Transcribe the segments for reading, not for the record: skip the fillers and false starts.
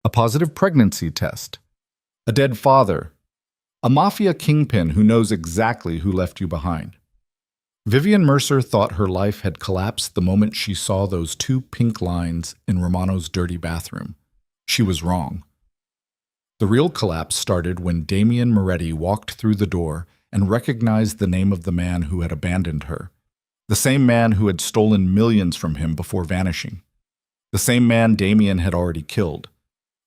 a positive pregnancy test, a dead father, a mafia kingpin who knows exactly who left you behind. Vivian Mercer thought her life had collapsed the moment she saw those two pink lines in Romano's dirty bathroom. She was wrong. The real collapse started when Damian Moretti walked through the door and recognized the name of the man who had abandoned her. The same man who had stolen millions from him before vanishing. The same man Damian had already killed.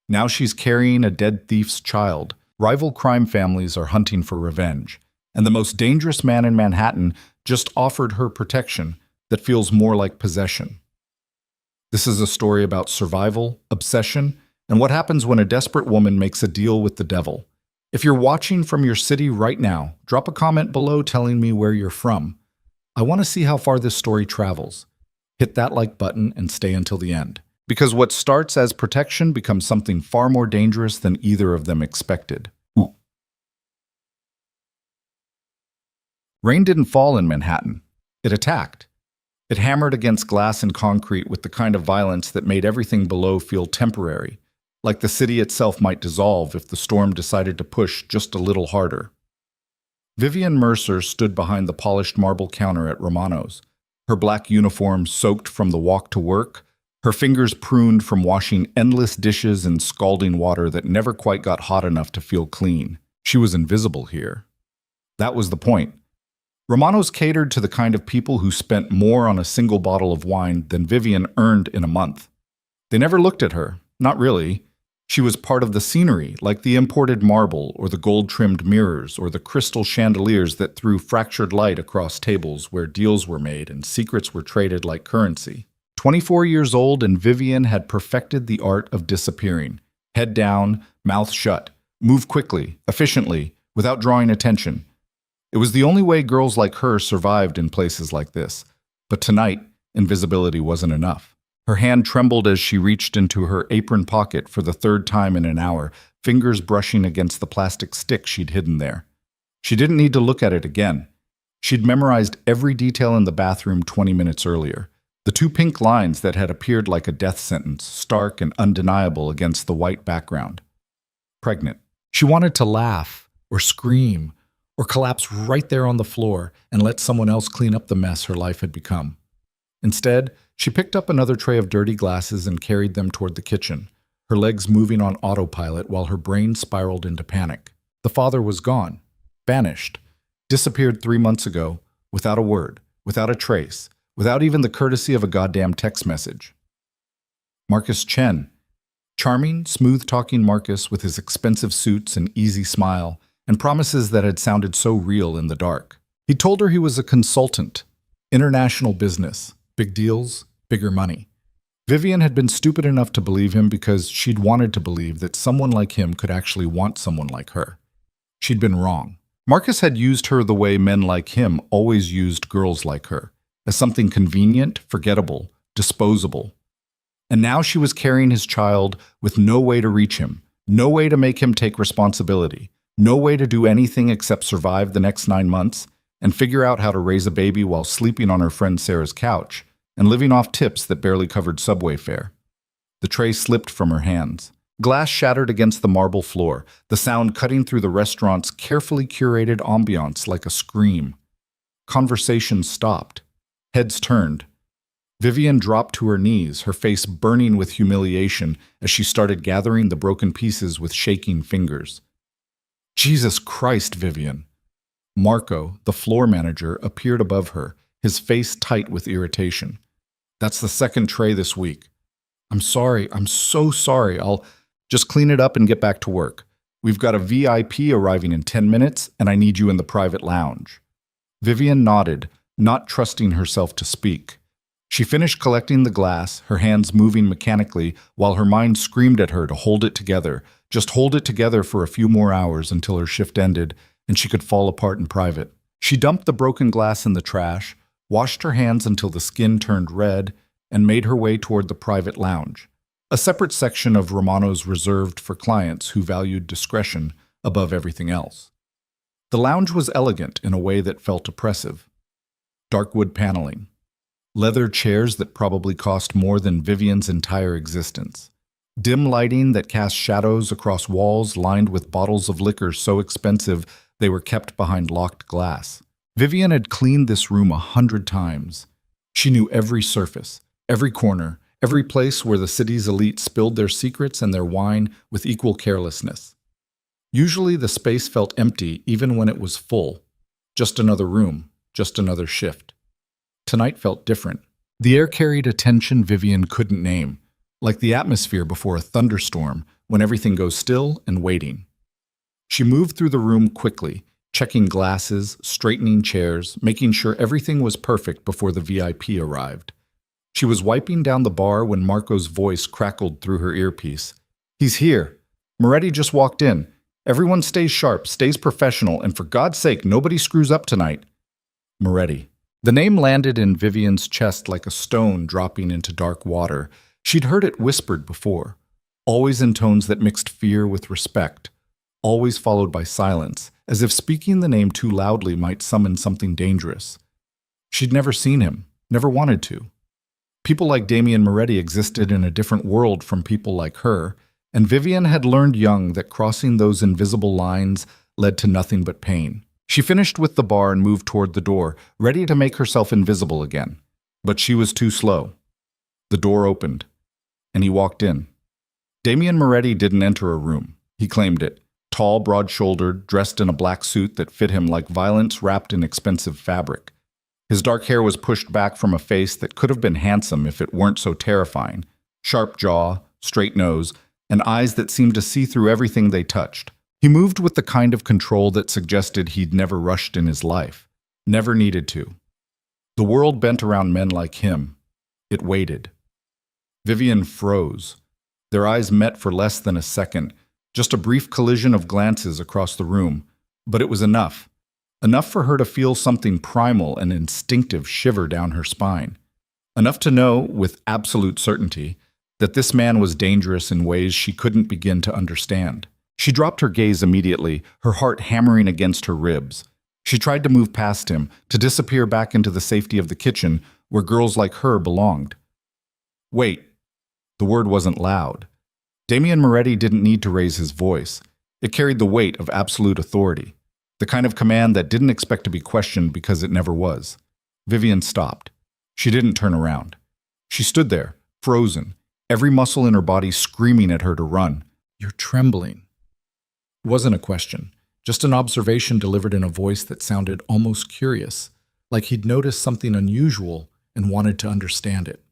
Now she's carrying a dead thief's child. Rival crime families are hunting for revenge. And the most dangerous man in Manhattan just offered her protection that feels more like possession. This is a story about survival, obsession, and what happens when a desperate woman makes a deal with the devil. If you're watching from your city right now, drop a comment below telling me where you're from. I want to see how far this story travels. Hit that like button and stay until the end. Because what starts as protection becomes something far more dangerous than either of them expected. Rain didn't fall in Manhattan. It attacked. It hammered against glass and concrete with the kind of violence that made everything below feel temporary, like the city itself might dissolve if the storm decided to push just a little harder. Vivian Mercer stood behind the polished marble counter at Romano's, her black uniform soaked from the walk to work, her fingers pruned from washing endless dishes in scalding water that never quite got hot enough to feel clean. She was invisible here. That was the point. Romano's catered to the kind of people who spent more on a single bottle of wine than Vivian earned in a month. They never looked at her, not really. She was part of the scenery, like the imported marble or the gold-trimmed mirrors or the crystal chandeliers that threw fractured light across tables where deals were made and secrets were traded like currency. 24 years old, and Vivian had perfected the art of disappearing. Head down, mouth shut, move quickly, efficiently, without drawing attention. It was the only way girls like her survived in places like this. But tonight, invisibility wasn't enough. Her hand trembled as she reached into her apron pocket for the third time in an hour, fingers brushing against the plastic stick she'd hidden there. She didn't need to look at it again. She'd memorized every detail in the bathroom 20 minutes earlier. The two pink lines that had appeared like a death sentence, stark and undeniable against the white background. Pregnant. She wanted to laugh, or scream, or collapse right there on the floor and let someone else clean up the mess her life had become. Instead, she picked up another tray of dirty glasses and carried them toward the kitchen, her legs moving on autopilot while her brain spiraled into panic. The father was gone, vanished, disappeared 3 months ago, without a word, without a trace, without even the courtesy of a goddamn text message. Marcus Chen, charming, smooth-talking Marcus with his expensive suits and easy smile, and promises that had sounded so real in the dark. He told her he was a consultant, international business, big deals, bigger money. Vivian had been stupid enough to believe him because she'd wanted to believe that someone like him could actually want someone like her. She'd been wrong. Marcus had used her the way men like him always used girls like her, as something convenient, forgettable, disposable. And now she was carrying his child with no way to reach him, no way to make him take responsibility, no way to do anything except survive the next 9 months and figure out how to raise a baby while sleeping on her friend Sarah's couch and living off tips that barely covered subway fare. The tray slipped from her hands. Glass shattered against the marble floor, the sound cutting through the restaurant's carefully curated ambiance like a scream. Conversation stopped. Heads turned. Vivian dropped to her knees, her face burning with humiliation as she started gathering the broken pieces with shaking fingers. Jesus Christ, Vivian. Marco, the floor manager, appeared above her, his face tight with irritation. That's the second tray this week. I'm sorry, I'm so sorry. I'll just clean it up and get back to work. We've got a VIP arriving in 10 minutes, and I need you in the private lounge. Vivian nodded, not trusting herself to speak. She finished collecting the glass, her hands moving mechanically, while her mind screamed at her to hold it together, just hold it together for a few more hours until her shift ended and she could fall apart in private. She dumped the broken glass in the trash, washed her hands until the skin turned red, and made her way toward the private lounge, a separate section of Romano's reserved for clients who valued discretion above everything else. The lounge was elegant in a way that felt oppressive. Dark wood paneling, leather chairs that probably cost more than Vivian's entire existence, Dim lighting that cast shadows across walls lined with bottles of liquor so expensive they were kept behind locked glass. Vivian had cleaned this room 100 times. She knew every surface, every corner, every place where the city's elite spilled their secrets and their wine with equal carelessness. Usually the space felt empty even when it was full. Just another room, just another shift. Tonight felt different. The air carried a tension Vivian couldn't name, like the atmosphere before a thunderstorm when everything goes still and waiting. She moved through the room quickly, checking glasses, straightening chairs, making sure everything was perfect before the VIP arrived. She was wiping down the bar when Marco's voice crackled through her earpiece. "He's here. Moretti just walked in. Everyone stays sharp, stays professional, and for God's sake, nobody screws up tonight." Moretti. The name landed in Vivian's chest like a stone dropping into dark water. She'd heard it whispered before, always in tones that mixed fear with respect, always followed by silence, as if speaking the name too loudly might summon something dangerous. She'd never seen him, never wanted to. People like Damien Moretti existed in a different world from people like her, and Vivian had learned young that crossing those invisible lines led to nothing but pain. She finished with the bar and moved toward the door, ready to make herself invisible again. But she was too slow. The door opened, and he walked in. Damien Moretti didn't enter a room. He claimed it. Tall, broad-shouldered, dressed in a black suit that fit him like violence wrapped in expensive fabric. His dark hair was pushed back from a face that could have been handsome if it weren't so terrifying. Sharp jaw, straight nose, and eyes that seemed to see through everything they touched. He moved with the kind of control that suggested he'd never rushed in his life, never needed to. The world bent around men like him. It waited. Vivian froze. Their eyes met for less than a second, just a brief collision of glances across the room, but it was enough. Enough for her to feel something primal and instinctive shiver down her spine. Enough to know, with absolute certainty, that this man was dangerous in ways she couldn't begin to understand. She dropped her gaze immediately, her heart hammering against her ribs. She tried to move past him, to disappear back into the safety of the kitchen, where girls like her belonged. Wait. The word wasn't loud. Damien Moretti didn't need to raise his voice. It carried the weight of absolute authority, the kind of command that didn't expect to be questioned because it never was. Vivian stopped. She didn't turn around. She stood there, frozen, every muscle in her body screaming at her to run. "You're trembling." It wasn't a question, just an observation delivered in a voice that sounded almost curious, like he'd noticed something unusual and wanted to understand it.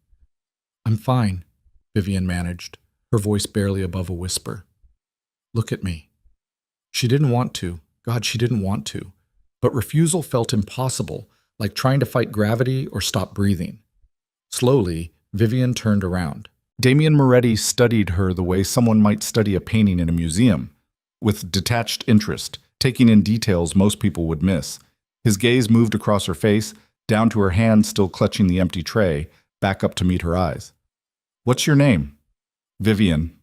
"I'm fine," Vivian managed, her voice barely above a whisper. "Look at me." She didn't want to. God, she didn't want to. But refusal felt impossible, like trying to fight gravity or stop breathing. Slowly, Vivian turned around. Damien Moretti studied her the way someone might study a painting in a museum, with detached interest, taking in details most people would miss. His gaze moved across her face, down to her hand still clutching the empty tray, back up to meet her eyes. "What's your name?" "Vivian."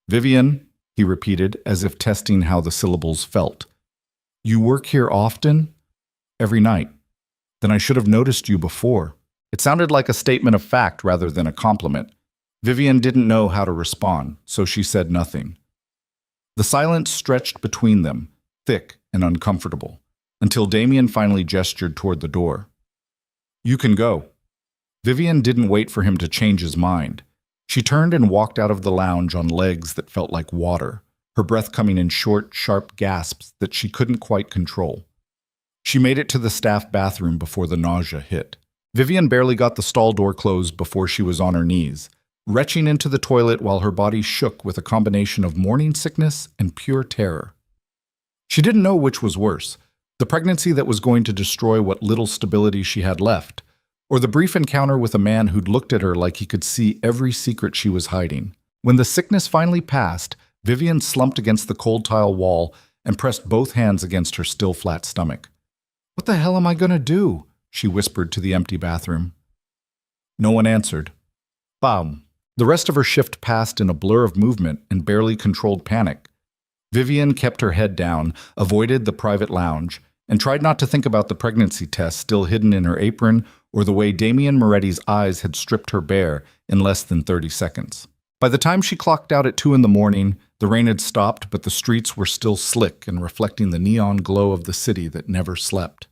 "Vivian," he repeated, as if testing how the syllables felt. "You work here often?" "Every night." "Then I should have noticed you before." It sounded like a statement of fact rather than a compliment. Vivian didn't know how to respond, so she said nothing. The silence stretched between them, thick and uncomfortable, until Damien finally gestured toward the door. "You can go." Vivian didn't wait for him to change his mind. She turned and walked out of the lounge on legs that felt like water, her breath coming in short, sharp gasps that she couldn't quite control. She made it to the staff bathroom before the nausea hit. Vivian barely got the stall door closed before she was on her knees, retching into the toilet while her body shook with a combination of morning sickness and pure terror. She didn't know which was worse, the pregnancy that was going to destroy what little stability she had left, or the brief encounter with a man who'd looked at her like he could see every secret she was hiding. When the sickness finally passed, Vivian slumped against the cold tile wall and pressed both hands against her still flat stomach. "What the hell am I gonna do?" she whispered to the empty bathroom. No one answered. Bam. The rest of her shift passed in a blur of movement and barely controlled panic. Vivian kept her head down, avoided the private lounge, and tried not to think about the pregnancy test still hidden in her apron or the way Damien Moretti's eyes had stripped her bare in less than 30 seconds. By the time she clocked out at 2 in the morning, the rain had stopped, but the streets were still slick and reflecting the neon glow of the city that never slept.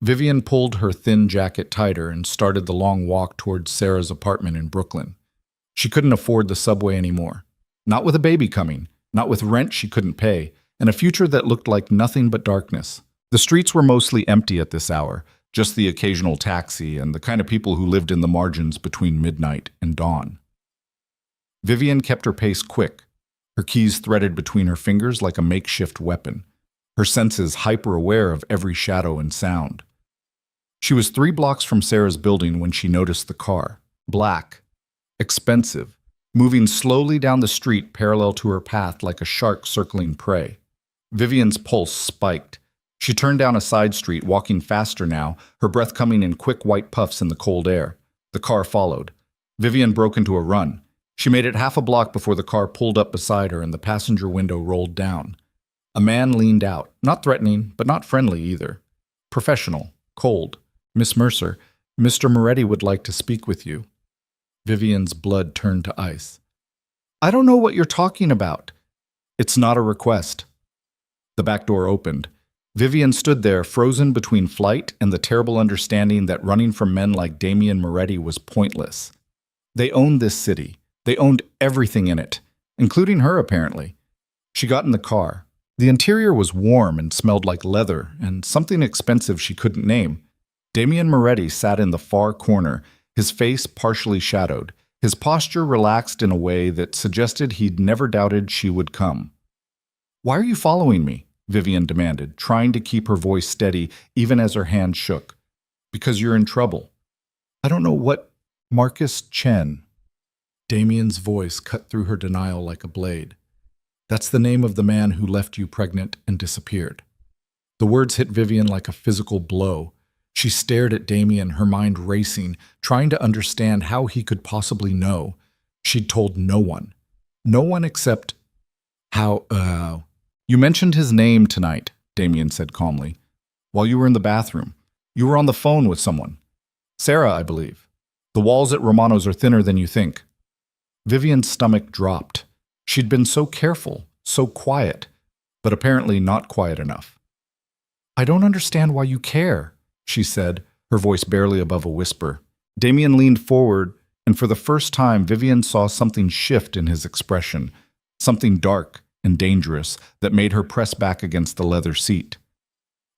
Vivian pulled her thin jacket tighter and started the long walk towards Sarah's apartment in Brooklyn. She couldn't afford the subway anymore. Not with a baby coming, not with rent she couldn't pay, and a future that looked like nothing but darkness. The streets were mostly empty at this hour, just the occasional taxi and the kind of people who lived in the margins between midnight and dawn. Vivian kept her pace quick, her keys threaded between her fingers like a makeshift weapon, her senses hyper-aware of every shadow and sound. She was 3 blocks from Sarah's building when she noticed the car. Black, expensive, moving slowly down the street parallel to her path like a shark circling prey. Vivian's pulse spiked. She turned down a side street, walking faster now, her breath coming in quick white puffs in the cold air. The car followed. Vivian broke into a run. She made it half a block before the car pulled up beside her and the passenger window rolled down. A man leaned out, not threatening, but not friendly either. Professional, cold. "Miss Mercer, Mr. Moretti would like to speak with you." Vivian's blood turned to ice. "I don't know what you're talking about." "It's not a request." The back door opened. Vivian stood there, frozen between flight and the terrible understanding that running from men like Damian Moretti was pointless. They owned this city. They owned everything in it, including her, apparently. She got in the car. The interior was warm and smelled like leather and something expensive she couldn't name. Damian Moretti sat in the far corner, his face partially shadowed, his posture relaxed in a way that suggested he'd never doubted she would come. "Why are you following me?" Vivian demanded, trying to keep her voice steady even as her hand shook. "Because you're in trouble." "I don't know what—" "Marcus Chen." Damian's voice cut through her denial like a blade. "That's the name of the man who left you pregnant and disappeared." The words hit Vivian like a physical blow. She stared at Damian, her mind racing, trying to understand how he could possibly know. She'd told no one. No one except... "You mentioned his name tonight," Damian said calmly. "While you were in the bathroom. You were on the phone with someone. Sarah, I believe. The walls at Romano's are thinner than you think." Vivian's stomach dropped. She'd been so careful, so quiet, but apparently not quiet enough. "I don't understand why you care," she said, her voice barely above a whisper. Damian leaned forward, and for the first time Vivian saw something shift in his expression, something dark and dangerous that made her press back against the leather seat.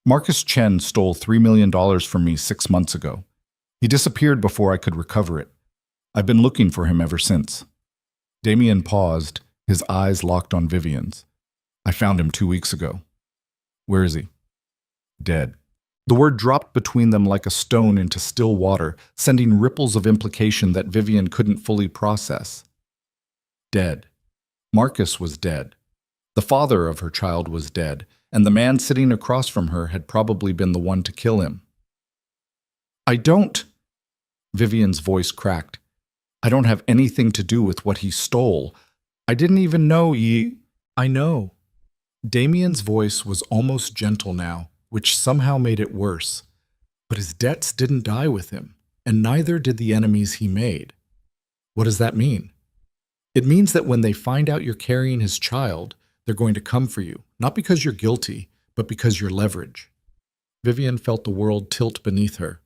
"Marcus Chen stole $3 million from me 6 months ago. He disappeared before I could recover it. I've been looking for him ever since." Damian paused, his eyes locked on Vivian's. "I found him 2 weeks ago." "Where is he?" "Dead." The word dropped between them like a stone into still water, sending ripples of implication that Vivian couldn't fully process. Dead. Marcus was dead. The father of her child was dead, and the man sitting across from her had probably been the one to kill him. "I don't—" Vivian's voice cracked. "I don't have anything to do with what he stole. I didn't even know he—" "I know." Damian's voice was almost gentle now, which somehow made it worse. But his debts didn't die with him, and neither did the enemies he made. What does that mean? It means that when they find out you're carrying his child, they're going to come for you, not because you're guilty, but because you're leverage. Vivian felt the world tilt beneath her.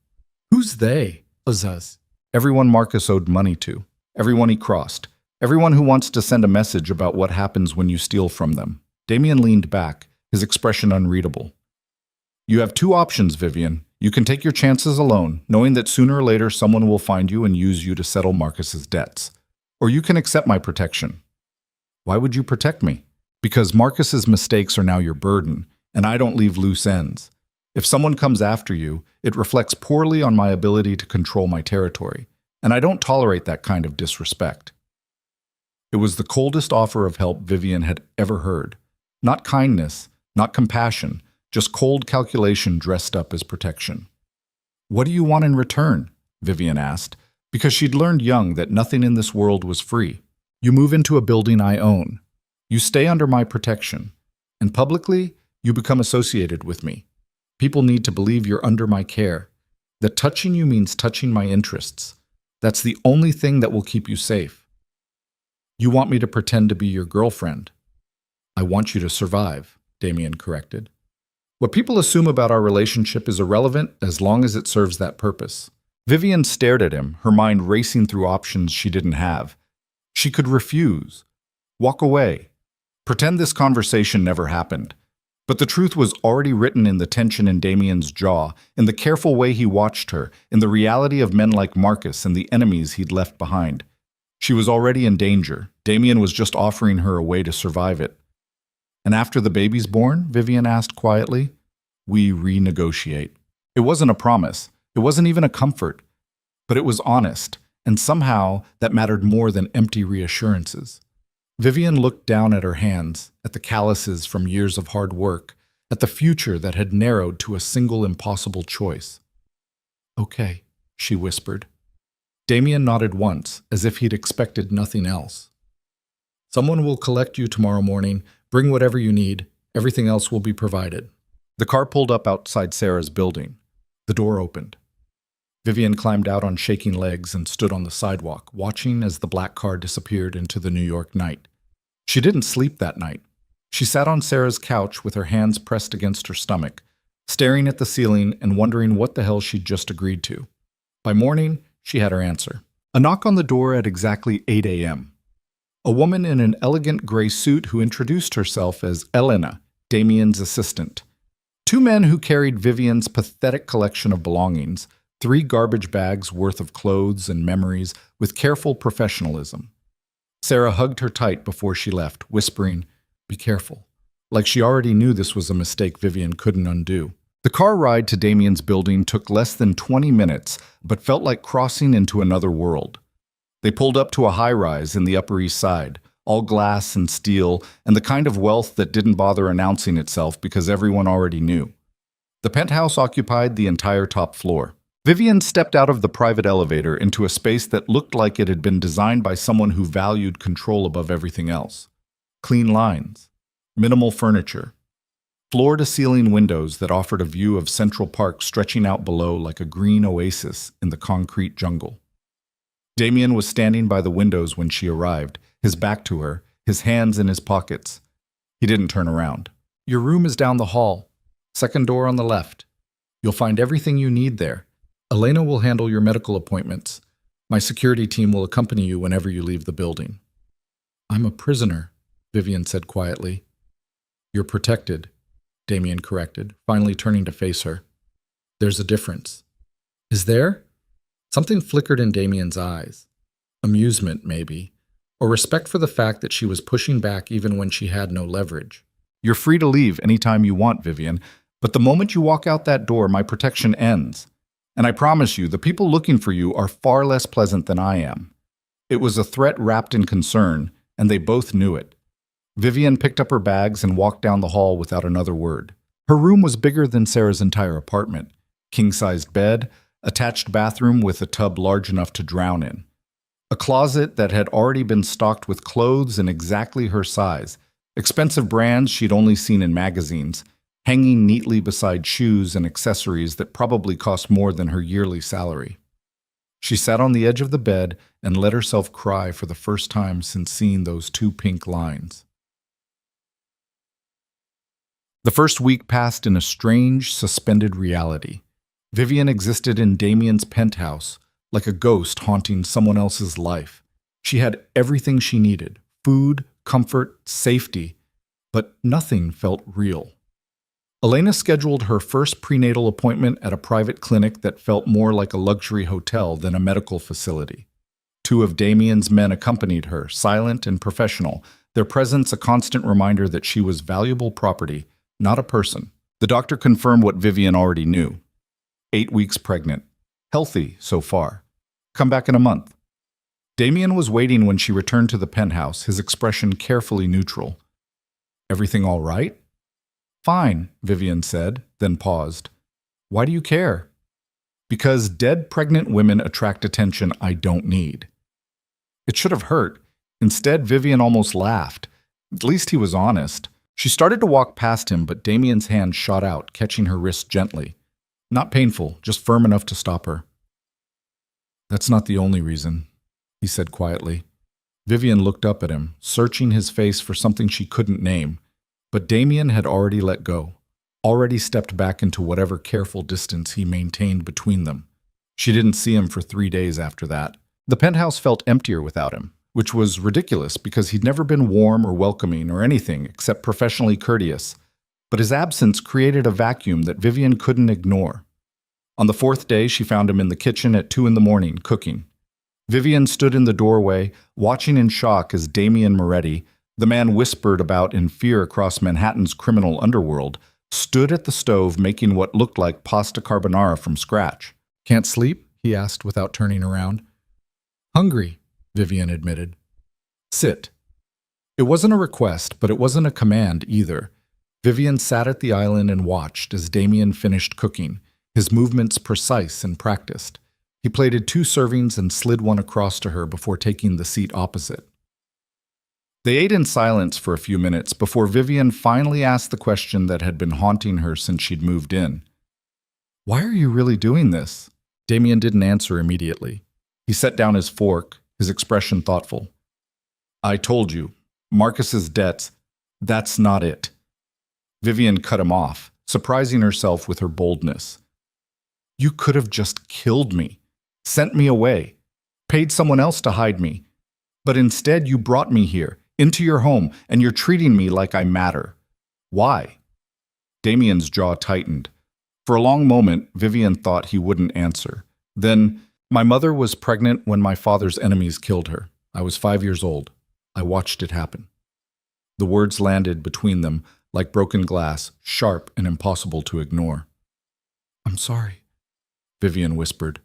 Who's they? Azaz. Everyone Marcus owed money to, everyone he crossed, everyone who wants to send a message about what happens when you steal from them. Damian leaned back, his expression unreadable. "You have 2 options, Vivian. You can take your chances alone, knowing that sooner or later someone will find you and use you to settle Marcus's debts. Or you can accept my protection." "Why would you protect me?" "Because Marcus's mistakes are now your burden, and I don't leave loose ends. If someone comes after you, it reflects poorly on my ability to control my territory, and I don't tolerate that kind of disrespect." It was the coldest offer of help Vivian had ever heard. Not kindness, not compassion, just cold calculation dressed up as protection. "What do you want in return?" Vivian asked, because she'd learned young that nothing in this world was free. "You move into a building I own. You stay under my protection. And publicly, you become associated with me. People need to believe you're under my care, that touching you means touching my interests. That's the only thing that will keep you safe." You want me to pretend to be your girlfriend. I want you to survive, Damien corrected. What people assume about our relationship is irrelevant as long as it serves that purpose. Vivian stared at him, her mind racing through options she didn't have. She could refuse, walk away, pretend this conversation never happened. But the truth was already written in the tension in Damien's jaw, in the careful way he watched her, in the reality of men like Marcus and the enemies he'd left behind. She was already in danger. Damien was just offering her a way to survive it. And after the baby's born, Vivian asked quietly, we renegotiate. It wasn't a promise. It wasn't even a comfort. But it was honest, and somehow that mattered more than empty reassurances. Vivian looked down at her hands, at the calluses from years of hard work, at the future that had narrowed to a single impossible choice. Okay, she whispered. Damien nodded once, as if he'd expected nothing else. Someone will collect you tomorrow morning. Bring whatever you need. Everything else will be provided. The car pulled up outside Sarah's building. The door opened. Vivian climbed out on shaking legs and stood on the sidewalk, watching as the black car disappeared into the New York night. She didn't sleep that night. She sat on Sarah's couch with her hands pressed against her stomach, staring at the ceiling and wondering what the hell she'd just agreed to. By morning, she had her answer. A knock on the door at exactly 8 a.m. A woman in an elegant gray suit who introduced herself as Elena, Damien's assistant. Two men who carried Vivian's pathetic collection of belongings, 3 garbage bags worth of clothes and memories, with careful professionalism. Sarah hugged her tight before she left, whispering, "Be careful," like she already knew this was a mistake Vivian couldn't undo. The car ride to Damien's building took less than 20 minutes, but felt like crossing into another world. They pulled up to a high-rise in the Upper East Side, all glass and steel, and the kind of wealth that didn't bother announcing itself because everyone already knew. The penthouse occupied the entire top floor. Vivian stepped out of the private elevator into a space that looked like it had been designed by someone who valued control above everything else. Clean lines, minimal furniture, floor-to-ceiling windows that offered a view of Central Park stretching out below like a green oasis in the concrete jungle. Damien was standing by the windows when she arrived, his back to her, his hands in his pockets. He didn't turn around. "Your room is down the hall. Second door on the left. You'll find everything you need there. Elena will handle your medical appointments. My security team will accompany you whenever you leave the building." "I'm a prisoner," Vivian said quietly. "You're protected," Damien corrected, finally turning to face her. "There's a difference." "Is there?" Something flickered in Damien's eyes. Amusement, maybe, or respect for the fact that she was pushing back even when she had no leverage. "You're free to leave anytime you want, Vivian, but the moment you walk out that door, my protection ends. And I promise you, the people looking for you are far less pleasant than I am." It was a threat wrapped in concern, and they both knew it. Vivian picked up her bags and walked down the hall without another word. Her room was bigger than Sarah's entire apartment. King-sized bed, attached bathroom with a tub large enough to drown in. A closet that had already been stocked with clothes in exactly her size, expensive brands she'd only seen in magazines, hanging neatly beside shoes and accessories that probably cost more than her yearly salary. She sat on the edge of the bed and let herself cry for the first time since seeing those 2 pink lines. The first week passed in a strange, suspended reality. Vivian existed in Damien's penthouse, like a ghost haunting someone else's life. She had everything she needed: food, comfort, safety, but nothing felt real. Elena scheduled her first prenatal appointment at a private clinic that felt more like a luxury hotel than a medical facility. 2 of Damien's men accompanied her, silent and professional, their presence a constant reminder that she was valuable property, not a person. The doctor confirmed what Vivian already knew. 8 weeks pregnant. Healthy so far. Come back in a month. Damien was waiting when she returned to the penthouse, his expression carefully neutral. "Everything all right?" "Fine," Vivian said, then paused. "Why do you care?" "Because dead pregnant women attract attention I don't need." It should have hurt. Instead, Vivian almost laughed. At least he was honest. She started to walk past him, but Damien's hand shot out, catching her wrist gently. Not painful, just firm enough to stop her. "That's not the only reason," he said quietly. Vivian looked up at him, searching his face for something she couldn't name. But Damien had already let go, already stepped back into whatever careful distance he maintained between them. She didn't see him for 3 days after that. The penthouse felt emptier without him, which was ridiculous because he'd never been warm or welcoming or anything except professionally courteous. But his absence created a vacuum that Vivian couldn't ignore. On the 4th day, she found him in the kitchen at 2 in the morning, cooking. Vivian stood in the doorway, watching in shock as Damien Moretti, the man whispered about in fear across Manhattan's criminal underworld, stood at the stove making what looked like pasta carbonara from scratch. "Can't sleep?" he asked without turning around. "Hungry," Vivian admitted. "Sit." It wasn't a request, but it wasn't a command either. Vivian sat at the island and watched as Damien finished cooking, his movements precise and practiced. He plated 2 servings and slid one across to her before taking the seat opposite. They ate in silence for a few minutes before Vivian finally asked the question that had been haunting her since she'd moved in. "Why are you really doing this?" Damien didn't answer immediately. He set down his fork, his expression thoughtful. "I told you, Marcus's debts, that's not it." Vivian cut him off, surprising herself with her boldness. "You could have just killed me, sent me away, paid someone else to hide me. But instead you brought me here, into your home, and you're treating me like I matter. Why?" Damien's jaw tightened. For a long moment, Vivian thought he wouldn't answer. Then, "My mother was pregnant when my father's enemies killed her. I was 5 years old. I watched it happen." The words landed between them like broken glass, sharp and impossible to ignore. "I'm sorry," Vivian whispered.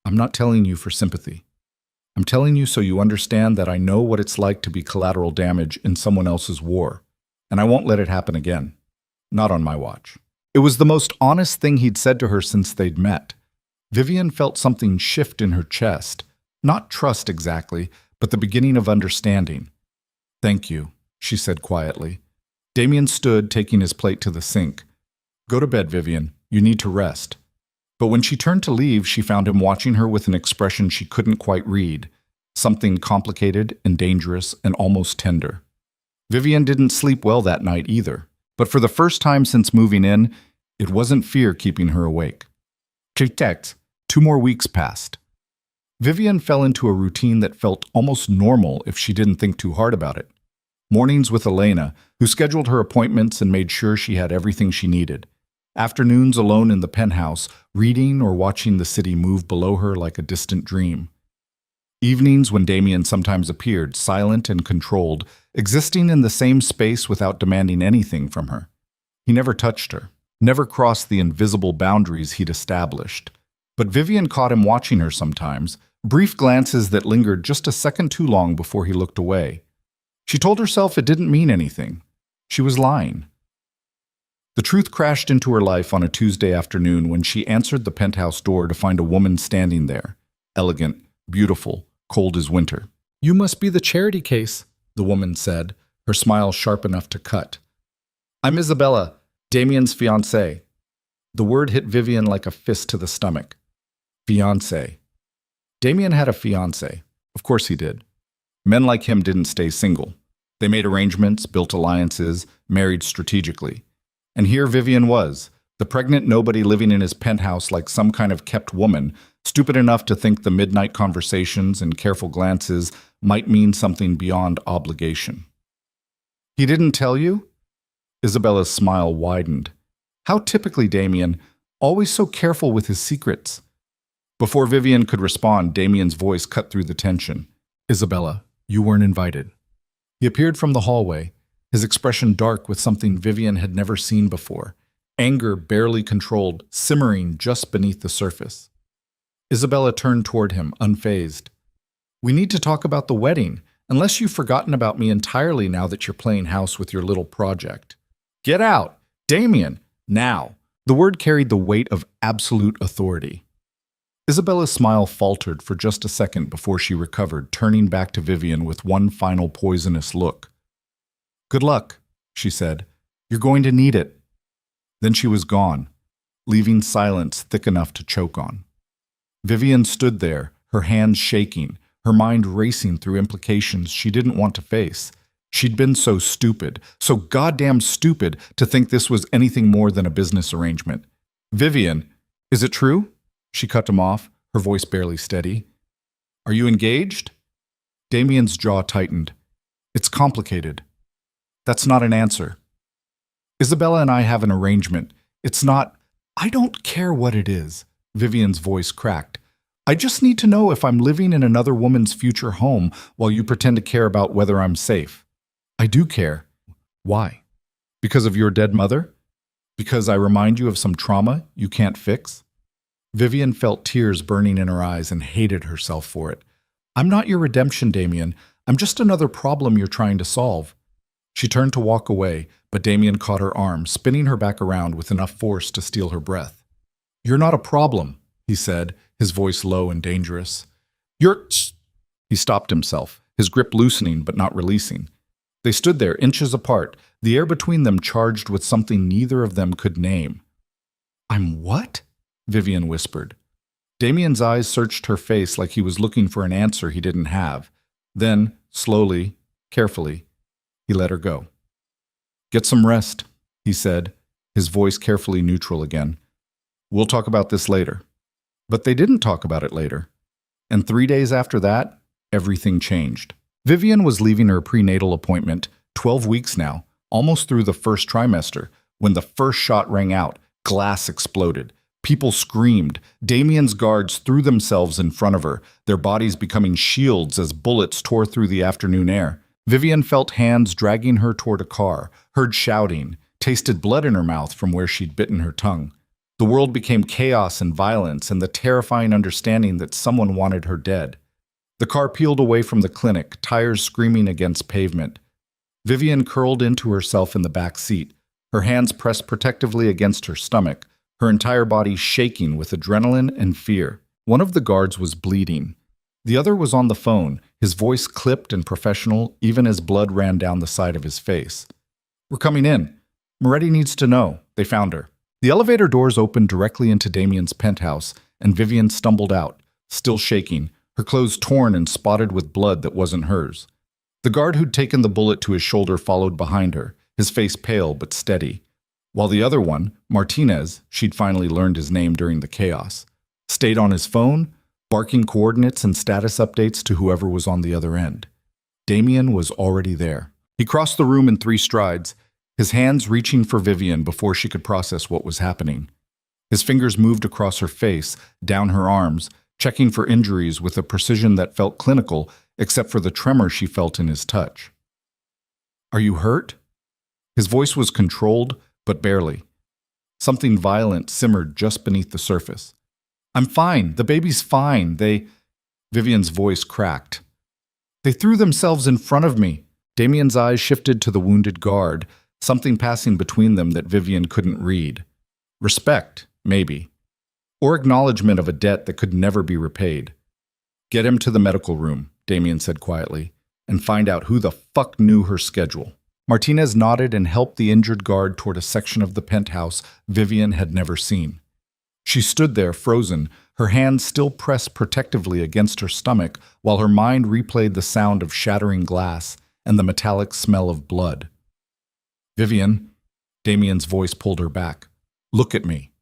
"I'm not telling you for sympathy. I'm telling you so you understand that I know what it's like to be collateral damage in someone else's war, and I won't let it happen again. Not on my watch." It was the most honest thing he'd said to her since they'd met. Vivian felt something shift in her chest. Not trust exactly, but the beginning of understanding. "Thank you," she said quietly. Damien stood, taking his plate to the sink. "Go to bed, Vivian. You need to rest." But when she turned to leave, she found him watching her with an expression she couldn't quite read, something complicated and dangerous and almost tender. Vivian didn't sleep well that night either, but for the first time since moving in, it wasn't fear keeping her awake. 2 more weeks passed. Vivian fell into a routine that felt almost normal if she didn't think too hard about it. Mornings with Elena, who scheduled her appointments and made sure she had everything she needed. Afternoons alone in the penthouse, reading or watching the city move below her like a distant dream. Evenings when Damien sometimes appeared, silent and controlled, existing in the same space without demanding anything from her. He never touched her, never crossed the invisible boundaries he'd established. But Vivian caught him watching her sometimes, brief glances that lingered just a second too long before he looked away. She told herself it didn't mean anything. She was lying. The truth crashed into her life on a Tuesday afternoon when she answered the penthouse door to find a woman standing there, elegant, beautiful, cold as winter. "You must be the charity case," the woman said, her smile sharp enough to cut. "I'm Isabella, Damien's fiancée." The word hit Vivian like a fist to the stomach. Fiancé. Damien had a fiancée. Of course he did. Men like him didn't stay single. They made arrangements, built alliances, married strategically. And here Vivian was, the pregnant nobody living in his penthouse like some kind of kept woman, stupid enough to think the midnight conversations and careful glances might mean something beyond obligation. "He didn't tell you?" Isabella's smile widened. How typically Damien, always so careful with his secrets. Before Vivian could respond, Damien's voice cut through the tension. "Isabella, you weren't invited." He appeared from the hallway, his expression dark with something Vivian had never seen before, anger barely controlled, simmering just beneath the surface. Isabella turned toward him, unfazed. "We need to talk about the wedding, unless you've forgotten about me entirely now that you're playing house with your little project." "Get out! Damien! Now!" The word carried the weight of absolute authority. Isabella's smile faltered for just a second before she recovered, turning back to Vivian with one final poisonous look. "Good luck," she said. "You're going to need it." Then she was gone, leaving silence thick enough to choke on. Vivian stood there, her hands shaking, her mind racing through implications she didn't want to face. She'd been so stupid, so goddamn stupid to think this was anything more than a business arrangement. Vivian, is it true? She cut him off, her voice barely steady. Are you engaged? Damien's jaw tightened. It's complicated. That's not an answer. Isabella and I have an arrangement. It's not. I don't care what it is. Vivian's voice cracked. I just need to know if I'm living in another woman's future home while you pretend to care about whether I'm safe. I do care. Why? Because of your dead mother? Because I remind you of some trauma you can't fix? Vivian felt tears burning in her eyes and hated herself for it. I'm not your redemption, Damien. I'm just another problem you're trying to solve. She turned to walk away, but Damien caught her arm, spinning her back around with enough force to steal her breath. You're not a problem, he said, his voice low and dangerous. You're... He stopped himself, his grip loosening but not releasing. They stood there, inches apart, the air between them charged with something neither of them could name. I'm what? Vivian whispered. Damien's eyes searched her face like he was looking for an answer he didn't have. Then, slowly, carefully, he let her go. Get some rest, he said, his voice carefully neutral again. We'll talk about this later. But they didn't talk about it later. And 3 days after that, everything changed. Vivian was leaving her prenatal appointment, 12 weeks now, almost through the first trimester, when the first shot rang out, glass exploded. People screamed. Damien's guards threw themselves in front of her, their bodies becoming shields as bullets tore through the afternoon air. Vivian felt hands dragging her toward a car, heard shouting, tasted blood in her mouth from where she'd bitten her tongue. The world became chaos and violence and the terrifying understanding that someone wanted her dead. The car peeled away from the clinic, tires screaming against pavement. Vivian curled into herself in the back seat, her hands pressed protectively against her stomach, her entire body shaking with adrenaline and fear. One of the guards was bleeding. The other was on the phone, his voice clipped and professional, even as blood ran down the side of his face. We're coming in. Moretti needs to know. They found her. The elevator doors opened directly into Damien's penthouse, and Vivian stumbled out, still shaking, her clothes torn and spotted with blood that wasn't hers. The guard who'd taken the bullet to his shoulder followed behind her, his face pale but steady, while the other one, Martinez, she'd finally learned his name during the chaos, stayed on his phone, barking coordinates and status updates to whoever was on the other end. Damien was already there. He crossed the room in 3 strides, his hands reaching for Vivian before she could process what was happening. His fingers moved across her face, down her arms, checking for injuries with a precision that felt clinical, except for the tremor she felt in his touch. Are you hurt? His voice was controlled, but barely. Something violent simmered just beneath the surface. I'm fine. The baby's fine. Vivian's voice cracked. They threw themselves in front of me. Damien's eyes shifted to the wounded guard, something passing between them that Vivian couldn't read. Respect, maybe. Or acknowledgement of a debt that could never be repaid. Get him to the medical room, Damien said quietly, and find out who the fuck knew her schedule. Martinez nodded and helped the injured guard toward a section of the penthouse Vivian had never seen. She stood there, frozen, her hands still pressed protectively against her stomach while her mind replayed the sound of shattering glass and the metallic smell of blood. Vivian, Damien's voice pulled her back. Look at me.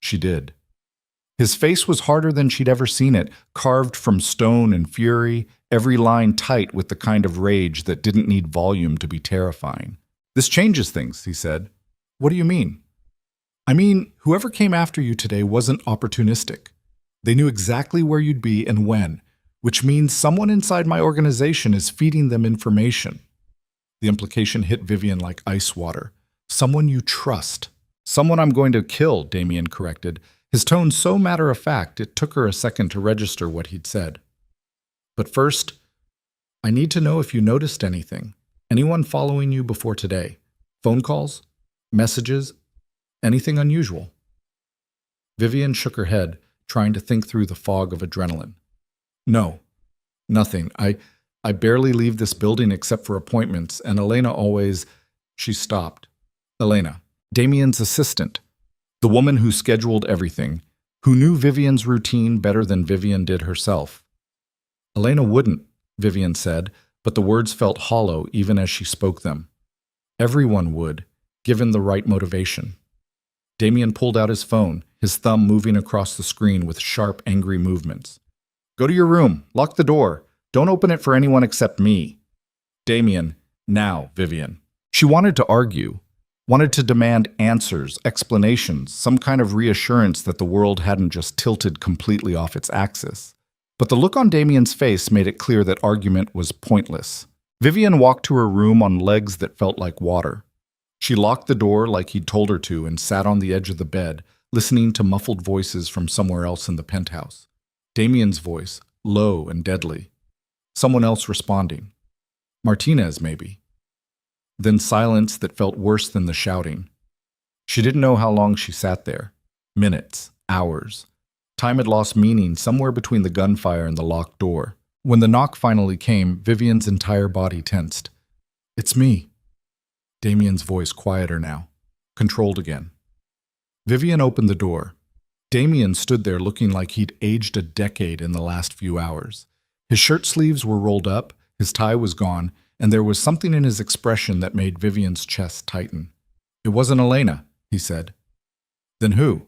She did. His face was harder than she'd ever seen it, carved from stone and fury, every line tight with the kind of rage that didn't need volume to be terrifying. This changes things, he said. What do you mean? I mean, whoever came after you today wasn't opportunistic. They knew exactly where you'd be and when, which means someone inside my organization is feeding them information. The implication hit Vivian like ice water. Someone you trust. Someone I'm going to kill, Damien corrected, his tone so matter-of-fact it took her a second to register what he'd said. But first, I need to know if you noticed anything. Anyone following you before today? Phone calls? Messages? Anything unusual? Vivian shook her head, trying to think through the fog of adrenaline. No, nothing. I barely leave this building except for appointments, and Elena always... She stopped. Elena, Damien's assistant. The woman who scheduled everything, who knew Vivian's routine better than Vivian did herself. Elena wouldn't, Vivian said, but the words felt hollow even as she spoke them. Everyone would, given the right motivation. Damien pulled out his phone, his thumb moving across the screen with sharp, angry movements. Go to your room. Lock the door. Don't open it for anyone except me. Damien, now, Vivian. She wanted to argue, wanted to demand answers, explanations, some kind of reassurance that the world hadn't just tilted completely off its axis. But the look on Damien's face made it clear that argument was pointless. Vivian walked to her room on legs that felt like water. She locked the door like he'd told her to and sat on the edge of the bed, listening to muffled voices from somewhere else in the penthouse. Damien's voice, low and deadly. Someone else responding. Martinez, maybe. Then silence that felt worse than the shouting. She didn't know how long she sat there. Minutes, hours. Time had lost meaning somewhere between the gunfire and the locked door. When the knock finally came, Vivian's entire body tensed. It's me. Damien's voice quieter now, controlled again. Vivian opened the door. Damien stood there looking like he'd aged a decade in the last few hours. His shirt sleeves were rolled up, his tie was gone, and there was something in his expression that made Vivian's chest tighten. It wasn't Elena, he said. Then who?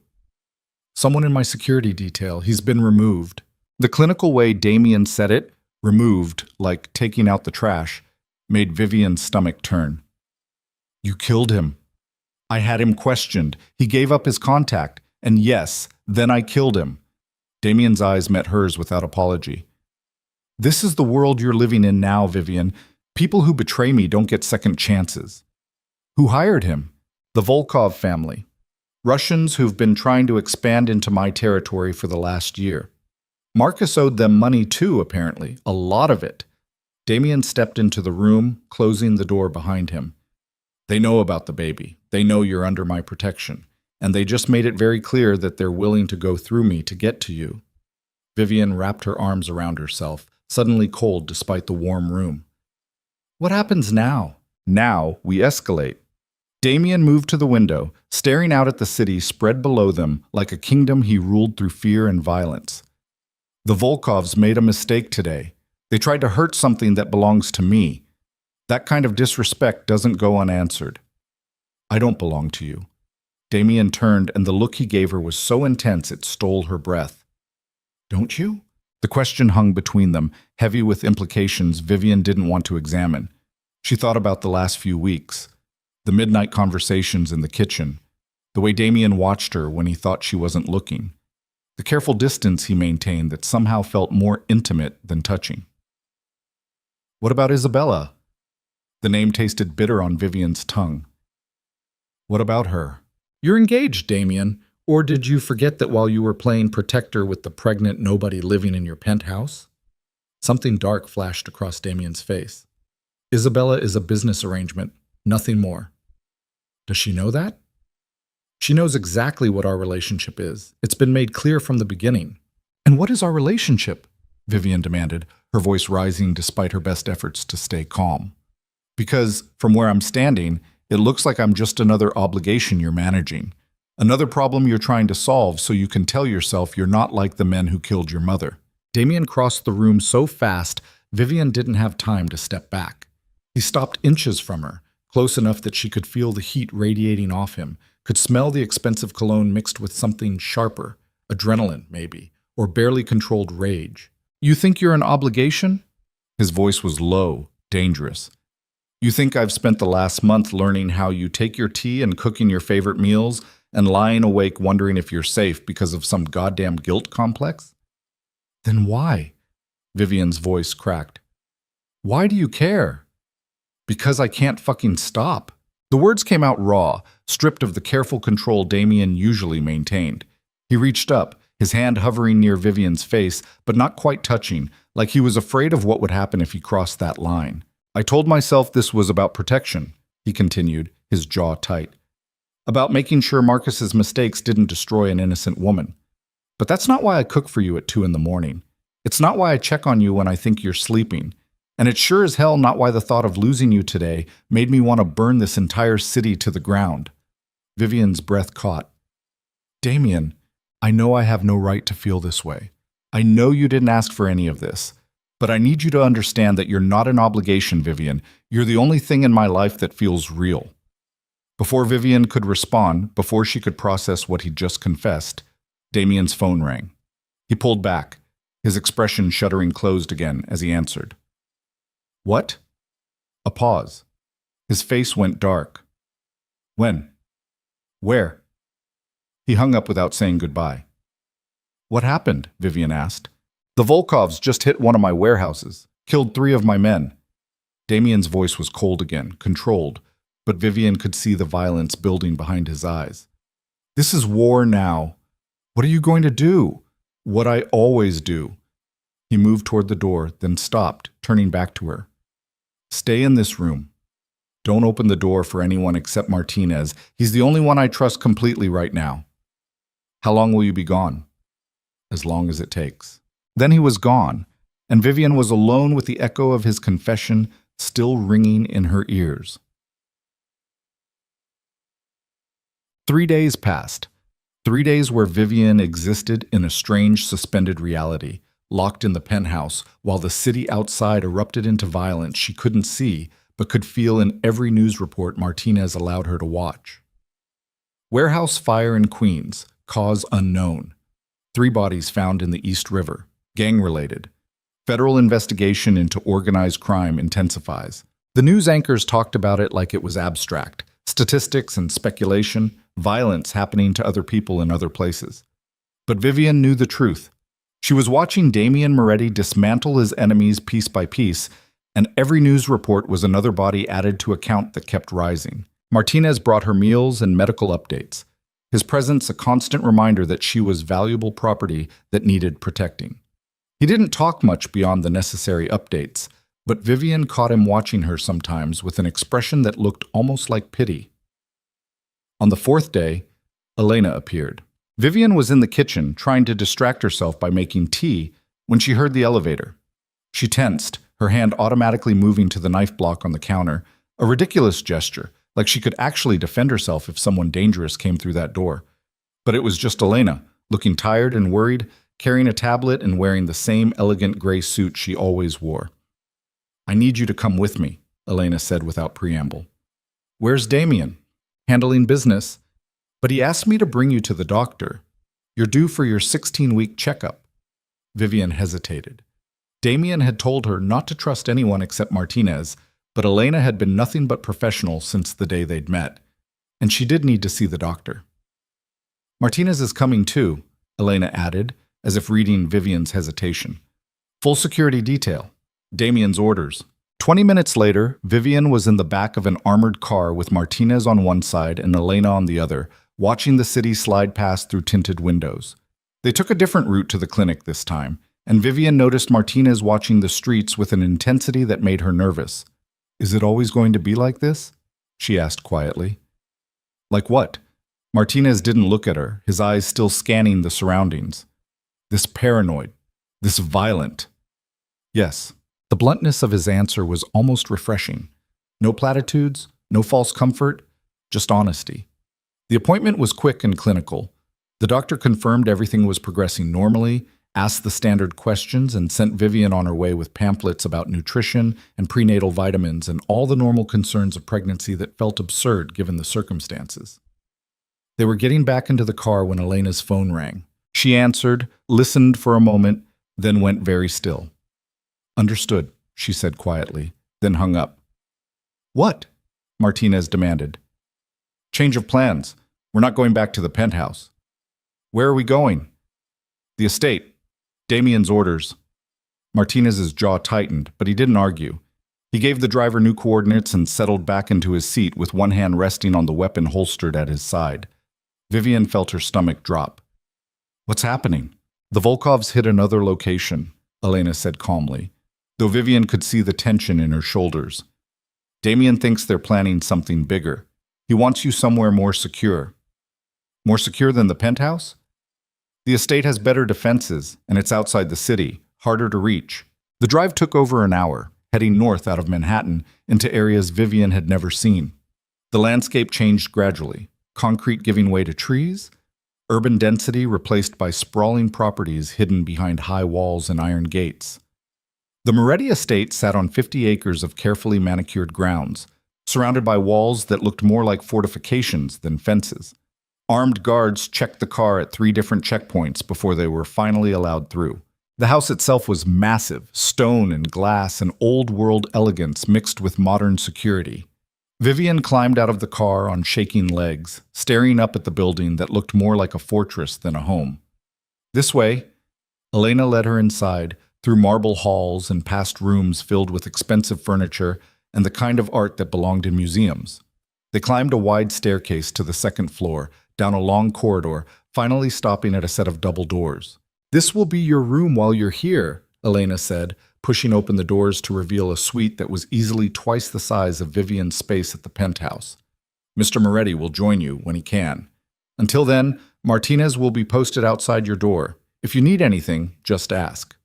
Someone in my security detail. He's been removed. The clinical way Damien said it, removed, like taking out the trash, made Vivian's stomach turn. You killed him. I had him questioned. He gave up his contact. And yes, then I killed him. Damien's eyes met hers without apology. This is the world you're living in now, Vivian. People who betray me don't get second chances. Who hired him? The Volkov family. Russians who've been trying to expand into my territory for the last year. Marcus owed them money too, apparently. A lot of it. Damien stepped into the room, closing the door behind him. They know about the baby. They know you're under my protection. And they just made it very clear that they're willing to go through me to get to you. Vivian wrapped her arms around herself, suddenly cold despite the warm room. What happens now? Now we escalate. Damien moved to the window, staring out at the city spread below them like a kingdom he ruled through fear and violence. The Volkovs made a mistake today. They tried to hurt something that belongs to me. That kind of disrespect doesn't go unanswered. I don't belong to you. Damien turned, and the look he gave her was so intense it stole her breath. Don't you? The question hung between them, heavy with implications Vivian didn't want to examine. She thought about the last few weeks, the midnight conversations in the kitchen, the way Damien watched her when he thought she wasn't looking, the careful distance he maintained that somehow felt more intimate than touching. What about Isabella? The name tasted bitter on Vivian's tongue. What about her? You're engaged, Damien. Or did you forget that while you were playing protector with the pregnant nobody living in your penthouse? Something dark flashed across Damien's face. Isabella is a business arrangement, nothing more. Does she know that? She knows exactly what our relationship is. It's been made clear from the beginning. And what is our relationship? Vivian demanded, her voice rising despite her best efforts to stay calm. Because, from where I'm standing, it looks like I'm just another obligation you're managing. Another problem you're trying to solve so you can tell yourself you're not like the men who killed your mother. Damien crossed the room so fast, Vivian didn't have time to step back. He stopped inches from her, close enough that she could feel the heat radiating off him, could smell the expensive cologne mixed with something sharper, adrenaline maybe, or barely controlled rage. You think you're an obligation? His voice was low, dangerous. You think I've spent the last month learning how you take your tea and cooking your favorite meals and lying awake wondering if you're safe because of some goddamn guilt complex? Then why? Vivian's voice cracked. Why do you care? Because I can't fucking stop. The words came out raw, stripped of the careful control Damien usually maintained. He reached up, his hand hovering near Vivian's face, but not quite touching, like he was afraid of what would happen if he crossed that line. I told myself this was about protection, he continued, his jaw tight. About making sure Marcus's mistakes didn't destroy an innocent woman. But that's not why I cook for you at 2 a.m. It's not why I check on you when I think you're sleeping. And it's sure as hell not why the thought of losing you today made me want to burn this entire city to the ground. Vivian's breath caught. Damien, I know I have no right to feel this way. I know you didn't ask for any of this. But I need you to understand that you're not an obligation, Vivian. You're the only thing in my life that feels real. Before Vivian could respond, before she could process what he'd just confessed, Damien's phone rang. He pulled back, his expression shuddering closed again as he answered. What? A pause. His face went dark. When? Where? He hung up without saying goodbye. What happened? Vivian asked. The Volkovs just hit one of my warehouses, killed 3 of my men. Damien's voice was cold again, controlled, but Vivian could see the violence building behind his eyes. This is war now. What are you going to do? What I always do. He moved toward the door, then stopped, turning back to her. Stay in this room. Don't open the door for anyone except Martinez. He's the only one I trust completely right now. How long will you be gone? As long as it takes. Then he was gone, and Vivian was alone with the echo of his confession still ringing in her ears. 3 days passed. 3 days where Vivian existed in a strange suspended reality, locked in the penthouse, while the city outside erupted into violence she couldn't see, but could feel in every news report Martinez allowed her to watch. Warehouse fire in Queens, cause unknown. 3 bodies found in the East River, gang-related. Federal investigation into organized crime intensifies. The news anchors talked about it like it was abstract. Statistics and speculation, violence happening to other people in other places. But Vivian knew the truth. She was watching Damien Moretti dismantle his enemies piece by piece, and every news report was another body added to a count that kept rising. Martinez brought her meals and medical updates, his presence a constant reminder that she was valuable property that needed protecting. He didn't talk much beyond the necessary updates, but Vivian caught him watching her sometimes with an expression that looked almost like pity. On the 4th day, Elena appeared. Vivian was in the kitchen trying to distract herself by making tea when she heard the elevator. She tensed, her hand automatically moving to the knife block on the counter, a ridiculous gesture, like she could actually defend herself if someone dangerous came through that door. But it was just Elena, looking tired and worried, carrying a tablet and wearing the same elegant gray suit she always wore. I need you to come with me, Elena said without preamble. Where's Damien? Handling business. But he asked me to bring you to the doctor. You're due for your 16-week checkup. Vivian hesitated. Damien had told her not to trust anyone except Martinez, but Elena had been nothing but professional since the day they'd met, and she did need to see the doctor. Martinez is coming too, Elena added, as if reading Vivian's hesitation. Full security detail. Damien's orders. 20 minutes later, Vivian was in the back of an armored car with Martinez on one side and Elena on the other, watching the city slide past through tinted windows. They took a different route to the clinic this time, and Vivian noticed Martinez watching the streets with an intensity that made her nervous. Is it always going to be like this? She asked quietly. Like what? Martinez didn't look at her, his eyes still scanning the surroundings. This paranoid, this violent. Yes. The bluntness of his answer was almost refreshing. No platitudes, no false comfort, just honesty. The appointment was quick and clinical. The doctor confirmed everything was progressing normally, asked the standard questions, and sent Vivian on her way with pamphlets about nutrition and prenatal vitamins and all the normal concerns of pregnancy that felt absurd given the circumstances. They were getting back into the car when Elena's phone rang. She answered, listened for a moment, then went very still. Understood, she said quietly, then hung up. What? Martinez demanded. Change of plans. We're not going back to the penthouse. Where are we going? The estate. Damien's orders. Martinez's jaw tightened, but he didn't argue. He gave the driver new coordinates and settled back into his seat with one hand resting on the weapon holstered at his side. Vivian felt her stomach drop. What's happening? The Volkovs hit another location, Elena said calmly, though Vivian could see the tension in her shoulders. Damien thinks they're planning something bigger. He wants you somewhere more secure. More secure than the penthouse? The estate has better defenses, and it's outside the city, harder to reach. The drive took over an hour, heading north out of Manhattan into areas Vivian had never seen. The landscape changed gradually, concrete giving way to trees, urban density replaced by sprawling properties hidden behind high walls and iron gates. The Moretti estate sat on 50 acres of carefully manicured grounds, surrounded by walls that looked more like fortifications than fences. Armed guards checked the car at 3 different checkpoints before they were finally allowed through. The house itself was massive, stone and glass and old-world elegance mixed with modern security. Vivian climbed out of the car on shaking legs, staring up at the building that looked more like a fortress than a home. This way, Elena led her inside, through marble halls and past rooms filled with expensive furniture and the kind of art that belonged in museums. They climbed a wide staircase to the 2nd floor, down a long corridor, finally stopping at a set of double doors. "This will be your room while you're here," Elena said, pushing open the doors to reveal a suite that was easily twice the size of Vivian's space at the penthouse. "Mr. Moretti will join you when he can. Until then, Martinez will be posted outside your door. If you need anything, just ask."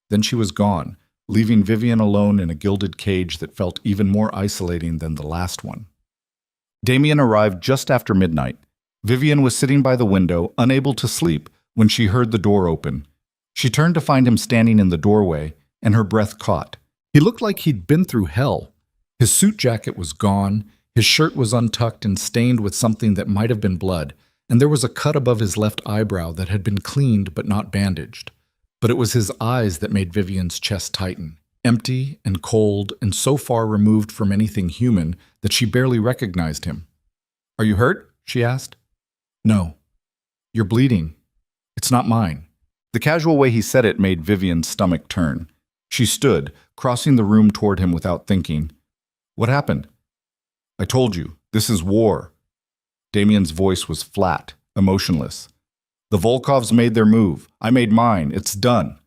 Then she was gone, leaving Vivian alone in a gilded cage that felt even more isolating than the last one. Damien arrived just after midnight. Vivian was sitting by the window, unable to sleep, when she heard the door open. She turned to find him standing in the doorway, and her breath caught. He looked like he'd been through hell. His suit jacket was gone, his shirt was untucked and stained with something that might have been blood, and there was a cut above his left eyebrow that had been cleaned but not bandaged. But it was his eyes that made Vivian's chest tighten, empty and cold and so far removed from anything human that she barely recognized him. "Are you hurt?" she asked. "No. You're bleeding. It's not mine." The casual way he said it made Vivian's stomach turn. She stood, crossing the room toward him without thinking. "What happened?" "I told you, this is war." Damien's voice was flat, emotionless. "The Volkovs made their move. I made mine. It's done."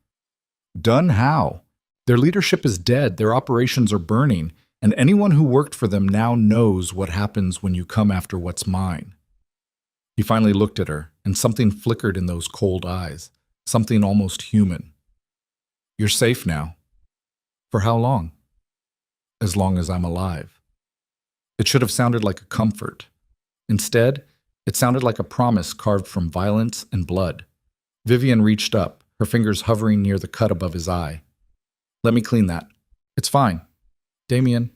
"Done how? Their leadership is dead, their operations are burning, and anyone who worked for them now knows what happens when you come after what's mine." He finally looked at her, and something flickered in those cold eyes, something almost human. "You're safe now." "For how long?" "As long as I'm alive." It should have sounded like a comfort. Instead, it sounded like a promise carved from violence and blood. Vivian reached up, her fingers hovering near the cut above his eye. "Let me clean that." "It's fine." "Damien."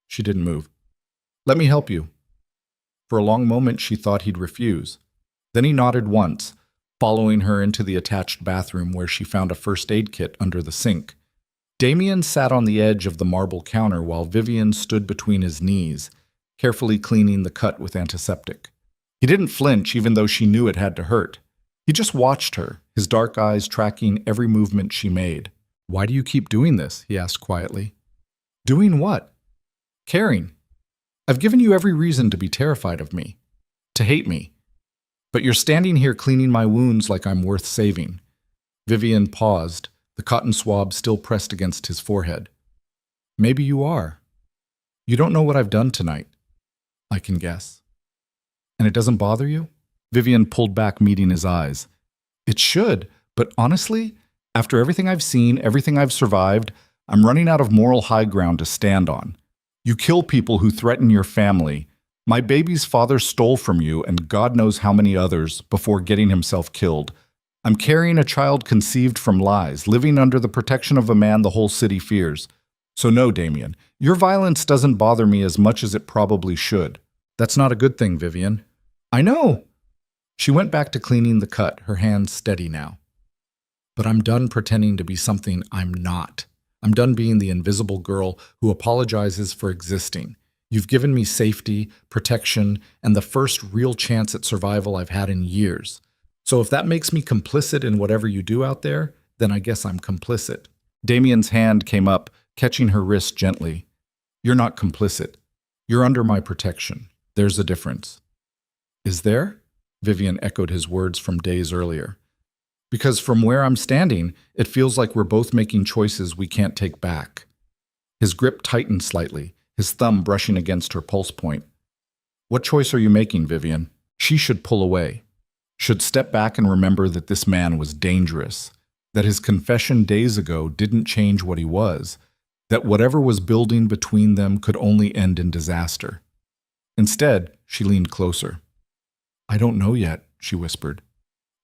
She didn't move. "Let me help you." For a long moment she thought he'd refuse. Then he nodded once, following her into the attached bathroom where she found a first aid kit under the sink. Damien sat on the edge of the marble counter while Vivian stood between his knees, carefully cleaning the cut with antiseptic. He didn't flinch even though she knew it had to hurt. He just watched her, his dark eyes tracking every movement she made. "Why do you keep doing this?" he asked quietly. "Doing what?" "Caring. I've given you every reason to be terrified of me, to hate me. But you're standing here cleaning my wounds like I'm worth saving." Vivian paused, the cotton swab still pressed against his forehead. "Maybe you are. You don't know what I've done tonight." "I can guess." "And it doesn't bother you?" Vivian pulled back, meeting his eyes. "It should, but honestly, after everything I've seen, everything I've survived, I'm running out of moral high ground to stand on. You kill people who threaten your family. My baby's father stole from you and God knows how many others before getting himself killed. I'm carrying a child conceived from lies, living under the protection of a man the whole city fears. So no, Damien, your violence doesn't bother me as much as it probably should." "That's not a good thing, Vivian." "I know." She went back to cleaning the cut, her hands steady now. "But I'm done pretending to be something I'm not. I'm done being the invisible girl who apologizes for existing. You've given me safety, protection, and the first real chance at survival I've had in years. So if that makes me complicit in whatever you do out there, then I guess I'm complicit." Damien's hand came up, catching her wrist gently. "You're not complicit. You're under my protection. There's a difference." "Is there?" Vivian echoed his words from days earlier. "Because from where I'm standing, it feels like we're both making choices we can't take back." His grip tightened slightly, his thumb brushing against her pulse point. "What choice are you making, Vivian?" She should pull away, should step back and remember that this man was dangerous, that his confession days ago didn't change what he was, that whatever was building between them could only end in disaster. Instead, she leaned closer. "I don't know yet," she whispered,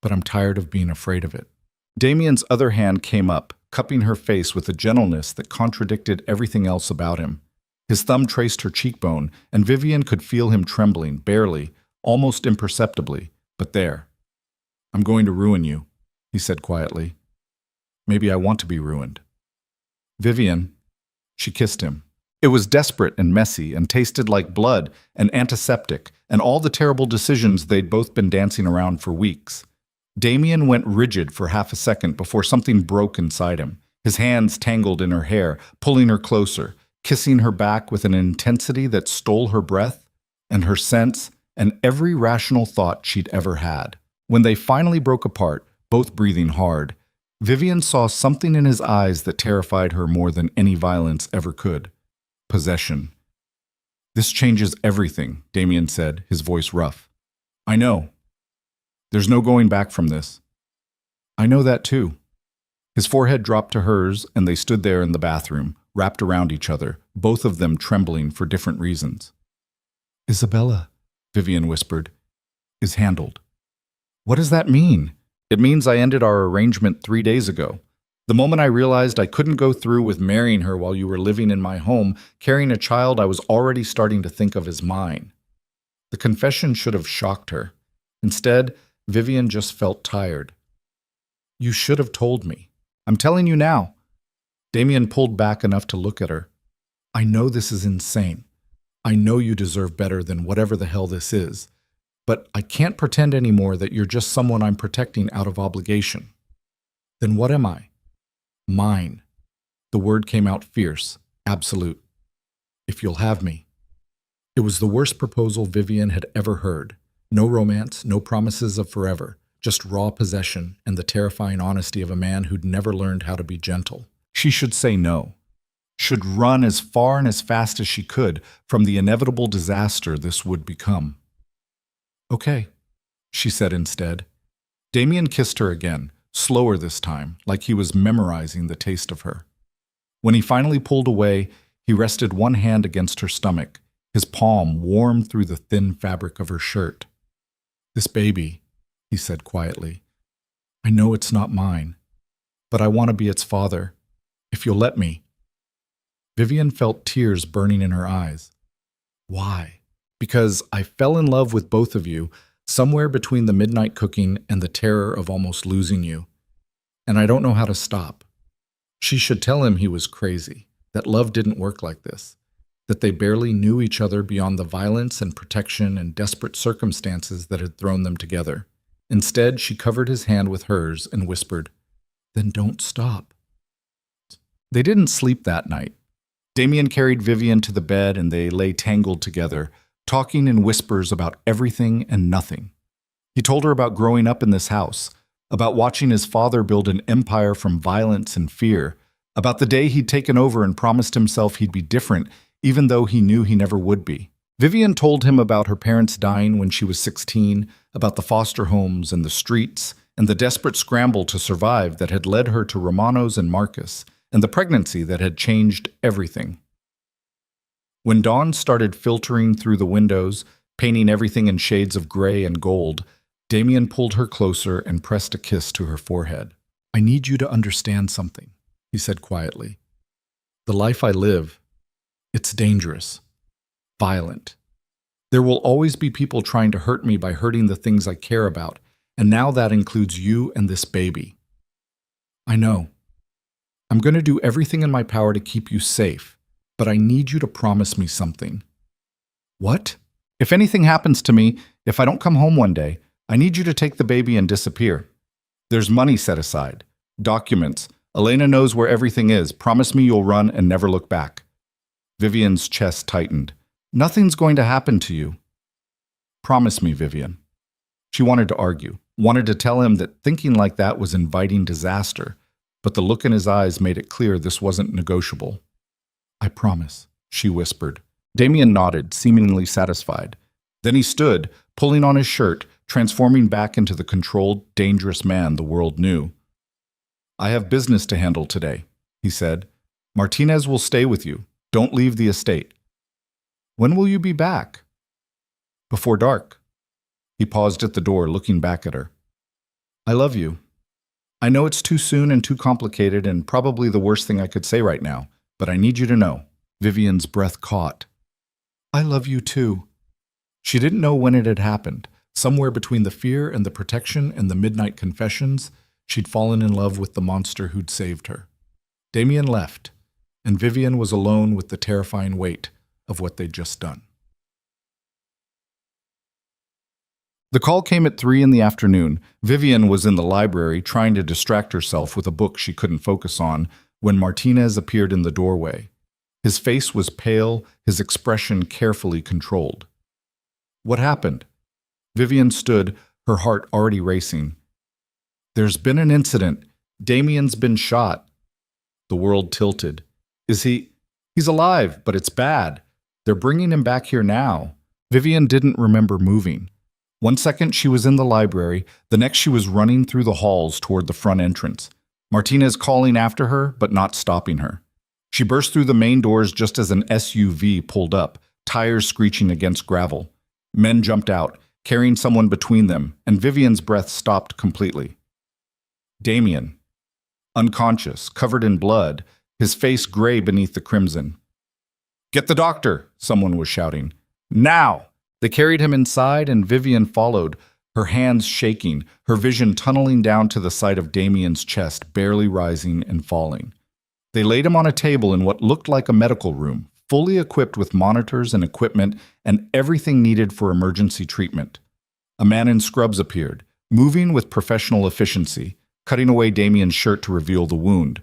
"but I'm tired of being afraid of it." Damien's other hand came up, cupping her face with a gentleness that contradicted everything else about him. His thumb traced her cheekbone, and Vivian could feel him trembling, barely, almost imperceptibly, but there. "I'm going to ruin you," he said quietly. "Maybe I want to be ruined." "Vivian." She kissed him. It was desperate and messy and tasted like blood and antiseptic and all the terrible decisions they'd both been dancing around for weeks. Damien went rigid for half a second before something broke inside him. His hands tangled in her hair, pulling her closer, kissing her back with an intensity that stole her breath and her sense and every rational thought she'd ever had. When they finally broke apart, both breathing hard, Vivian saw something in his eyes that terrified her more than any violence ever could. Possession. "This changes everything," Damien said, his voice rough. "I know. There's no going back from this." "I know that too." His forehead dropped to hers, and they stood there in the bathroom, wrapped around each other, both of them trembling for different reasons. "Isabella," Vivian whispered, "is handled." "What does that mean?" "It means I ended our arrangement 3 days ago. The moment I realized I couldn't go through with marrying her while you were living in my home, carrying a child I was already starting to think of as mine." The confession should have shocked her. Instead, Vivian just felt tired. "You should have told me." "I'm telling you now." Damien pulled back enough to look at her. "I know this is insane. I know you deserve better than whatever the hell this is. But I can't pretend anymore that you're just someone I'm protecting out of obligation." "Then what am I?" "Mine." The word came out fierce, absolute. "If you'll have me." It was the worst proposal Vivian had ever heard. No romance, no promises of forever, just raw possession and the terrifying honesty of a man who'd never learned how to be gentle. She should say no. Should run as far and as fast as she could from the inevitable disaster this would become. "Okay," she said instead. Damien kissed her again, slower this time, like he was memorizing the taste of her. When he finally pulled away, he rested one hand against her stomach, his palm warm through the thin fabric of her shirt. "This baby," he said quietly, "I know it's not mine, but I want to be its father, if you'll let me." Vivian felt tears burning in her eyes. "Why?" "Because I fell in love with both of you, somewhere between the midnight cooking and the terror of almost losing you. And I don't know how to stop." She should tell him he was crazy, that love didn't work like this, that they barely knew each other beyond the violence and protection and desperate circumstances that had thrown them together. Instead, she covered his hand with hers and whispered, "Then don't stop." They didn't sleep that night. Damien carried Vivian to the bed and they lay tangled together, talking in whispers about everything and nothing. He told her about growing up in this house, about watching his father build an empire from violence and fear, about the day he'd taken over and promised himself he'd be different, even though he knew he never would be. Vivian told him about her parents dying when she was 16, about the foster homes and the streets, and the desperate scramble to survive that had led her to Romanos and Marcus, and the pregnancy that had changed everything. When dawn started filtering through the windows, painting everything in shades of gray and gold, Damien pulled her closer and pressed a kiss to her forehead. "I need you to understand something," he said quietly. "The life I live, it's dangerous, violent. There will always be people trying to hurt me by hurting the things I care about, and now that includes you and this baby. I know. I'm going to do everything in my power to keep you safe, but I need you to promise me something." "What?" "If anything happens to me, if I don't come home one day, I need you to take the baby and disappear. There's money set aside, documents. Elena knows where everything is. Promise me you'll run and never look back." Vivian's chest tightened. "Nothing's going to happen to you." "Promise me, Vivian." She wanted to argue, wanted to tell him that thinking like that was inviting disaster, but the look in his eyes made it clear this wasn't negotiable. "I promise," she whispered. Damien nodded, seemingly satisfied. Then he stood, pulling on his shirt, transforming back into the controlled, dangerous man the world knew. "I have business to handle today," he said. "Martinez will stay with you. Don't leave the estate." "When will you be back?" "Before dark." He paused at the door, looking back at her. "I love you." I know it's too soon and too complicated and probably the worst thing I could say right now, but I need you to know. Vivian's breath caught. I love you too. She didn't know when it had happened. Somewhere between the fear and the protection and the midnight confessions, she'd fallen in love with the monster who'd saved her. Damien left, and Vivian was alone with the terrifying weight of what they'd just done. The call came at 3 in the afternoon. Vivian was in the library trying to distract herself with a book she couldn't focus on when Martinez appeared in the doorway. His face was pale, his expression carefully controlled. What happened? Vivian stood, her heart already racing. There's been an incident. Damien's been shot. The world tilted. Is he? He's alive, but it's bad. They're bringing him back here now. Vivian didn't remember moving. One second she was in the library, the next she was running through the halls toward the front entrance. Martinez calling after her, but not stopping her. She burst through the main doors just as an SUV pulled up, tires screeching against gravel. Men jumped out, carrying someone between them, and Vivian's breath stopped completely. Damien, unconscious, covered in blood, his face gray beneath the crimson. Get the doctor, someone was shouting. Now! They carried him inside, and Vivian followed, her hands shaking, her vision tunneling down to the side of Damien's chest, barely rising and falling. They laid him on a table in what looked like a medical room, fully equipped with monitors and equipment and everything needed for emergency treatment. A man in scrubs appeared, moving with professional efficiency, cutting away Damien's shirt to reveal the wound.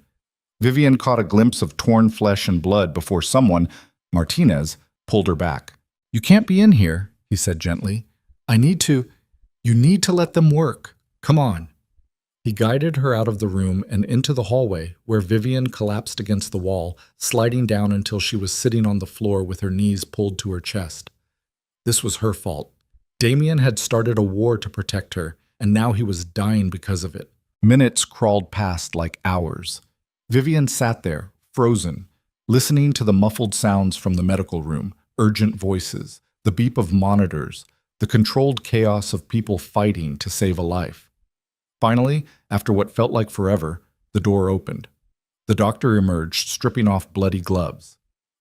Vivian caught a glimpse of torn flesh and blood before someone, Martinez, pulled her back. You can't be in here, he said gently. You need to let them work. Come on. He guided her out of the room and into the hallway, where Vivian collapsed against the wall, sliding down until she was sitting on the floor with her knees pulled to her chest. This was her fault. Damien had started a war to protect her, and now he was dying because of it. Minutes crawled past like hours. Vivian sat there, frozen, listening to the muffled sounds from the medical room, urgent voices, the beep of monitors, the controlled chaos of people fighting to save a life. Finally, after what felt like forever, the door opened. The doctor emerged, stripping off bloody gloves.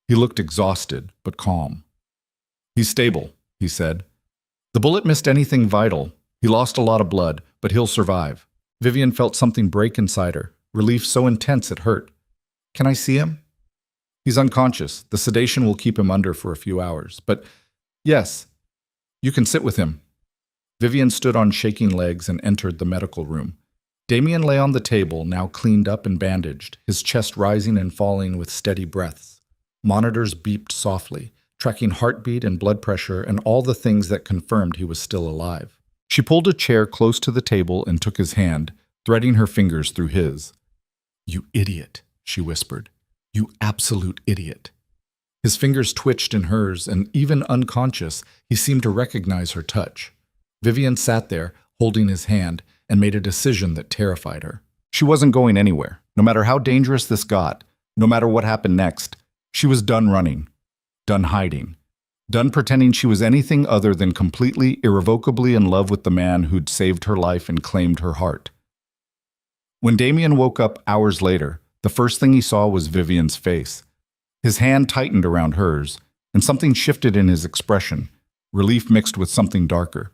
He looked exhausted, but calm. He's stable, he said. The bullet missed anything vital. He lost a lot of blood, but he'll survive. Vivian felt something break inside her, relief so intense it hurt. Can I see him? He's unconscious. The sedation will keep him under for a few hours. But yes, you can sit with him. Vivian stood on shaking legs and entered the medical room. Damien lay on the table, now cleaned up and bandaged, his chest rising and falling with steady breaths. Monitors beeped softly, tracking heartbeat and blood pressure and all the things that confirmed he was still alive. She pulled a chair close to the table and took his hand, threading her fingers through his. You idiot, she whispered. You absolute idiot. His fingers twitched in hers, and even unconscious, he seemed to recognize her touch. Vivian sat there, holding his hand, and made a decision that terrified her. She wasn't going anywhere. No matter how dangerous this got, no matter what happened next, she was done running, done hiding, done pretending she was anything other than completely, irrevocably in love with the man who'd saved her life and claimed her heart. When Damien woke up hours later, the first thing he saw was Vivian's face. His hand tightened around hers, and something shifted in his expression, relief mixed with something darker.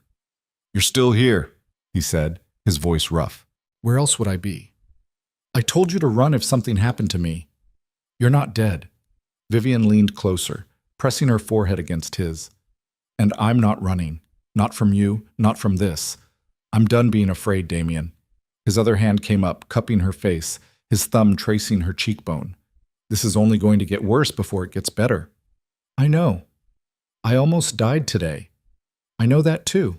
You're still here, he said, his voice rough. Where else would I be? I told you to run if something happened to me. You're not dead. Vivian leaned closer, pressing her forehead against his. And I'm not running. Not from you, not from this. I'm done being afraid, Damien. His other hand came up, cupping her face, his thumb tracing her cheekbone. This is only going to get worse before it gets better. I know. I almost died today. I know that too.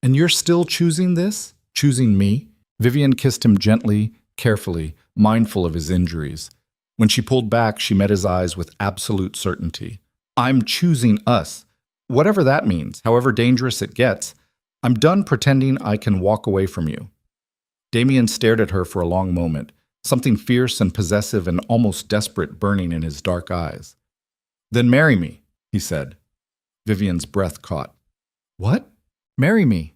And you're still choosing this? Choosing me? Vivian kissed him gently, carefully, mindful of his injuries. When she pulled back, she met his eyes with absolute certainty. I'm choosing us. Whatever that means, however dangerous it gets, I'm done pretending I can walk away from you. Damien stared at her for a long moment, something fierce and possessive and almost desperate burning in his dark eyes. Then marry me, he said. Vivian's breath caught. What? Marry me.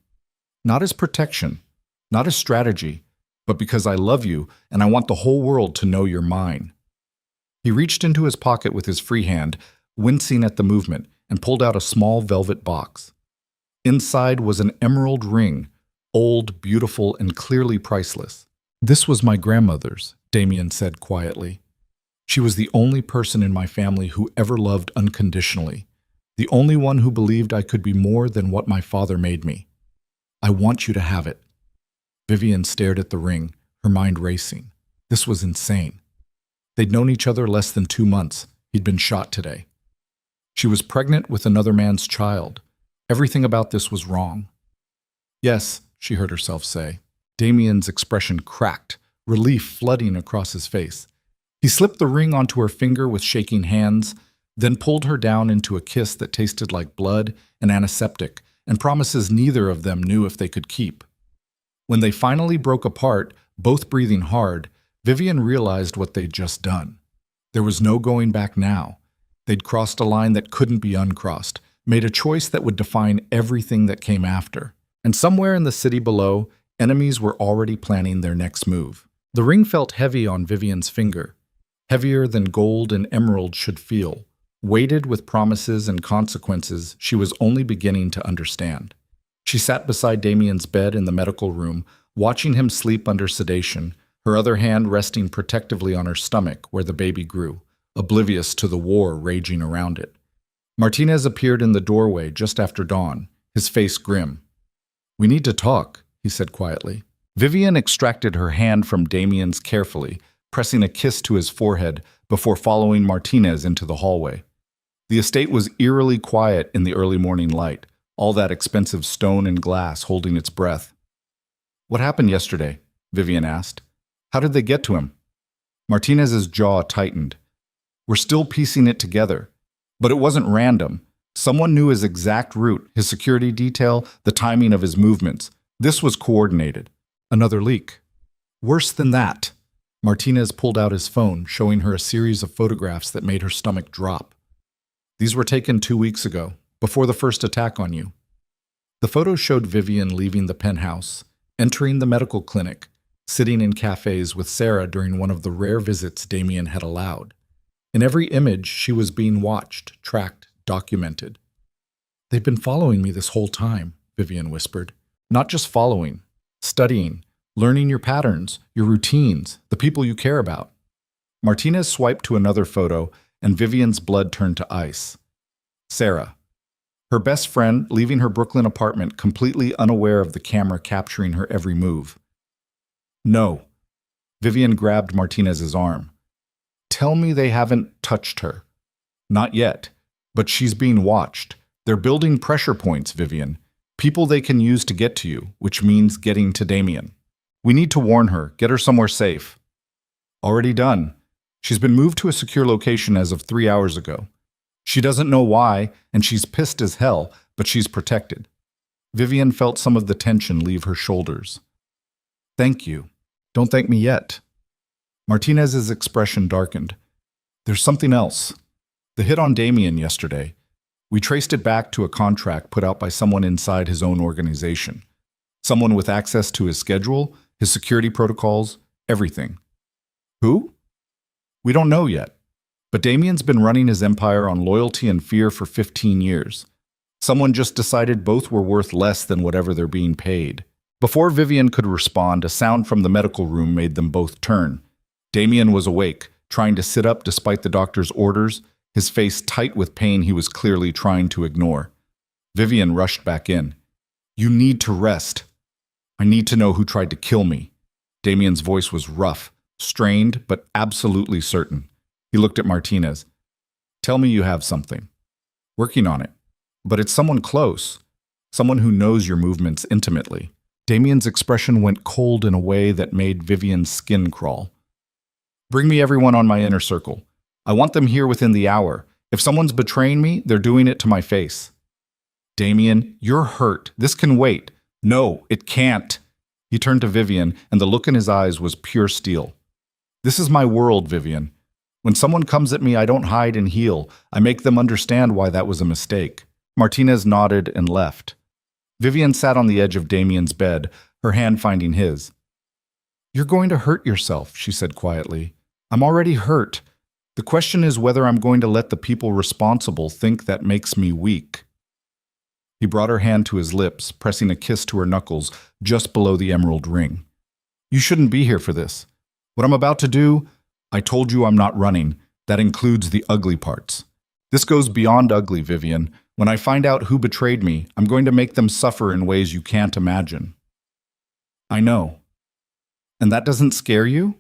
Not as protection, not as strategy, but because I love you and I want the whole world to know you're mine." He reached into his pocket with his free hand, wincing at the movement, and pulled out a small velvet box. Inside was an emerald ring, old, beautiful, and clearly priceless. "This was my grandmother's," Damien said quietly. "She was the only person in my family who ever loved unconditionally, the only one who believed I could be more than what my father made me. I want you to have it." Vivian stared at the ring, her mind racing. This was insane. They'd known each other less than 2 months. He'd been shot today. She was pregnant with another man's child. Everything about this was wrong. "Yes," she heard herself say. Damien's expression cracked, relief flooding across his face. He slipped the ring onto her finger with shaking hands, then pulled her down into a kiss that tasted like blood and antiseptic, and promises neither of them knew if they could keep. When they finally broke apart, both breathing hard, Vivian realized what they'd just done. There was no going back now. They'd crossed a line that couldn't be uncrossed, made a choice that would define everything that came after. And somewhere in the city below, enemies were already planning their next move. The ring felt heavy on Vivian's finger, heavier than gold and emerald should feel, weighted with promises and consequences she was only beginning to understand. She sat beside Damien's bed in the medical room, watching him sleep under sedation, her other hand resting protectively on her stomach where the baby grew, oblivious to the war raging around it. Martinez appeared in the doorway just after dawn, his face grim. "We need to talk," he said quietly. Vivian extracted her hand from Damien's carefully, pressing a kiss to his forehead before following Martinez into the hallway. The estate was eerily quiet in the early morning light, all that expensive stone and glass holding its breath. "What happened yesterday?" Vivian asked. "How did they get to him?" Martinez's jaw tightened. "We're still piecing it together. But it wasn't random. Someone knew his exact route, his security detail, the timing of his movements. This was coordinated." Another leak. "Worse than that." Martinez pulled out his phone, showing her a series of photographs that made her stomach drop. "These were taken 2 weeks ago, before the first attack on you." The photos showed Vivian leaving the penthouse, entering the medical clinic, sitting in cafes with Sarah during one of the rare visits Damien had allowed. In every image, she was being watched, tracked, documented. "They've been following me this whole time," Vivian whispered. "Not just following, studying, learning your patterns, your routines, the people you care about." Martinez swiped to another photo, and Vivian's blood turned to ice. Sarah. Her best friend leaving her Brooklyn apartment completely unaware of the camera capturing her every move. "No." Vivian grabbed Martinez's arm. "Tell me they haven't touched her." "Not yet, but she's being watched. They're building pressure points, Vivian. People they can use to get to you, which means getting to Damien. We need to warn her, get her somewhere safe." "Already done. She's been moved to a secure location as of 3 hours ago. She doesn't know why, and she's pissed as hell, but she's protected." Vivian felt some of the tension leave her shoulders. "Thank you." "Don't thank me yet." Martinez's expression darkened. "There's something else. The hit on Damien yesterday. We traced it back to a contract put out by someone inside his own organization. Someone with access to his schedule, his security protocols, everything." "Who?" "We don't know yet. But Damien's been running his empire on loyalty and fear for 15 years. Someone just decided both were worth less than whatever they're being paid." Before Vivian could respond, a sound from the medical room made them both turn. Damien was awake, trying to sit up despite the doctor's orders, his face tight with pain he was clearly trying to ignore. Vivian rushed back in. "You need to rest. I need to know who tried to kill me." Damien's voice was rough, strained, but absolutely certain. He looked at Martinez. "Tell me you have something." "Working on it. But it's someone close. Someone who knows your movements intimately." Damien's expression went cold in a way that made Vivian's skin crawl. "Bring me everyone on my inner circle. I want them here within the hour. If someone's betraying me, they're doing it to my face." "Damien, you're hurt. This can wait." "No, it can't." He turned to Vivian, and the look in his eyes was pure steel. "This is my world, Vivian. When someone comes at me, I don't hide and heal. I make them understand why that was a mistake." Martinez nodded and left. Vivian sat on the edge of Damien's bed, her hand finding his. You're going to hurt yourself, she said quietly. I'm already hurt. The question is whether I'm going to let the people responsible think that makes me weak. He brought her hand to his lips, pressing a kiss to her knuckles just below the emerald ring. You shouldn't be here for this. What I'm about to do, I told you I'm not running. That includes the ugly parts. This goes beyond ugly, Vivian. When I find out who betrayed me, I'm going to make them suffer in ways you can't imagine. I know. And that doesn't scare you?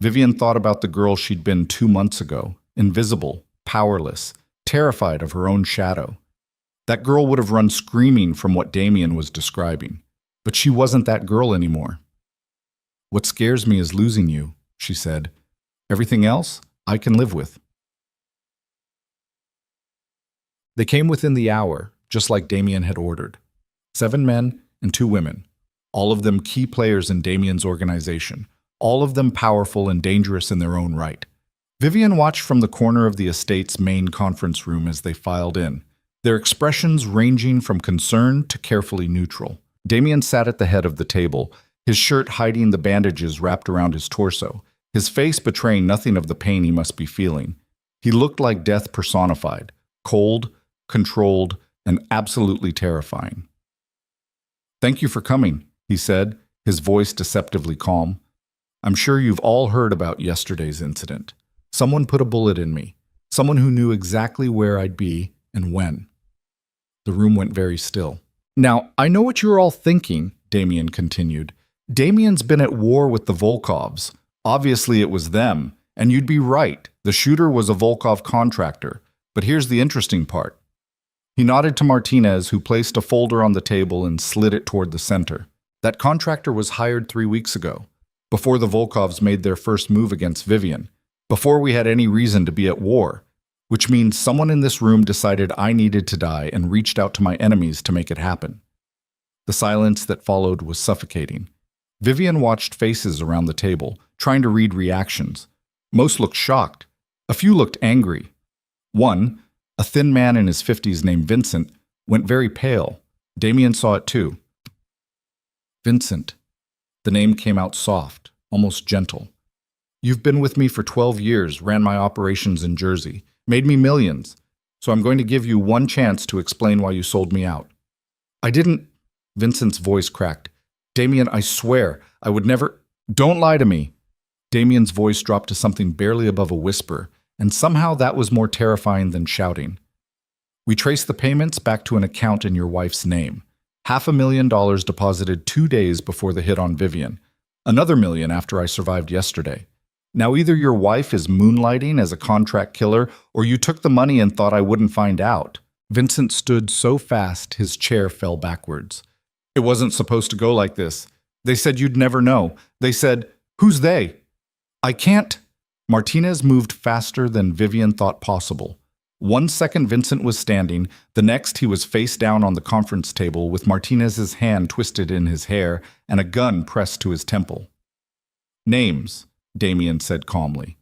Vivian thought about the girl she'd been 2 months ago, invisible, powerless, terrified of her own shadow. That girl would have run screaming from what Damien was describing, but she wasn't that girl anymore. What scares me is losing you, she said. Everything else, I can live with. They came within the hour, just like Damien had ordered. 7 men and 2 women, all of them key players in Damien's organization, all of them powerful and dangerous in their own right. Vivian watched from the corner of the estate's main conference room as they filed in, their expressions ranging from concern to carefully neutral. Damien sat at the head of the table, his shirt hiding the bandages wrapped around his torso, his face betraying nothing of the pain he must be feeling. He looked like death personified, cold, controlled, and absolutely terrifying. Thank you for coming, he said, his voice deceptively calm. I'm sure you've all heard about yesterday's incident. Someone put a bullet in me, someone who knew exactly where I'd be and when. The room went very still. Now, I know what you're all thinking, Damien continued. Damien's been at war with the Volkovs. Obviously it was them, and you'd be right. The shooter was a Volkov contractor. But here's the interesting part. He nodded to Martinez, who placed a folder on the table and slid it toward the center. That contractor was hired 3 weeks ago, before the Volkovs made their first move against Vivian, before we had any reason to be at war, which means someone in this room decided I needed to die and reached out to my enemies to make it happen. The silence that followed was suffocating. Vivian watched faces around the table, trying to read reactions. Most looked shocked. A few looked angry. One, a thin man in his 50s named Vincent, went very pale. Damien saw it too. Vincent. The name came out soft, almost gentle. You've been with me for 12 years, ran my operations in Jersey, made me millions, so I'm going to give you one chance to explain why you sold me out. I didn't. Vincent's voice cracked. Damien, I swear, I would never. Don't lie to me. Damien's voice dropped to something barely above a whisper, and somehow that was more terrifying than shouting. We traced the payments back to an account in your wife's name. $500,000 deposited 2 days before the hit on Vivian. Another $1 million after I survived yesterday. Now either your wife is moonlighting as a contract killer, or you took the money and thought I wouldn't find out. Vincent stood so fast his chair fell backwards. It wasn't supposed to go like this. They said you'd never know. They said, who's they? I can't. Martinez moved faster than Vivian thought possible. 1 second Vincent was standing, the next he was face down on the conference table with Martinez's hand twisted in his hair and a gun pressed to his temple. Names, Damien said calmly.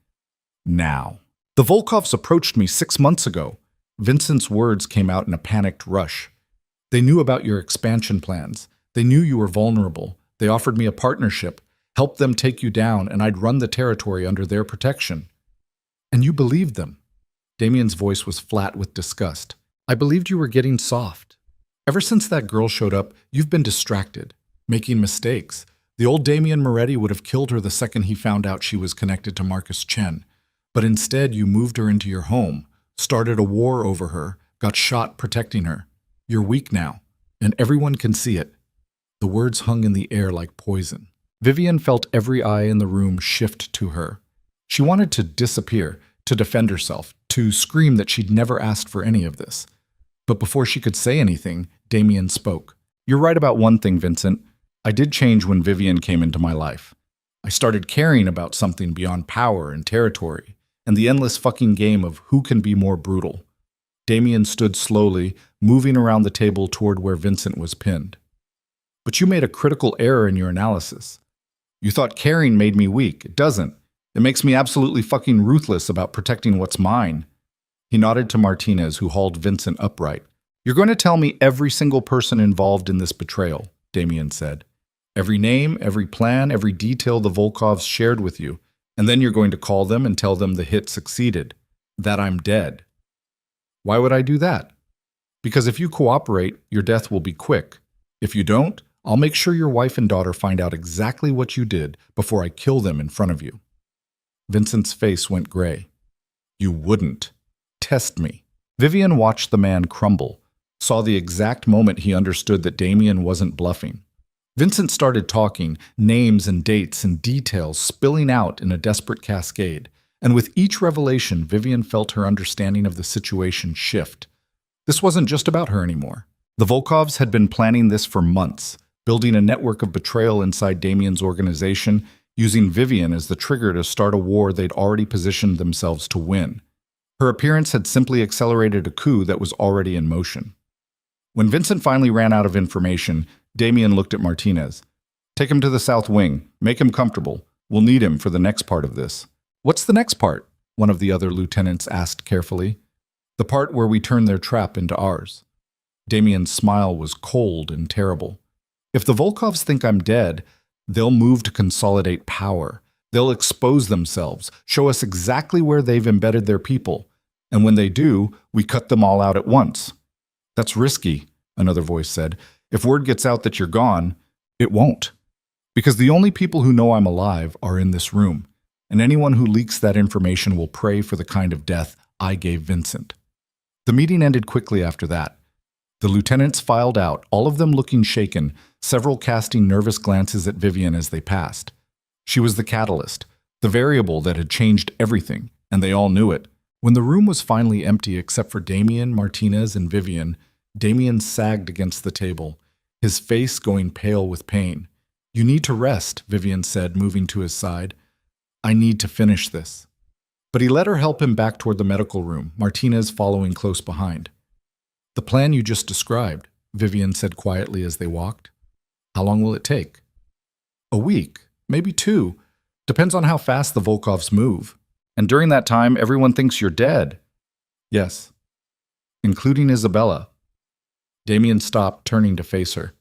Now. The Volkovs approached me 6 months ago. Vincent's words came out in a panicked rush. They knew about your expansion plans. They knew you were vulnerable. They offered me a partnership, helped them take you down, and I'd run the territory under their protection. And you believed them. Damien's voice was flat with disgust. I believed you were getting soft. Ever since that girl showed up, you've been distracted, making mistakes. The old Damien Moretti would have killed her the second he found out she was connected to Marcus Chen. But instead, you moved her into your home, started a war over her, got shot protecting her. You're weak now, and everyone can see it. The words hung in the air like poison. Vivian felt every eye in the room shift to her. She wanted to disappear, to defend herself, to scream that she'd never asked for any of this. But before she could say anything, Damien spoke. You're right about one thing, Vincent. I did change when Vivian came into my life. I started caring about something beyond power and territory, and the endless fucking game of who can be more brutal. Damien stood slowly, moving around the table toward where Vincent was pinned. But you made a critical error in your analysis. You thought caring made me weak. It doesn't. It makes me absolutely fucking ruthless about protecting what's mine. He nodded to Martinez, who hauled Vincent upright. You're going to tell me every single person involved in this betrayal, Damien said. Every name, every plan, every detail the Volkovs shared with you. And then you're going to call them and tell them the hit succeeded, that I'm dead. Why would I do that? Because if you cooperate, your death will be quick. If you don't, I'll make sure your wife and daughter find out exactly what you did before I kill them in front of you. Vincent's face went gray. You wouldn't. Test me. Vivian watched the man crumble, saw the exact moment he understood that Damien wasn't bluffing. Vincent started talking, names and dates and details spilling out in a desperate cascade, and with each revelation, Vivian felt her understanding of the situation shift. This wasn't just about her anymore. The Volkovs had been planning this for months, building a network of betrayal inside Damien's organization, using Vivian as the trigger to start a war they'd already positioned themselves to win. Her appearance had simply accelerated a coup that was already in motion. When Vincent finally ran out of information, Damien looked at Martinez. Take him to the south wing. Make him comfortable. We'll need him for the next part of this. What's the next part? One of the other lieutenants asked carefully. The part where we turn their trap into ours. Damien's smile was cold and terrible. If the Volkovs think I'm dead, they'll move to consolidate power. They'll expose themselves, show us exactly where they've embedded their people. And when they do, we cut them all out at once. That's risky, another voice said. If word gets out that you're gone, it won't. Because the only people who know I'm alive are in this room, and anyone who leaks that information will pray for the kind of death I gave Vincent. The meeting ended quickly after that. The lieutenants filed out, all of them looking shaken, several casting nervous glances at Vivian as they passed. She was the catalyst, the variable that had changed everything, and they all knew it. When the room was finally empty except for Damien, Martinez, and Vivian, Damien sagged against the table, his face going pale with pain. You need to rest, Vivian said, moving to his side. I need to finish this. But he let her help him back toward the medical room, Martinez following close behind. The plan you just described, Vivian said quietly as they walked. How long will it take? A week, maybe 2. Depends on how fast the Volkovs move. And during that time, everyone thinks you're dead. Yes. Including Isabella. Damien stopped, turning to face her.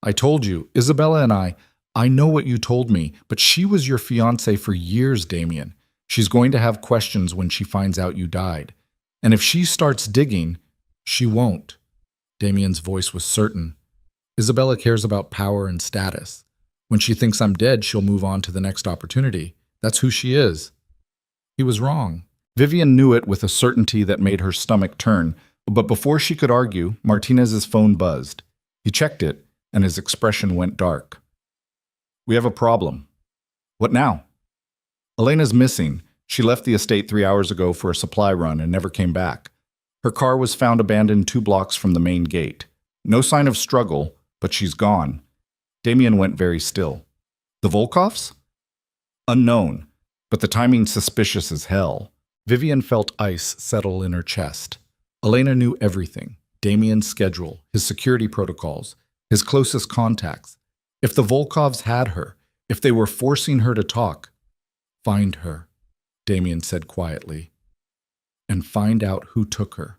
I told you, Isabella and I know what you told me, but she was your fiancée for years, Damien. She's going to have questions when she finds out you died. And if she starts digging, she won't. Damien's voice was certain. Isabella cares about power and status. When she thinks I'm dead, she'll move on to the next opportunity. That's who she is. He was wrong. Vivian knew it with a certainty that made her stomach turn, but before she could argue, Martinez's phone buzzed. He checked it, and his expression went dark. We have a problem. What now? Elena's missing. She left the estate 3 hours ago for a supply run and never came back. Her car was found abandoned 2 blocks from the main gate. No sign of struggle, but she's gone. Damien went very still. The Volkovs? Unknown, but the timing's suspicious as hell. Vivian felt ice settle in her chest. Elena knew everything. Damien's schedule, his security protocols, his closest contacts. If the Volkovs had her, if they were forcing her to talk, find her, Damien said quietly, and find out who took her.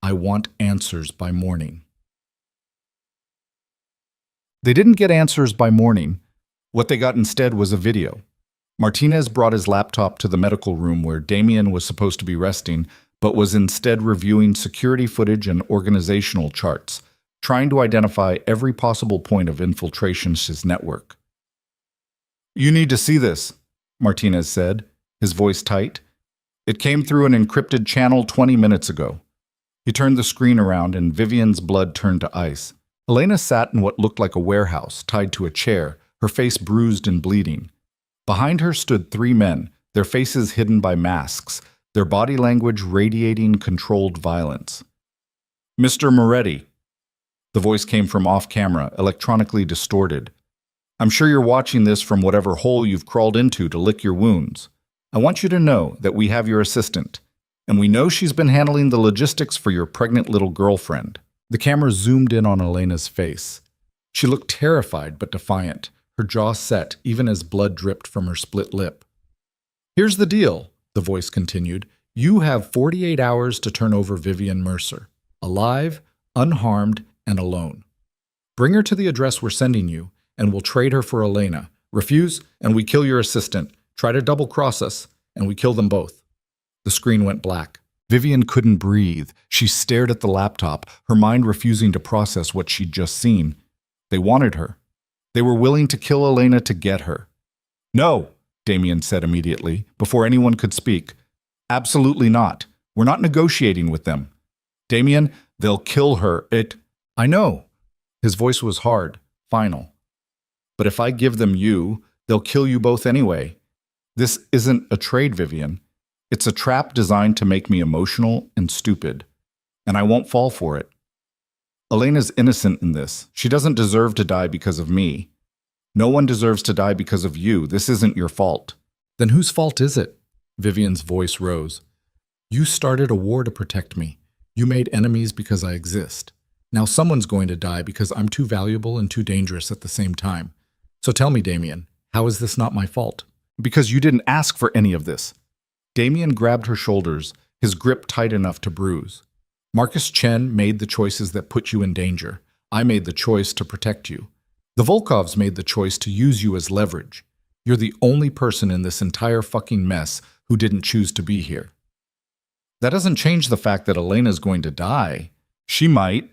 I want answers by morning. They didn't get answers by morning. What they got instead was a video. Martinez brought his laptop to the medical room where Damien was supposed to be resting, but was instead reviewing security footage and organizational charts, trying to identify every possible point of infiltration to his network. You need to see this, Martinez said, his voice tight. It came through an encrypted channel 20 minutes ago. He turned the screen around and Vivian's blood turned to ice. Elena sat in what looked like a warehouse, tied to a chair, her face bruised and bleeding. Behind her stood 3 men, their faces hidden by masks, their body language radiating controlled violence. Mr. Moretti. The voice came from off-camera, electronically distorted. I'm sure you're watching this from whatever hole you've crawled into to lick your wounds. I want you to know that we have your assistant, and we know she's been handling the logistics for your pregnant little girlfriend. The camera zoomed in on Elena's face. She looked terrified but defiant, her jaw set even as blood dripped from her split lip. Here's the deal, the voice continued. You have 48 hours to turn over Vivian Mercer, alive, unharmed, and alone. Bring her to the address we're sending you, and we'll trade her for Elena. Refuse, and we kill your assistant. Try to double-cross us, and we kill them both." The screen went black. Vivian couldn't breathe. She stared at the laptop, her mind refusing to process what she'd just seen. They wanted her. They were willing to kill Elena to get her. "No," Damien said immediately, before anyone could speak. "Absolutely not. We're not negotiating with them. Damien, they'll kill her. I know." His voice was hard, final. "But if I give them you, they'll kill you both anyway. This isn't a trade, Vivian. It's a trap designed to make me emotional and stupid. And I won't fall for it. Elena's innocent in this. She doesn't deserve to die because of me. No one deserves to die because of you. This isn't your fault." "Then whose fault is it?" Vivian's voice rose. "You started a war to protect me. You made enemies because I exist. Now someone's going to die because I'm too valuable and too dangerous at the same time. So tell me, Damien, how is this not my fault?" "Because you didn't ask for any of this." Damien grabbed her shoulders, his grip tight enough to bruise. "Marcus Chen made the choices that put you in danger. I made the choice to protect you. The Volkovs made the choice to use you as leverage. You're the only person in this entire fucking mess who didn't choose to be here. That doesn't change the fact that Elena's going to die. She might."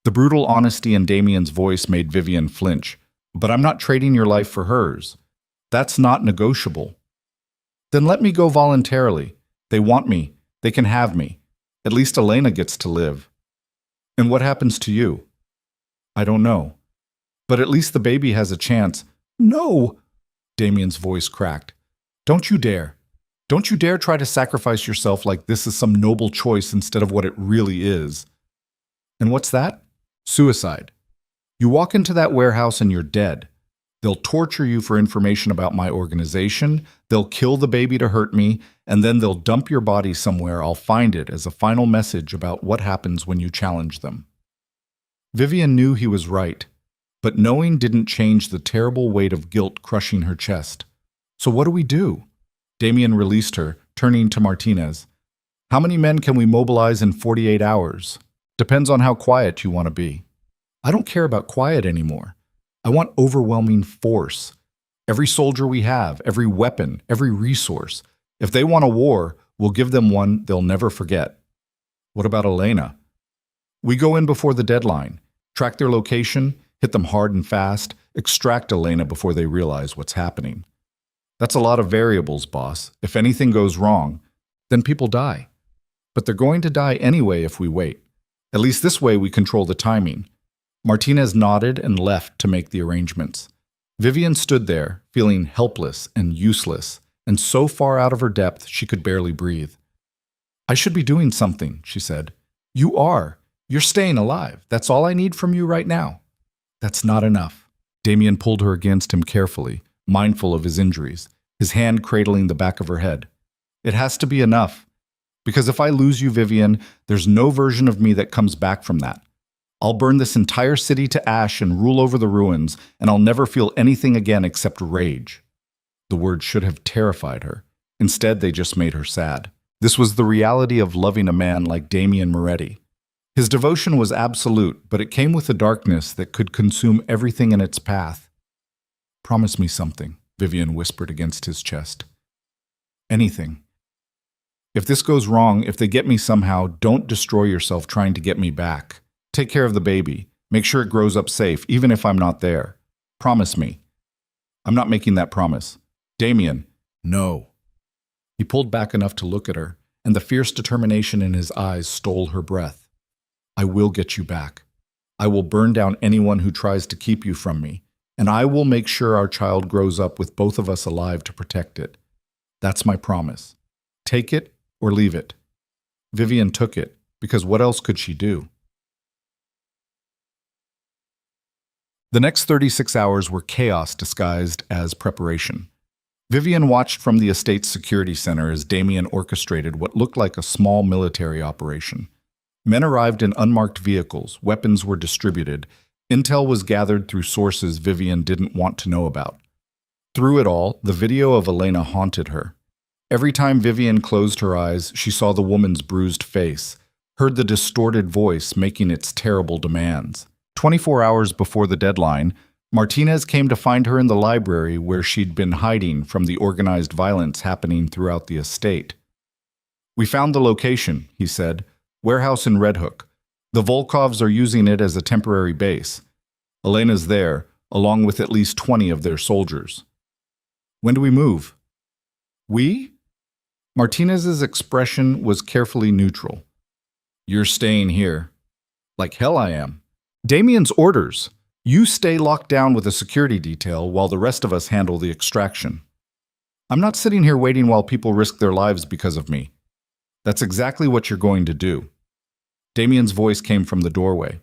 The brutal honesty in Damien's voice made Vivian flinch. "But I'm not trading your life for hers. That's not negotiable." "Then let me go voluntarily. They want me. They can have me. At least Elena gets to live." "And what happens to you?" "I don't know. But at least the baby has a chance." "No!" Damien's voice cracked. "Don't you dare. Don't you dare try to sacrifice yourself like this is some noble choice instead of what it really is." "And what's that?" "Suicide. You walk into that warehouse and you're dead. They'll torture you for information about my organization, they'll kill the baby to hurt me, and then they'll dump your body somewhere. I'll find it as a final message about what happens when you challenge them." Vivian knew he was right, but knowing didn't change the terrible weight of guilt crushing her chest. "So what do we do?" Damien released her, turning to Martinez. "How many men can we mobilize in 48 hours? Depends on how quiet you want to be." "I don't care about quiet anymore. I want overwhelming force. Every soldier we have, every weapon, every resource. If they want a war, we'll give them one they'll never forget." "What about Elena?" "We go in before the deadline, track their location, hit them hard and fast, extract Elena before they realize what's happening." "That's a lot of variables, boss. If anything goes wrong, then people die. But they're going to die anyway if we wait. At least this way we control the timing." Martinez nodded and left to make the arrangements. Vivian stood there, feeling helpless and useless, and so far out of her depth she could barely breathe. "I should be doing something," she said. "You are. You're staying alive. That's all I need from you right now." "That's not enough." Damien pulled her against him carefully, mindful of his injuries, his hand cradling the back of her head. "It has to be enough. Because if I lose you, Vivian, there's no version of me that comes back from that. I'll burn this entire city to ash and rule over the ruins, and I'll never feel anything again except rage." The words should have terrified her. Instead, they just made her sad. This was the reality of loving a man like Damien Moretti. His devotion was absolute, but it came with a darkness that could consume everything in its path. "Promise me something," Vivian whispered against his chest. "Anything. If this goes wrong, if they get me somehow, don't destroy yourself trying to get me back. Take care of the baby. Make sure it grows up safe, even if I'm not there. Promise me." "I'm not making that promise." "Damien." "No." He pulled back enough to look at her, and the fierce determination in his eyes stole her breath. "I will get you back. I will burn down anyone who tries to keep you from me, and I will make sure our child grows up with both of us alive to protect it. That's my promise. Take it or leave it." Vivian took it, because what else could she do? The next 36 hours were chaos disguised as preparation. Vivian watched from the estate's security center as Damien orchestrated what looked like a small military operation. Men arrived in unmarked vehicles, weapons were distributed, intel was gathered through sources Vivian didn't want to know about. Through it all, the video of Elena haunted her. Every time Vivian closed her eyes, she saw the woman's bruised face, heard the distorted voice making its terrible demands. 24 hours before the deadline, Martinez came to find her in the library where she'd been hiding from the organized violence happening throughout the estate. "We found the location," he said. "Warehouse in Red Hook. The Volkovs are using it as a temporary base. Elena's there, along with at least 20 of their soldiers." "When do we move?" "We?" Martinez's expression was carefully neutral. "You're staying here." "Like hell I am." "Damien's orders. You stay locked down with a security detail while the rest of us handle the extraction. I'm not sitting here waiting while people risk their lives because of me. That's exactly what you're going to do." Damien's voice came from the doorway.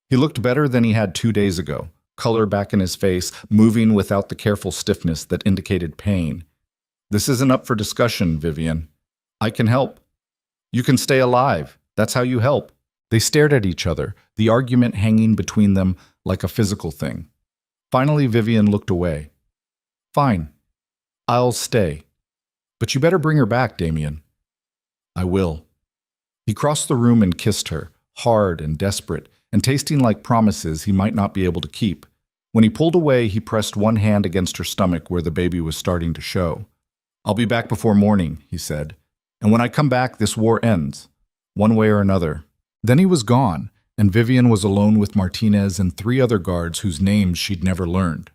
He looked better than he had 2 days ago, color back in his face, moving without the careful stiffness that indicated pain. "This isn't up for discussion, Vivian. I can help. You can stay alive. That's how you help." They stared at each other, the argument hanging between them like a physical thing. Finally, Vivian looked away. "Fine. I'll stay. But you better bring her back, Damien." "I will." He crossed the room and kissed her, hard and desperate, and tasting like promises he might not be able to keep. When he pulled away, he pressed one hand against her stomach where the baby was starting to show. "I'll be back before morning," he said. "And when I come back, this war ends, one way or another." Then he was gone, and Vivian was alone with Martinez and 3 other guards whose names she'd never learned.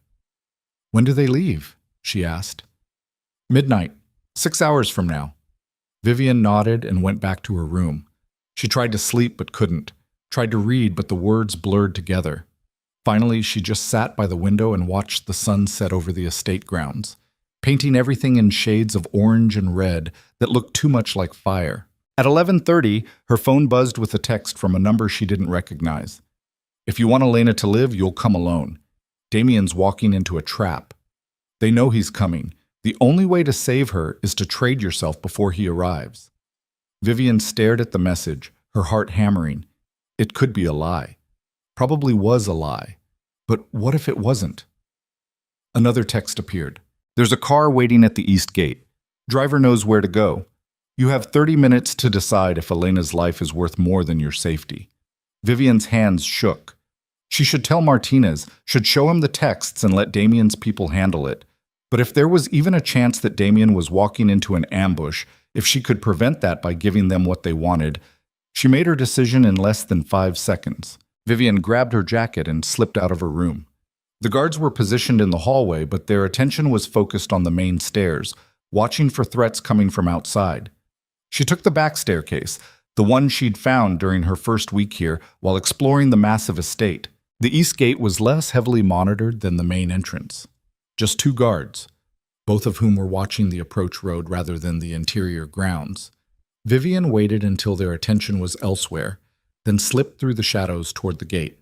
"When do they leave?" she asked. "Midnight, 6 hours from now." Vivian nodded and went back to her room. She tried to sleep but couldn't, tried to read but the words blurred together. Finally, she just sat by the window and watched the sun set over the estate grounds, painting everything in shades of orange and red that looked too much like fire. At 11:30, her phone buzzed with a text from a number she didn't recognize. "If you want Elena to live, you'll come alone. Damien's walking into a trap. They know he's coming. The only way to save her is to trade yourself before he arrives." Vivian stared at the message, her heart hammering. It could be a lie. Probably was a lie. But what if it wasn't? Another text appeared. "There's a car waiting at the east gate. Driver knows where to go. You have 30 minutes to decide if Elena's life is worth more than your safety." Vivian's hands shook. She should tell Martinez, should show him the texts and let Damien's people handle it. But if there was even a chance that Damien was walking into an ambush, if she could prevent that by giving them what they wanted, she made her decision in less than 5 seconds. Vivian grabbed her jacket and slipped out of her room. The guards were positioned in the hallway, but their attention was focused on the main stairs, watching for threats coming from outside. She took the back staircase, the one she'd found during her first week here while exploring the massive estate. The east gate was less heavily monitored than the main entrance. Just 2 guards, both of whom were watching the approach road rather than the interior grounds. Vivian waited until their attention was elsewhere, then slipped through the shadows toward the gate.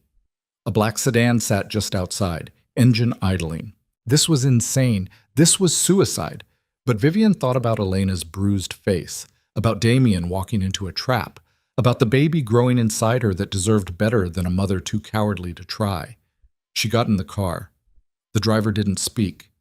A black sedan sat just outside, engine idling. This was insane. This was suicide. But Vivian thought about Elena's bruised face, about Damien walking into a trap, about the baby growing inside her that deserved better than a mother too cowardly to try. She got in the car. The driver didn't speak.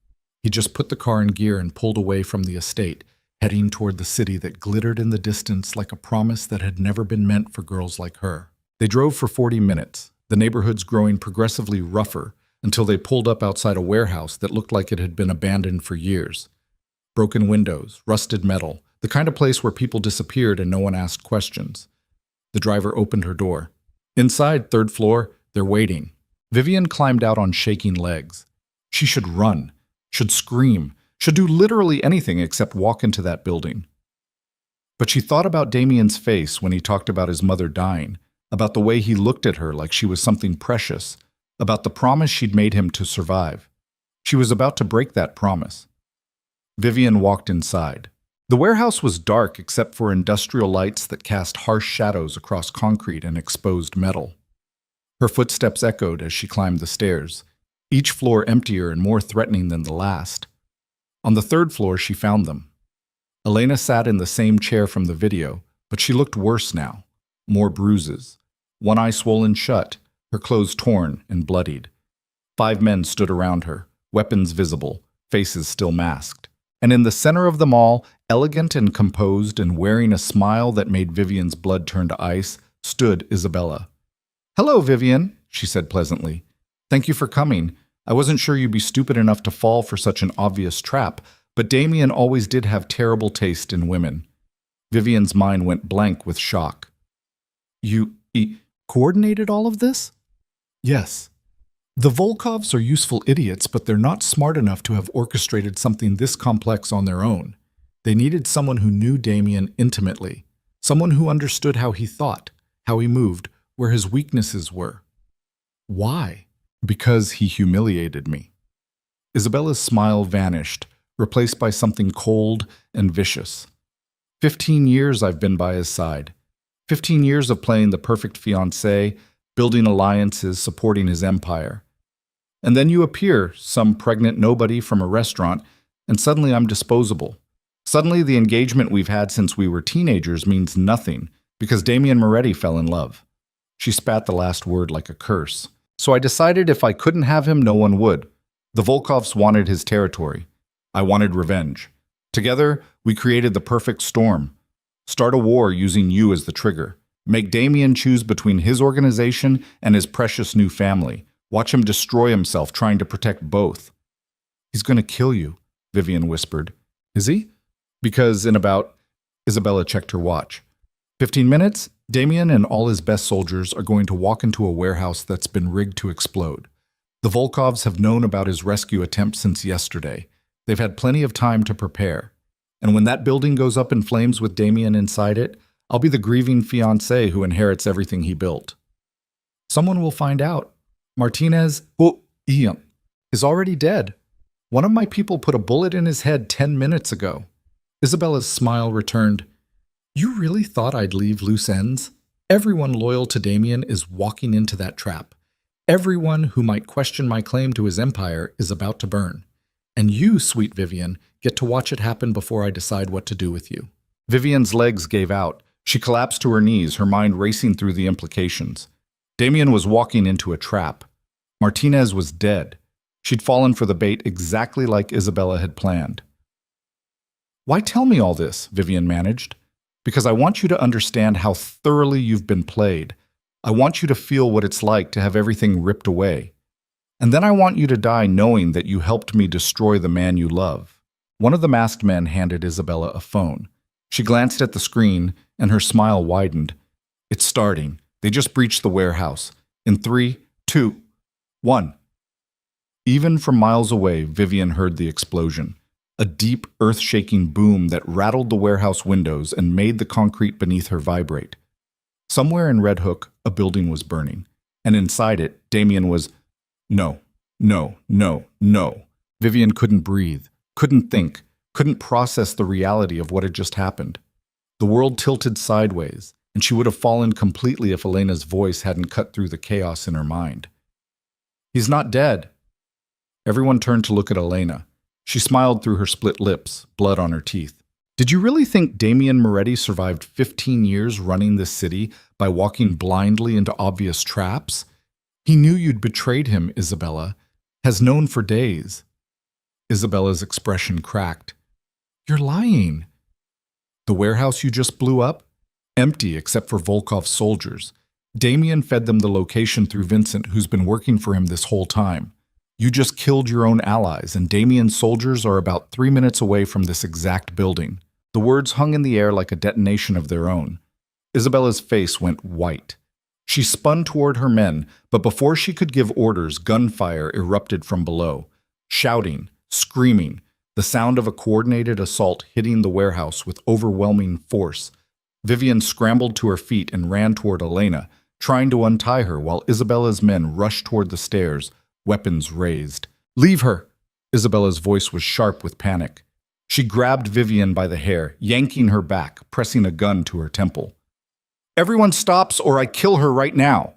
He just put the car in gear and pulled away from the estate, heading toward the city that glittered in the distance like a promise that had never been meant for girls like her. They drove for 40 minutes, the neighborhoods growing progressively rougher until they pulled up outside a warehouse that looked like it had been abandoned for years. Broken windows, rusted metal, the kind of place where people disappeared and no one asked questions. The driver opened her door. Inside, 3rd floor, they're waiting. Vivian climbed out on shaking legs. She should run, should scream, should do literally anything except walk into that building. But she thought about Damien's face when he talked about his mother dying, about the way he looked at her like she was something precious, about the promise she'd made him to survive. She was about to break that promise. Vivian walked inside. The warehouse was dark except for industrial lights that cast harsh shadows across concrete and exposed metal. Her footsteps echoed as she climbed the stairs, each floor emptier and more threatening than the last. On the 3rd floor, she found them. Elena sat in the same chair from the video, but she looked worse now. More bruises. One eye swollen shut, her clothes torn and bloodied. 5 men stood around her, weapons visible, faces still masked. And in the center of them all, elegant and composed and wearing a smile that made Vivian's blood turn to ice, stood Isabella. "Hello, Vivian," she said pleasantly. "Thank you for coming. I wasn't sure you'd be stupid enough to fall for such an obvious trap, but Damien always did have terrible taste in women. Vivian's mind went blank with shock. You coordinated all of this? Yes. The Volkovs are useful idiots, but they're not smart enough to have orchestrated something this complex on their own. They needed someone who knew Damien intimately, someone who understood how he thought, how he moved, where his weaknesses were. Why? Because he humiliated me. Isabella's smile vanished, replaced by something cold and vicious. 15 years I've been by his side. 15 years of playing the perfect fiancé, building alliances, supporting his empire. And then you appear, some pregnant nobody from a restaurant, and suddenly I'm disposable. Suddenly the engagement we've had since we were teenagers means nothing, because Damien Moretti fell in love. She spat the last word like a curse. So I decided if I couldn't have him, no one would. The Volkovs wanted his territory. I wanted revenge. Together, we created the perfect storm. Start a war using you as the trigger. Make Damien choose between his organization and his precious new family. Watch him destroy himself trying to protect both. He's going to kill you, Vivian whispered. Is he? Because in about... Isabella checked her watch. 15 minutes, Damien and all his best soldiers are going to walk into a warehouse that's been rigged to explode. The Volkovs have known about his rescue attempt since yesterday. They've had plenty of time to prepare. And when that building goes up in flames with Damien inside it, I'll be the grieving fiancé who inherits everything he built. Someone will find out. Martinez, Ian, is already dead. One of my people put a bullet in his head 10 minutes ago. Isabella's smile returned. You really thought I'd leave loose ends? Everyone loyal to Damien is walking into that trap. Everyone who might question my claim to his empire is about to burn. And you, sweet Vivian, get to watch it happen before I decide what to do with you. Vivian's legs gave out. She collapsed to her knees, her mind racing through the implications. Damien was walking into a trap. Martinez was dead. She'd fallen for the bait exactly like Isabella had planned. Why tell me all this? Vivian managed. Because I want you to understand how thoroughly you've been played. I want you to feel what it's like to have everything ripped away. And then I want you to die knowing that you helped me destroy the man you love. One of the masked men handed Isabella a phone. She glanced at the screen, and her smile widened. It's starting. They just breached the warehouse. In 3, 2, 1. Even from miles away, Vivian heard the explosion. A deep, earth-shaking boom that rattled the warehouse windows and made the concrete beneath her vibrate. Somewhere in Red Hook, a building was burning. And inside it, Damien was... No, no, no, no. Vivian couldn't breathe, couldn't think, couldn't process the reality of what had just happened. The world tilted sideways, and she would have fallen completely if Elena's voice hadn't cut through the chaos in her mind. He's not dead. Everyone turned to look at Elena. She smiled through her split lips, blood on her teeth. Did you really think Damien Moretti survived 15 years running this city by walking blindly into obvious traps? He knew you'd betrayed him, Isabella. Has known for days. Isabella's expression cracked. You're lying. The warehouse you just blew up? Empty except for Volkov's soldiers. Damien fed them the location through Vincent, who's been working for him this whole time. You just killed your own allies, and Damien's soldiers are about 3 minutes away from this exact building. The words hung in the air like a detonation of their own. Isabella's face went white. She spun toward her men, but before she could give orders, gunfire erupted from below. Shouting, screaming, the sound of a coordinated assault hitting the warehouse with overwhelming force. Vivian scrambled to her feet and ran toward Elena, trying to untie her while Isabella's men rushed toward the stairs, weapons raised. Leave her! Isabella's voice was sharp with panic. She grabbed Vivian by the hair, yanking her back, pressing a gun to her temple. Everyone stops or I kill her right now.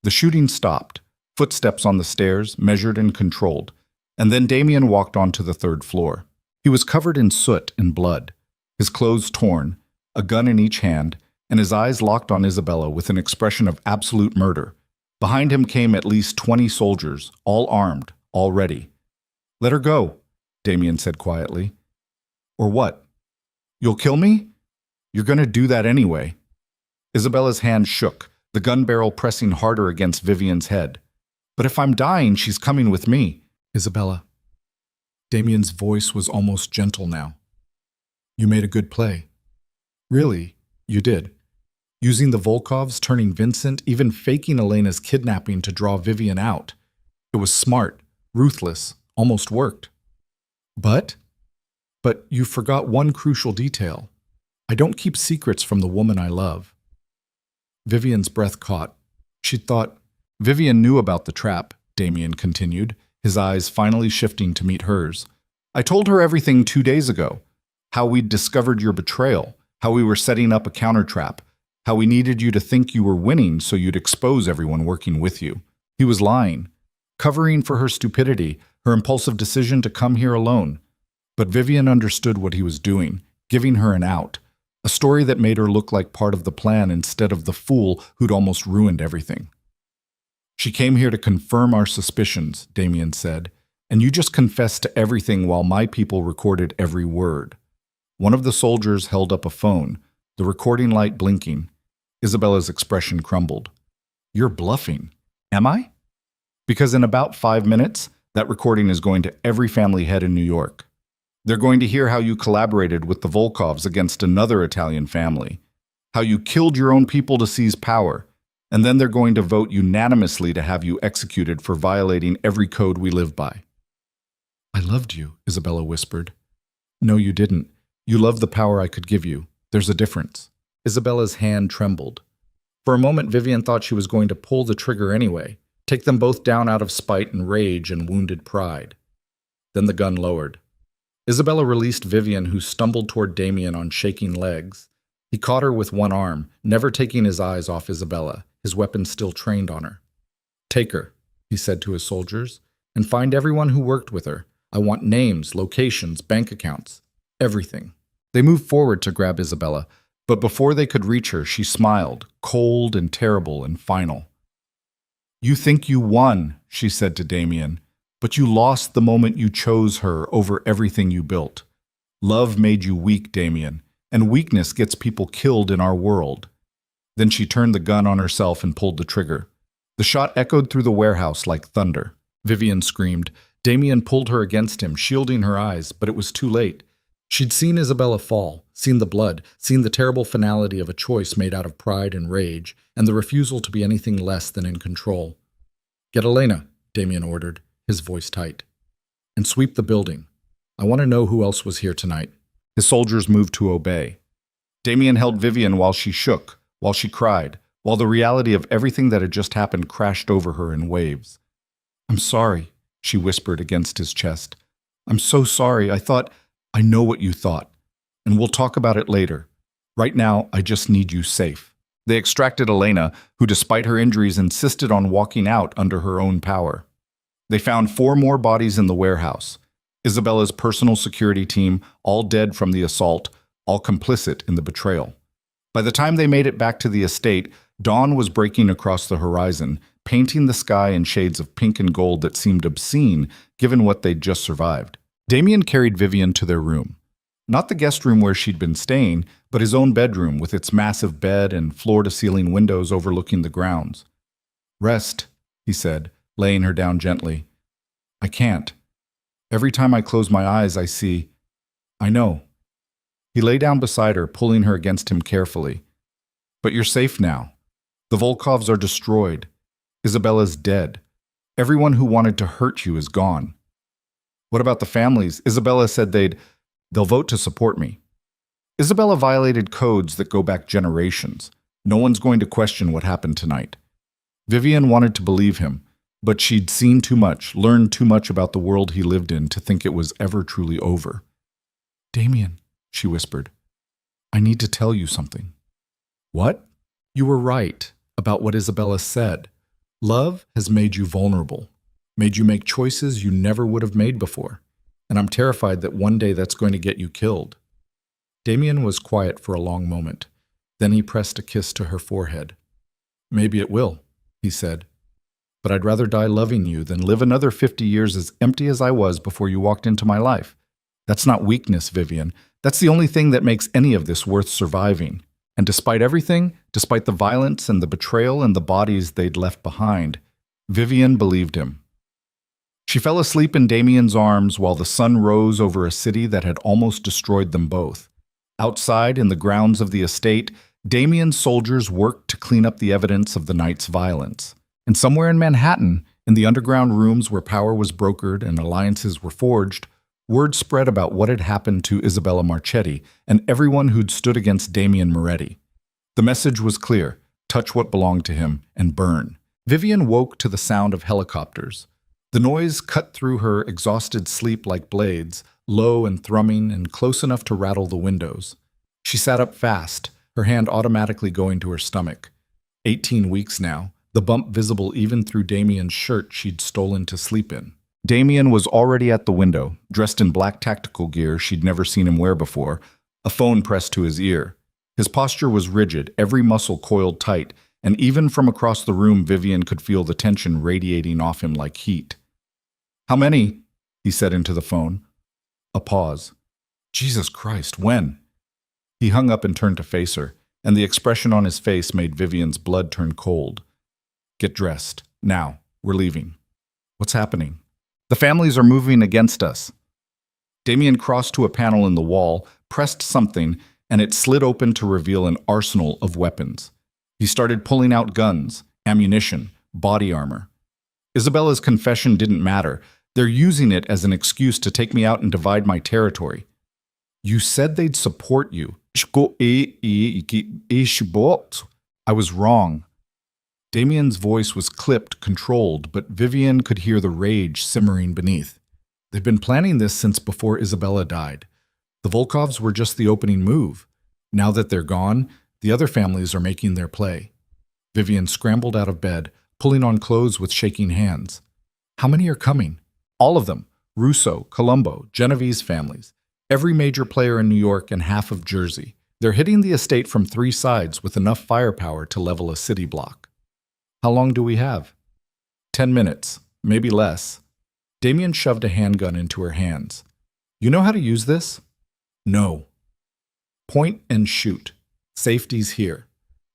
The shooting stopped. Footsteps on the stairs, measured and controlled. And then Damien walked onto the 3rd floor. He was covered in soot and blood, his clothes torn, a gun in each hand, and his eyes locked on Isabella with an expression of absolute murder. Behind him came at least 20 soldiers, all armed, all ready. Let her go, Damien said quietly. Or what? You'll kill me? You're going to do that anyway. Isabella's hand shook, the gun barrel pressing harder against Vivian's head. But if I'm dying, she's coming with me. Isabella. Damien's voice was almost gentle now. You made a good play. Really, you did. Using the Volkovs, turning Vincent, even faking Elena's kidnapping to draw Vivian out. It was smart, ruthless, almost worked. But you forgot one crucial detail. I don't keep secrets from the woman I love. Vivian's breath caught. She thought, Vivian knew about the trap, Damien continued, his eyes finally shifting to meet hers. I told her everything 2 days ago. How we'd discovered your betrayal, how we were setting up a counter-trap, how we needed you to think you were winning so you'd expose everyone working with you. He was lying, covering for her stupidity, her impulsive decision to come here alone. But Vivian understood what he was doing, giving her an out, a story that made her look like part of the plan instead of the fool who'd almost ruined everything. She came here to confirm our suspicions, Damien said, and you just confessed to everything while my people recorded every word. One of the soldiers held up a phone, the recording light blinking. Isabella's expression crumbled. You're bluffing. Am I? Because in about 5 minutes, that recording is going to every family head in New York. They're going to hear how you collaborated with the Volkovs against another Italian family, how you killed your own people to seize power, and then they're going to vote unanimously to have you executed for violating every code we live by. I loved you, Isabella whispered. No, you didn't. You loved the power I could give you. There's a difference. Isabella's hand trembled. For a moment, Vivian thought she was going to pull the trigger anyway, take them both down out of spite and rage and wounded pride. Then the gun lowered. Isabella released Vivian, who stumbled toward Damien on shaking legs. He caught her with one arm, never taking his eyes off Isabella, his weapon still trained on her. Take her, he said to his soldiers, and find everyone who worked with her. I want names, locations, bank accounts, everything. They moved forward to grab Isabella, but before they could reach her, she smiled, cold and terrible and final. You think you won, she said to Damien, but you lost the moment you chose her over everything you built. Love made you weak, Damien, and weakness gets people killed in our world. Then she turned the gun on herself and pulled the trigger. The shot echoed through the warehouse like thunder. Vivian screamed. Damien pulled her against him, shielding her eyes, but it was too late. She'd seen Isabella fall, seen the blood, seen the terrible finality of a choice made out of pride and rage, and the refusal to be anything less than in control. Get Elena, Damien ordered, his voice tight. And sweep the building. I want to know who else was here tonight. His soldiers moved to obey. Damien held Vivian while she shook, while she cried, while the reality of everything that had just happened crashed over her in waves. I'm sorry, she whispered against his chest. I'm so sorry. I know what you thought, and we'll talk about it later. Right now, I just need you safe. They extracted Elena, who despite her injuries insisted on walking out under her own power. They found 4 more bodies in the warehouse. Isabella's personal security team, all dead from the assault, all complicit in the betrayal. By the time they made it back to the estate, dawn was breaking across the horizon, painting the sky in shades of pink and gold that seemed obscene given what they'd just survived. Damien carried Vivian to their room. Not the guest room where she'd been staying, but his own bedroom with its massive bed and floor-to-ceiling windows overlooking the grounds. Rest, he said, laying her down gently. I can't. Every time I close my eyes, I see. I know. He lay down beside her, pulling her against him carefully. But you're safe now. The Volkovs are destroyed. Isabella's dead. Everyone who wanted to hurt you is gone. What about the families? Isabella said they'll vote to support me. Isabella violated codes that go back generations. No one's going to question what happened tonight. Vivian wanted to believe him, but she'd seen too much, learned too much about the world he lived in to think it was ever truly over. Damien, she whispered, I need to tell you something. What? You were right about what Isabella said. Love has made you vulnerable, made you make choices you never would have made before, and I'm terrified that one day that's going to get you killed. Damien was quiet for a long moment. Then he pressed a kiss to her forehead. Maybe it will, he said. But I'd rather die loving you than live another 50 years as empty as I was before you walked into my life. That's not weakness, Vivian. That's the only thing that makes any of this worth surviving. And despite everything, despite the violence and the betrayal and the bodies they'd left behind, Vivian believed him. She She fell asleep in Damien's arms while the sun rose over a city that had almost destroyed them both. Outside, in the grounds of the estate, Damien's soldiers worked to clean up the evidence of the night's violence. And somewhere in Manhattan, in the underground rooms where power was brokered and alliances were forged, word spread about what had happened to Isabella Marchetti and everyone who'd stood against Damien Moretti. The message was clear: touch what belonged to him and burn. Vivian woke to the sound of helicopters. The noise cut through her exhausted sleep like blades, low and thrumming and close enough to rattle the windows. She sat up fast, her hand automatically going to her stomach. 18 weeks now, the bump visible even through Damien's shirt she'd stolen to sleep in. Damien was already at the window, dressed in black tactical gear she'd never seen him wear before, a phone pressed to his ear. His posture was rigid, every muscle coiled tight, and even from across the room Vivian could feel the tension radiating off him like heat. "How many?" he said into the phone. A pause. "Jesus Christ, when?" He hung up and turned to face her, and the expression on his face made Vivian's blood turn cold. "Get dressed. Now. We're leaving." "What's happening?" "The families are moving against us." Damien crossed to a panel in the wall, pressed something, and it slid open to reveal an arsenal of weapons. He started pulling out guns, ammunition, body armor. Isabella's confession didn't matter. They're using it as an excuse to take me out and divide my territory. "You said they'd support you." "I was wrong." Damien's voice was clipped, controlled, but Vivian could hear the rage simmering beneath. They'd been planning this since before Isabella died. The Volkovs were just the opening move. Now that they're gone, the other families are making their play. Vivian scrambled out of bed, pulling on clothes with shaking hands. "How many are coming?" "All of them. Russo, Colombo, Genovese families. Every major player in New York and half of Jersey. They're hitting the estate from 3 sides with enough firepower to level a city block." "How long do we have?" 10 minutes, maybe less." Damien shoved a handgun into her hands. "You know how to use this?" "No." "Point and shoot. Safety's here.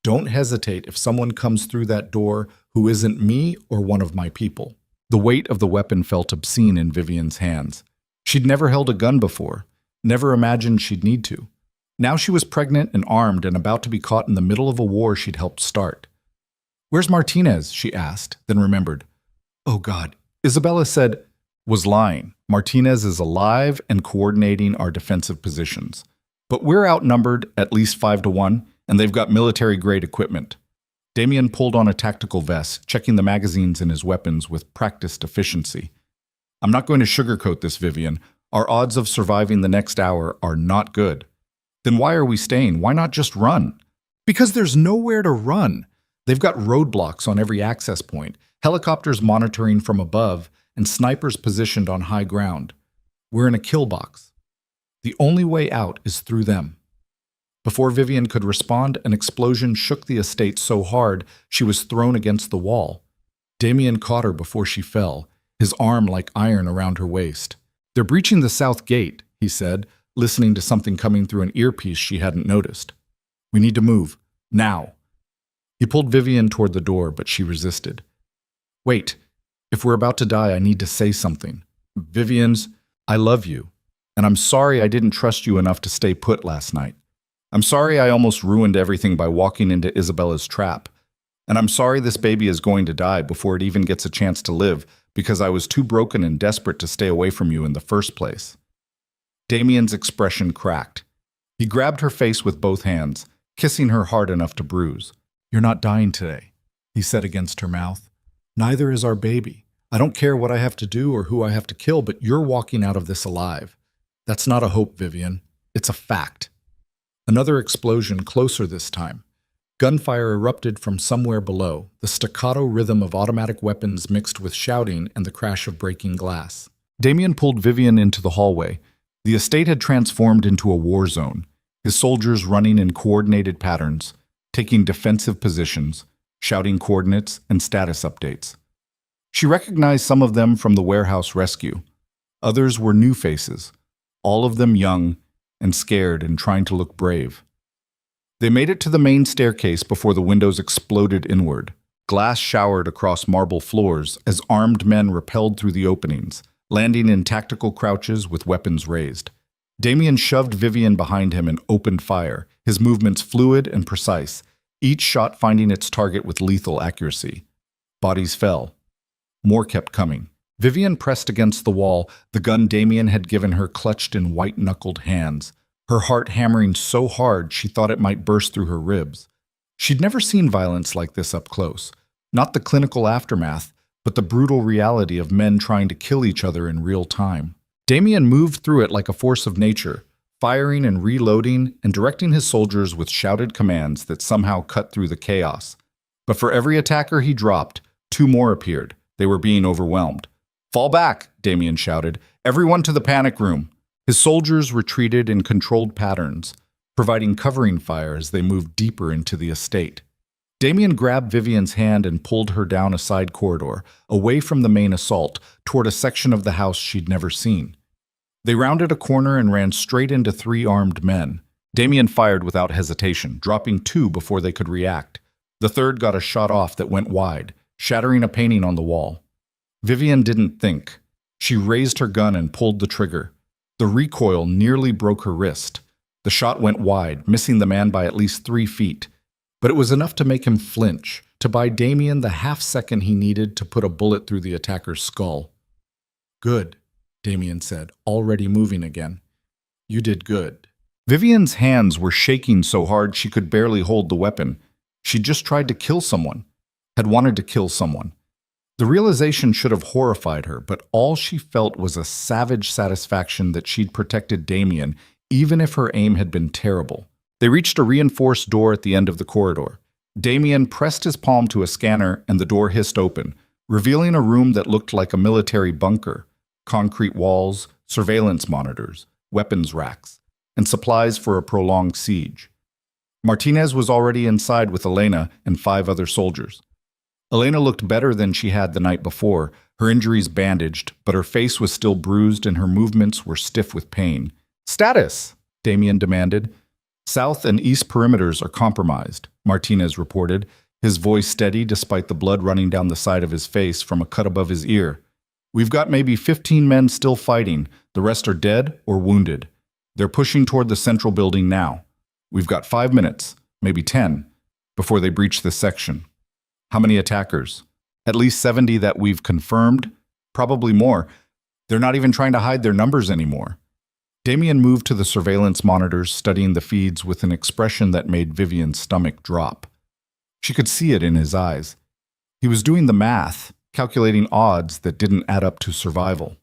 Don't hesitate if someone comes through that door who isn't me or one of my people." The weight of the weapon felt obscene in Vivian's hands. She'd never held a gun before, never imagined she'd need to. Now she was pregnant and armed and about to be caught in the middle of a war she'd helped start. "Where's Martinez?" she asked, then remembered. "Oh God." Isabella said, was lying. "Martinez is alive and coordinating our defensive positions. But we're outnumbered at least 5-1, and they've got military-grade equipment." Damien pulled on a tactical vest, checking the magazines in his weapons with practiced efficiency. "I'm not going to sugarcoat this, Vivian. Our odds of surviving the next hour are not good." "Then why are we staying? Why not just run?" "Because there's nowhere to run. They've got roadblocks on every access point, helicopters monitoring from above, and snipers positioned on high ground. We're in a kill box. The only way out is through them." Before Vivian could respond, an explosion shook the estate so hard she was thrown against the wall. Damien caught her before she fell, his arm like iron around her waist. "They're breaching the south gate," he said, listening to something coming through an earpiece she hadn't noticed. "We need to move. Now." He pulled Vivian toward the door, but she resisted. "Wait. If we're about to die, I need to say something. Vivian's, I love you. And I'm sorry I didn't trust you enough to stay put last night. I'm sorry I almost ruined everything by walking into Isabella's trap. And I'm sorry this baby is going to die before it even gets a chance to live because I was too broken and desperate to stay away from you in the first place." Damien's expression cracked. He grabbed her face with both hands, kissing her hard enough to bruise. "You're not dying today," he said against her mouth. "Neither is our baby. I don't care what I have to do or who I have to kill, but you're walking out of this alive. That's not a hope, Vivian. It's a fact." Another explosion, closer this time. Gunfire erupted from somewhere below, the staccato rhythm of automatic weapons mixed with shouting and the crash of breaking glass. Damien pulled Vivian into the hallway. The estate had transformed into a war zone, his soldiers running in coordinated patterns, taking defensive positions, shouting coordinates and status updates. She recognized some of them from the warehouse rescue. Others were new faces, all of them young and scared and trying to look brave. They made it to the main staircase before the windows exploded inward. Glass showered across marble floors as armed men repelled through the openings, landing in tactical crouches with weapons raised. Damien shoved Vivian behind him and opened fire, his movements fluid and precise, each shot finding its target with lethal accuracy. Bodies fell. More kept coming. Vivian pressed against the wall, the gun Damien had given her clutched in white-knuckled hands, her heart hammering so hard she thought it might burst through her ribs. She'd never seen violence like this up close, not the clinical aftermath, but the brutal reality of men trying to kill each other in real time. Damien moved through it like a force of nature, firing and reloading and directing his soldiers with shouted commands that somehow cut through the chaos. But for every attacker he dropped, two more appeared. They were being overwhelmed. "Fall back," Damien shouted. "Everyone to the panic room." His soldiers retreated in controlled patterns, providing covering fire as they moved deeper into the estate. Damien grabbed Vivian's hand and pulled her down a side corridor, away from the main assault, toward a section of the house she'd never seen. They rounded a corner and ran straight into three armed men. Damien fired without hesitation, dropping two before they could react. The third got a shot off that went wide, shattering a painting on the wall. Vivian didn't think. She raised her gun and pulled the trigger. The recoil nearly broke her wrist. The shot went wide, missing the man by at least 3 feet. But it was enough to make him flinch, to buy Damien the half-second he needed to put a bullet through the attacker's skull. "Good," Damien said, already moving again. "You did good." Vivian's hands were shaking so hard she could barely hold the weapon. She just tried to kill someone, had wanted to kill someone. The realization should have horrified her, but all she felt was a savage satisfaction that she'd protected Damien, even if her aim had been terrible. They reached a reinforced door at the end of the corridor. Damien pressed his palm to a scanner and the door hissed open, revealing a room that looked like a military bunker. Concrete walls, surveillance monitors, weapons racks, and supplies for a prolonged siege. Martinez was already inside with Elena and 5 other soldiers. Elena looked better than she had the night before, her injuries bandaged, but her face was still bruised and her movements were stiff with pain. "Status," Damien demanded. "South and east perimeters are compromised," Martinez reported, his voice steady despite the blood running down the side of his face from a cut above his ear. "We've got maybe 15 men still fighting. The rest are dead or wounded. They're pushing toward the central building now. We've got 5 minutes, maybe 10, before they breach this section." "How many attackers?" "At least 70 that we've confirmed. Probably more. They're not even trying to hide their numbers anymore." Damien moved to the surveillance monitors, studying the feeds with an expression that made Vivian's stomach drop. She could see it in his eyes. He was doing the math, calculating odds that didn't add up to survival.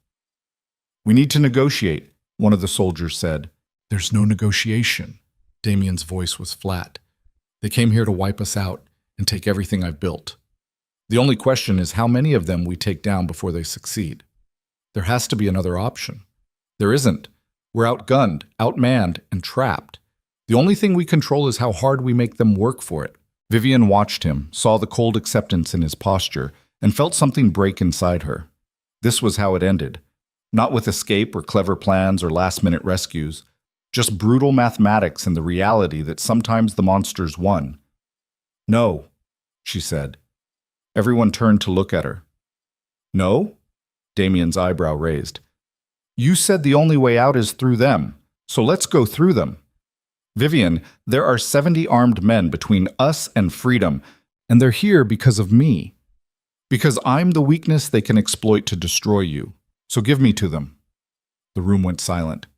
"We need to negotiate," one of the soldiers said. "There's no negotiation." Damien's voice was flat. "They came here to wipe us out and take everything I've built. The only question is how many of them we take down before they succeed. There has to be another option. There isn't. We're outgunned, outmanned, and trapped. The only thing we control is how hard we make them work for it." Vivian watched him, saw the cold acceptance in his posture, and felt something break inside her. This was how it ended. Not with escape or clever plans or last-minute rescues. Just brutal mathematics and the reality that sometimes the monsters won. "No," she said. Everyone turned to look at her. "No?" Damien's eyebrow raised. "You said the only way out is through them, so let's go through them. Vivian, there are 70 armed men between us and freedom, and they're here because of me. Because I'm the weakness they can exploit to destroy you. So give me to them." The room went silent.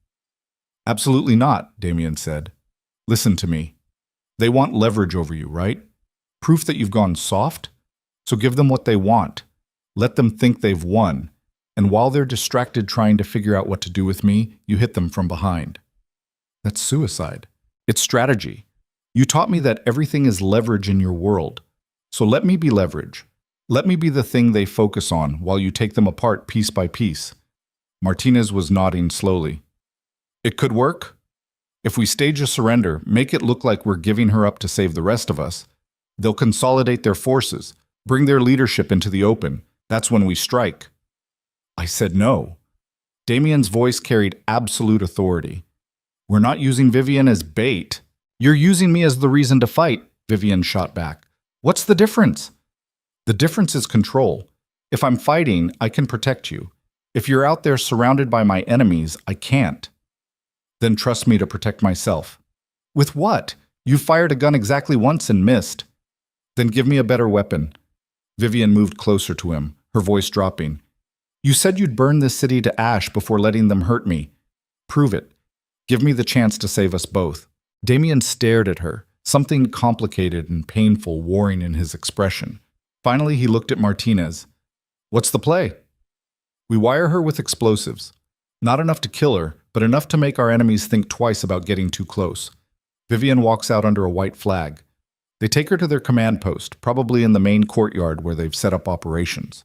"Absolutely not," Damien said. "Listen to me. They want leverage over you, right? Proof that you've gone soft? So give them what they want. Let them think they've won. And while they're distracted trying to figure out what to do with me, you hit them from behind. That's suicide. It's strategy. You taught me that everything is leverage in your world. So let me be leverage. Let me be the thing they focus on while you take them apart piece by piece." Martinez was nodding slowly. "It could work. If we stage a surrender, make it look like we're giving her up to save the rest of us. They'll consolidate their forces, bring their leadership into the open. That's when we strike." I said no. Damien's voice carried absolute authority. "We're not using Vivian as bait. You're using me as the reason to fight," Vivian shot back. "What's the difference?" The difference is control. If I'm fighting, I can protect you. If you're out there surrounded by my enemies, I can't. Then trust me to protect myself. With what? You fired a gun exactly once and missed. Then give me a better weapon. Vivian moved closer to him, her voice dropping. You said you'd burn this city to ash before letting them hurt me. Prove it. Give me the chance to save us both. Damien stared at her, something complicated and painful warring in his expression. Finally, he looked at Martinez. What's the play? We wire her with explosives. Not enough to kill her, but enough to make our enemies think twice about getting too close. Vivian walks out under a white flag. They take her to their command post, probably in the main courtyard where they've set up operations.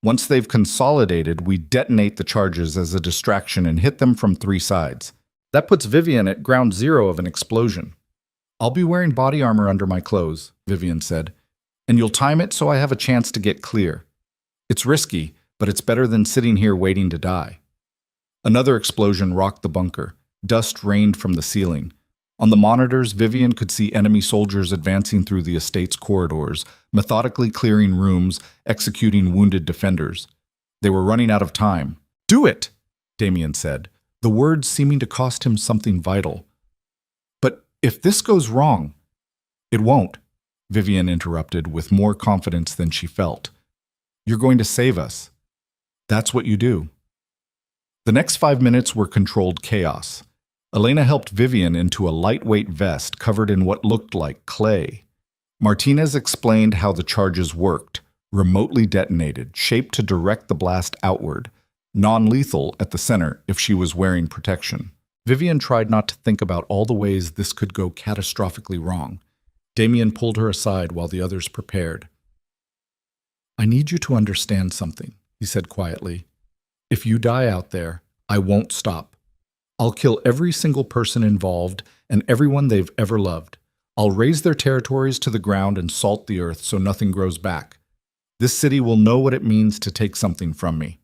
Once they've consolidated, we detonate the charges as a distraction and hit them from 3 sides. That puts Vivian at ground zero of an explosion. I'll be wearing body armor under my clothes, Vivian said, and you'll time it so I have a chance to get clear. It's risky, but it's better than sitting here waiting to die. Another explosion rocked the bunker. Dust rained from the ceiling. On the monitors, Vivian could see enemy soldiers advancing through the estate's corridors, methodically clearing rooms, executing wounded defenders. They were running out of time. Do it, Damien said, the words seeming to cost him something vital. But if this goes wrong, it won't, Vivian interrupted with more confidence than she felt. You're going to save us. That's what you do. The next 5 minutes were controlled chaos. Elena helped Vivian into a lightweight vest covered in what looked like clay. Martinez explained how the charges worked, remotely detonated, shaped to direct the blast outward, non-lethal at the center if she was wearing protection. Vivian tried not to think about all the ways this could go catastrophically wrong. Damien pulled her aside while the others prepared. I need you to understand something, he said quietly. If you die out there, I won't stop. I'll kill every single person involved and everyone they've ever loved. I'll raze their territories to the ground and salt the earth so nothing grows back. This city will know what it means to take something from me.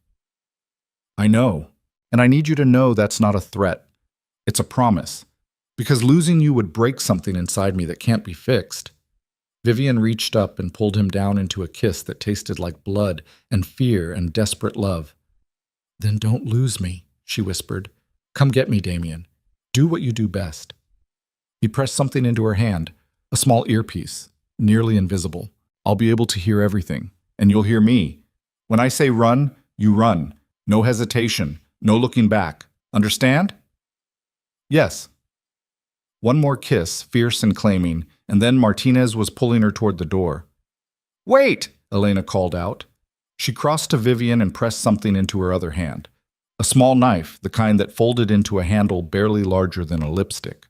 I know, and I need you to know that's not a threat. It's a promise, because losing you would break something inside me that can't be fixed. Vivian reached up and pulled him down into a kiss that tasted like blood and fear and desperate love. Then don't lose me, she whispered. Come get me, Damien. Do what you do best. He pressed something into her hand, a small earpiece, nearly invisible. I'll be able to hear everything, and you'll hear me. When I say run, you run. No hesitation, no looking back. Understand? Yes. One more kiss, fierce and claiming, and then Martinez was pulling her toward the door. Wait! Elena called out. She crossed to Vivian and pressed something into her other hand. A small knife, the kind that folded into a handle barely larger than a lipstick.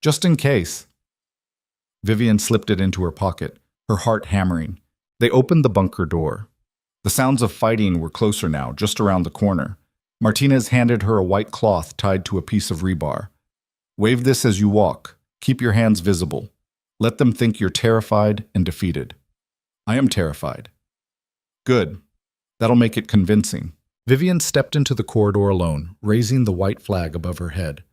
Just in case. Vivian slipped it into her pocket, her heart hammering. They opened the bunker door. The sounds of fighting were closer now, just around the corner. Martinez handed her a white cloth tied to a piece of rebar. Wave this as you walk. Keep your hands visible. Let them think you're terrified and defeated. I am terrified. Good. That'll make it convincing. Vivian stepped into the corridor alone, raising the white flag above her head.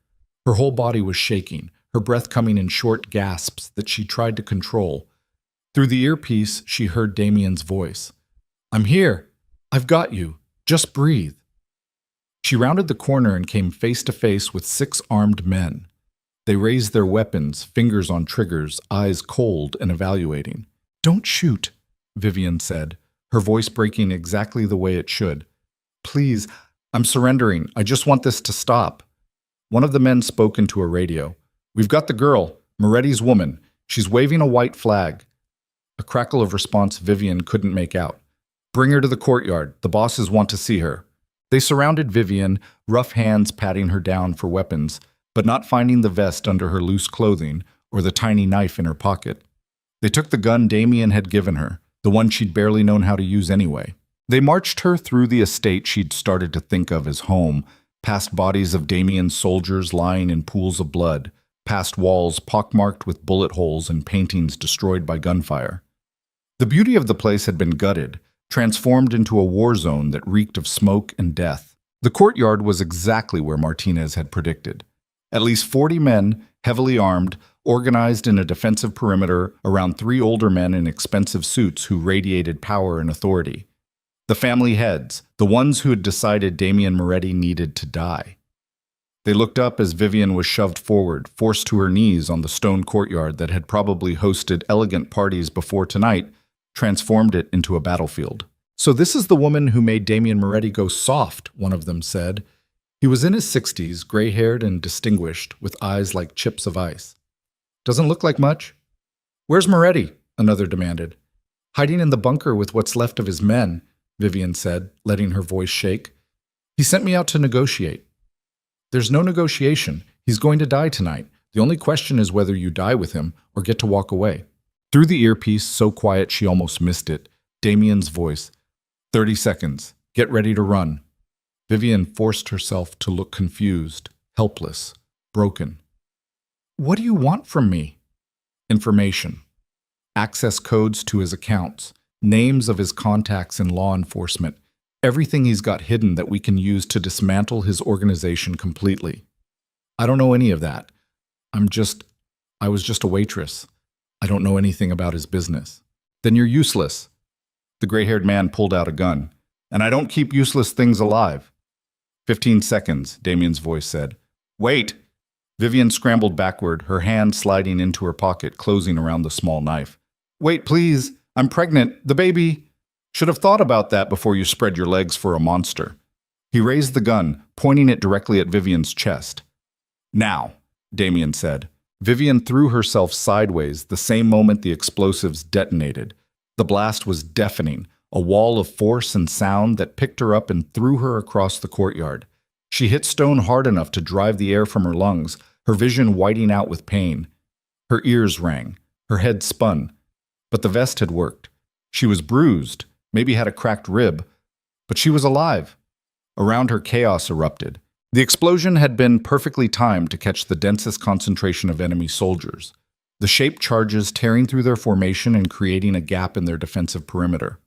Her whole body was shaking, her breath coming in short gasps that she tried to control. Through the earpiece, she heard Damien's voice. I'm here. I've got you. Just breathe. She rounded the corner and came face to face with 6 armed men. They raised their weapons, fingers on triggers, eyes cold and evaluating. Don't shoot, Vivian said, her voice breaking exactly the way it should. Please, I'm surrendering. I just want this to stop. One of the men spoke into a radio. We've got the girl, Moretti's woman. She's waving a white flag. A crackle of response Vivian couldn't make out. Bring her to the courtyard. The bosses want to see her. They surrounded Vivian, rough hands patting her down for weapons, but not finding the vest under her loose clothing or the tiny knife in her pocket. They took the gun Damien had given her, the one she'd barely known how to use anyway. They marched her through the estate she'd started to think of as home, past bodies of Damien's soldiers lying in pools of blood, past walls pockmarked with bullet holes and paintings destroyed by gunfire. The beauty of the place had been gutted, transformed into a war zone that reeked of smoke and death. The courtyard was exactly where Martinez had predicted. At least 40 men, heavily armed, organized in a defensive perimeter around three older men in expensive suits who radiated power and authority. The family heads, the ones who had decided Damian Moretti needed to die. They looked up as Vivian was shoved forward, forced to her knees on the stone courtyard that had probably hosted elegant parties before tonight, transformed it into a battlefield. "So this is the woman who made Damian Moretti go soft," one of them said. He was in his 60s, gray-haired and distinguished, with eyes like chips of ice. "Doesn't look like much." "Where's Moretti?" another demanded. "Hiding in the bunker with what's left of his men," Vivian said, letting her voice shake. "He sent me out to negotiate." "There's no negotiation. He's going to die tonight. The only question is whether you die with him or get to walk away." Through the earpiece, so quiet she almost missed it, Damian's voice. 30 seconds. Get ready to run." Vivian forced herself to look confused, helpless, broken. "What do you want from me?" "Information. Access codes to his accounts, names of his contacts in law enforcement, everything he's got hidden that we can use to dismantle his organization completely." "I don't know any of that. I was just a waitress. I don't know anything about his business." "Then you're useless." The gray-haired man pulled out a gun. "And I don't keep useless things alive." 15 seconds, Damian's voice said. "Wait!" Vivian scrambled backward, her hand sliding into her pocket, closing around the small knife. "Wait, please! I'm pregnant! The baby!" "Should have thought about that before you spread your legs for a monster." He raised the gun, pointing it directly at Vivian's chest. "Now," Damian said. Vivian threw herself sideways the same moment the explosives detonated. The blast was deafening, a wall of force and sound that picked her up and threw her across the courtyard. She hit stone hard enough to drive the air from her lungs, her vision whiting out with pain. Her ears rang, her head spun. But the vest had worked. She was bruised, maybe had a cracked rib, but she was alive. Around her, chaos erupted. The explosion had been perfectly timed to catch the densest concentration of enemy soldiers, the shaped charges tearing through their formation and creating a gap in their defensive perimeter.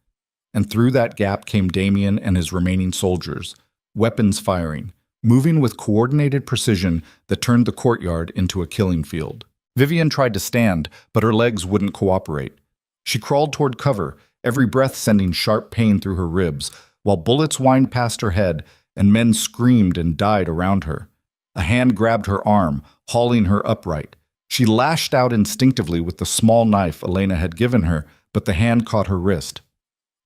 And through that gap came Damian and his remaining soldiers, weapons firing, moving with coordinated precision that turned the courtyard into a killing field. Vivian tried to stand, but her legs wouldn't cooperate. She crawled toward cover, every breath sending sharp pain through her ribs, while bullets whined past her head and men screamed and died around her. A hand grabbed her arm, hauling her upright. She lashed out instinctively with the small knife Elena had given her, but the hand caught her wrist.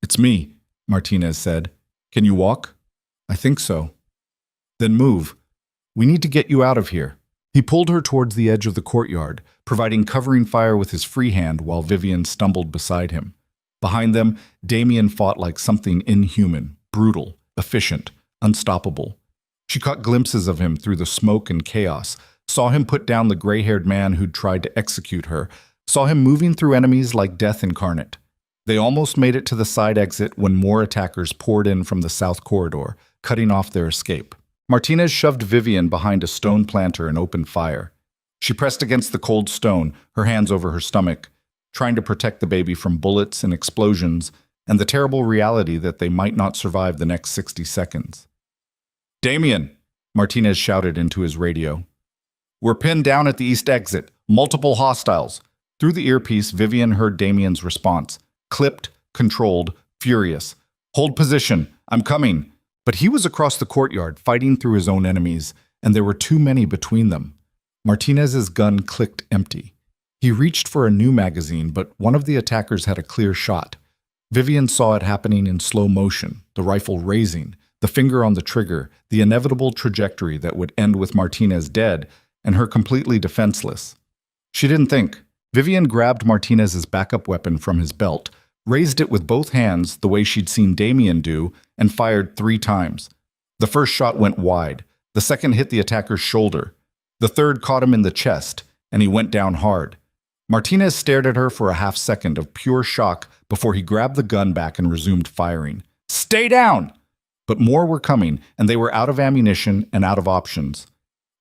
"It's me," Martinez said. "Can you walk?" "I think so." "Then move. We need to get you out of here." He pulled her towards the edge of the courtyard, providing covering fire with his free hand while Vivian stumbled beside him. Behind them, Damian fought like something inhuman, brutal, efficient, unstoppable. She caught glimpses of him through the smoke and chaos, saw him put down the gray-haired man who'd tried to execute her, saw him moving through enemies like death incarnate. They almost made it to the side exit when more attackers poured in from the south corridor, cutting off their escape. Martinez shoved Vivian behind a stone planter and opened fire. She pressed against the cold stone, her hands over her stomach, trying to protect the baby from bullets and explosions and the terrible reality that they might not survive the next 60 seconds. "Damian!" Martinez shouted into his radio. "We're pinned down at the east exit. Multiple hostiles." Through the earpiece, Vivian heard Damian's response. Clipped, controlled, furious. "Hold position. I'm coming." But he was across the courtyard, fighting through his own enemies, and there were too many between them. Martinez's gun clicked empty. He reached for a new magazine, but one of the attackers had a clear shot. Vivian saw it happening in slow motion, the rifle raising, the finger on the trigger, the inevitable trajectory that would end with Martinez dead and her completely defenseless. She didn't think. Vivian grabbed Martinez's backup weapon from his belt, raised it with both hands the way she'd seen Damian do, and fired 3 times. The first shot went wide. The second hit the attacker's shoulder. The third caught him in the chest, and he went down hard. Martinez stared at her for a half second of pure shock before he grabbed the gun back and resumed firing. "Stay down!" But more were coming, and they were out of ammunition and out of options.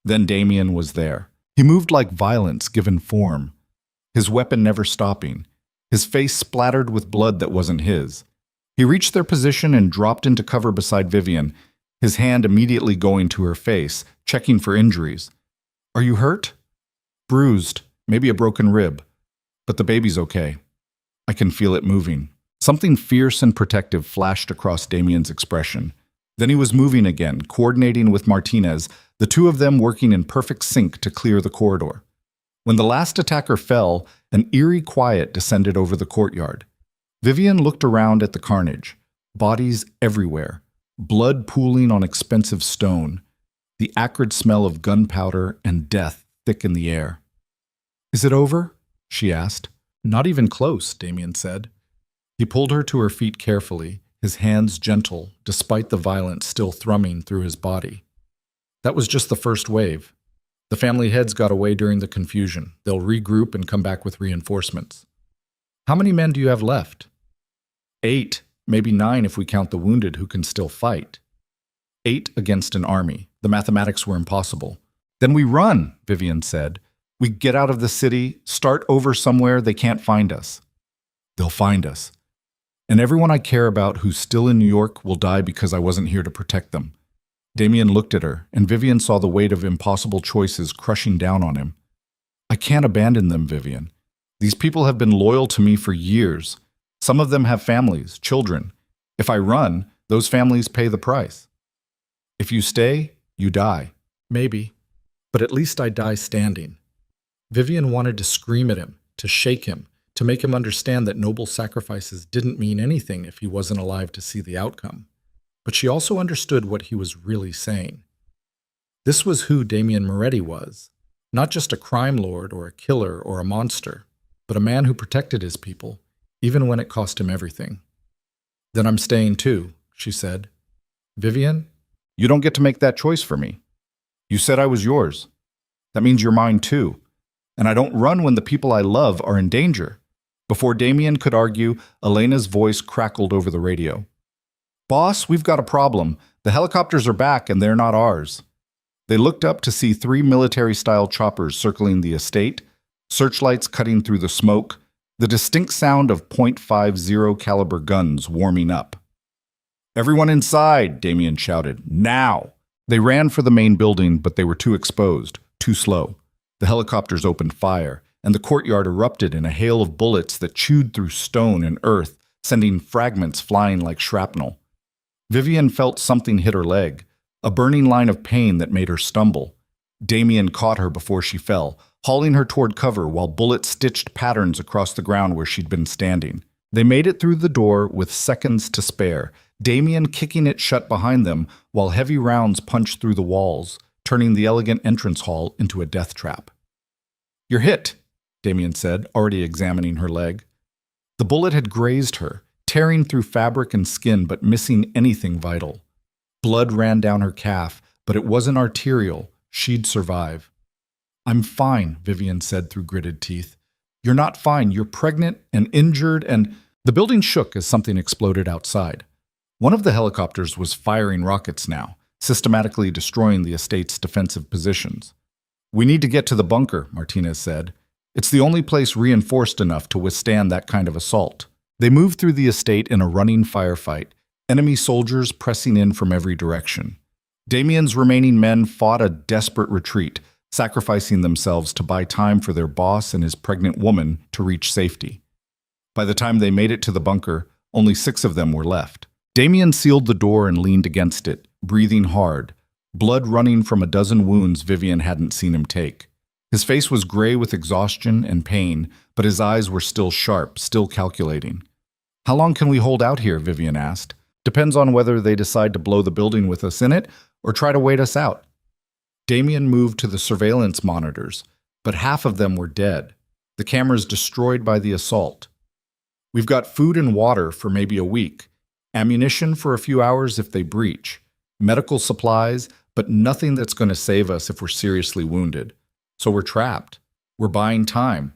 Then Damian was there. He moved like violence given form, his weapon never stopping, his face splattered with blood that wasn't his. He reached their position and dropped into cover beside Vivian, his hand immediately going to her face, checking for injuries. "Are you hurt?" "Bruised," maybe a broken rib, but the baby's okay. I can feel it moving. Something fierce and protective flashed across Damien's expression. Then he was moving again, coordinating with Martinez, the two of them working in perfect sync to clear the corridor. When the last attacker fell, an eerie quiet descended over the courtyard. Vivian looked around at the carnage. Bodies everywhere, blood pooling on expensive stone, the acrid smell of gunpowder and death thick in the air. "Is it over?" she asked. "Not even close," Damien said. He pulled her to her feet carefully, his hands gentle, despite the violence still thrumming through his body. "That was just the first wave. The family heads got away during the confusion. They'll regroup and come back with reinforcements." "How many men do you have left?" 8, maybe 9 if we count the wounded who can still fight. 8 against an army. The mathematics were impossible. "Then we run," Vivian said. "We get out of the city, start over somewhere they can't find us." "They'll find us. And everyone I care about who's still in New York will die because I wasn't here to protect them." Damien looked at her, and Vivian saw the weight of impossible choices crushing down on him. "I can't abandon them, Vivian. These people have been loyal to me for years. Some of them have families, children. If I run, those families pay the price. If you stay, you die. Maybe. But at least I die standing." Vivian wanted to scream at him, to shake him, to make him understand that noble sacrifices didn't mean anything if he wasn't alive to see the outcome. But she also understood what he was really saying. This was who Damien Moretti was, not just a crime lord or a killer or a monster, but a man who protected his people, even when it cost him everything. "Then I'm staying too," she said. "Vivian, you don't get to make that choice for me. You said I was yours. That means you're mine too. And I don't run when the people I love are in danger." Before Damien could argue, Elena's voice crackled over the radio. "Boss, we've got a problem. The helicopters are back and they're not ours." They looked up to see 3 military-style choppers circling the estate, searchlights cutting through the smoke, the distinct sound of .50 caliber guns warming up. "Everyone inside," Damien shouted. "Now!" They ran for the main building, but they were too exposed, too slow. The helicopters opened fire, and the courtyard erupted in a hail of bullets that chewed through stone and earth, sending fragments flying like shrapnel. Vivian felt something hit her leg, a burning line of pain that made her stumble. Damien caught her before she fell, hauling her toward cover while bullets stitched patterns across the ground where she'd been standing. They made it through the door with seconds to spare, Damien kicking it shut behind them while heavy rounds punched through the walls, turning the elegant entrance hall into a death trap. "You're hit," Damien said, already examining her leg. The bullet had grazed her, tearing through fabric and skin but missing anything vital. Blood ran down her calf, but it wasn't arterial. She'd survive. "I'm fine," Vivian said through gritted teeth. "You're not fine. You're pregnant and injured and—" The building shook as something exploded outside. One of the helicopters was firing rockets now, systematically destroying the estate's defensive positions. "We need to get to the bunker," Martinez said. "It's the only place reinforced enough to withstand that kind of assault." They moved through the estate in a running firefight, enemy soldiers pressing in from every direction. Damien's remaining men fought a desperate retreat, sacrificing themselves to buy time for their boss and his pregnant woman to reach safety. By the time they made it to the bunker, only 6 of them were left. Damien sealed the door and leaned against it, breathing hard, blood running from a dozen wounds Vivian hadn't seen him take. His face was gray with exhaustion and pain, but his eyes were still sharp, still calculating. "How long can we hold out here?" Vivian asked. "Depends on whether they decide to blow the building with us in it or try to wait us out." Damien moved to the surveillance monitors, but half of them were dead, the cameras destroyed by the assault. "We've got food and water for maybe a week, ammunition for a few hours if they breach, medical supplies, but nothing that's going to save us if we're seriously wounded. So we're trapped. We're buying time."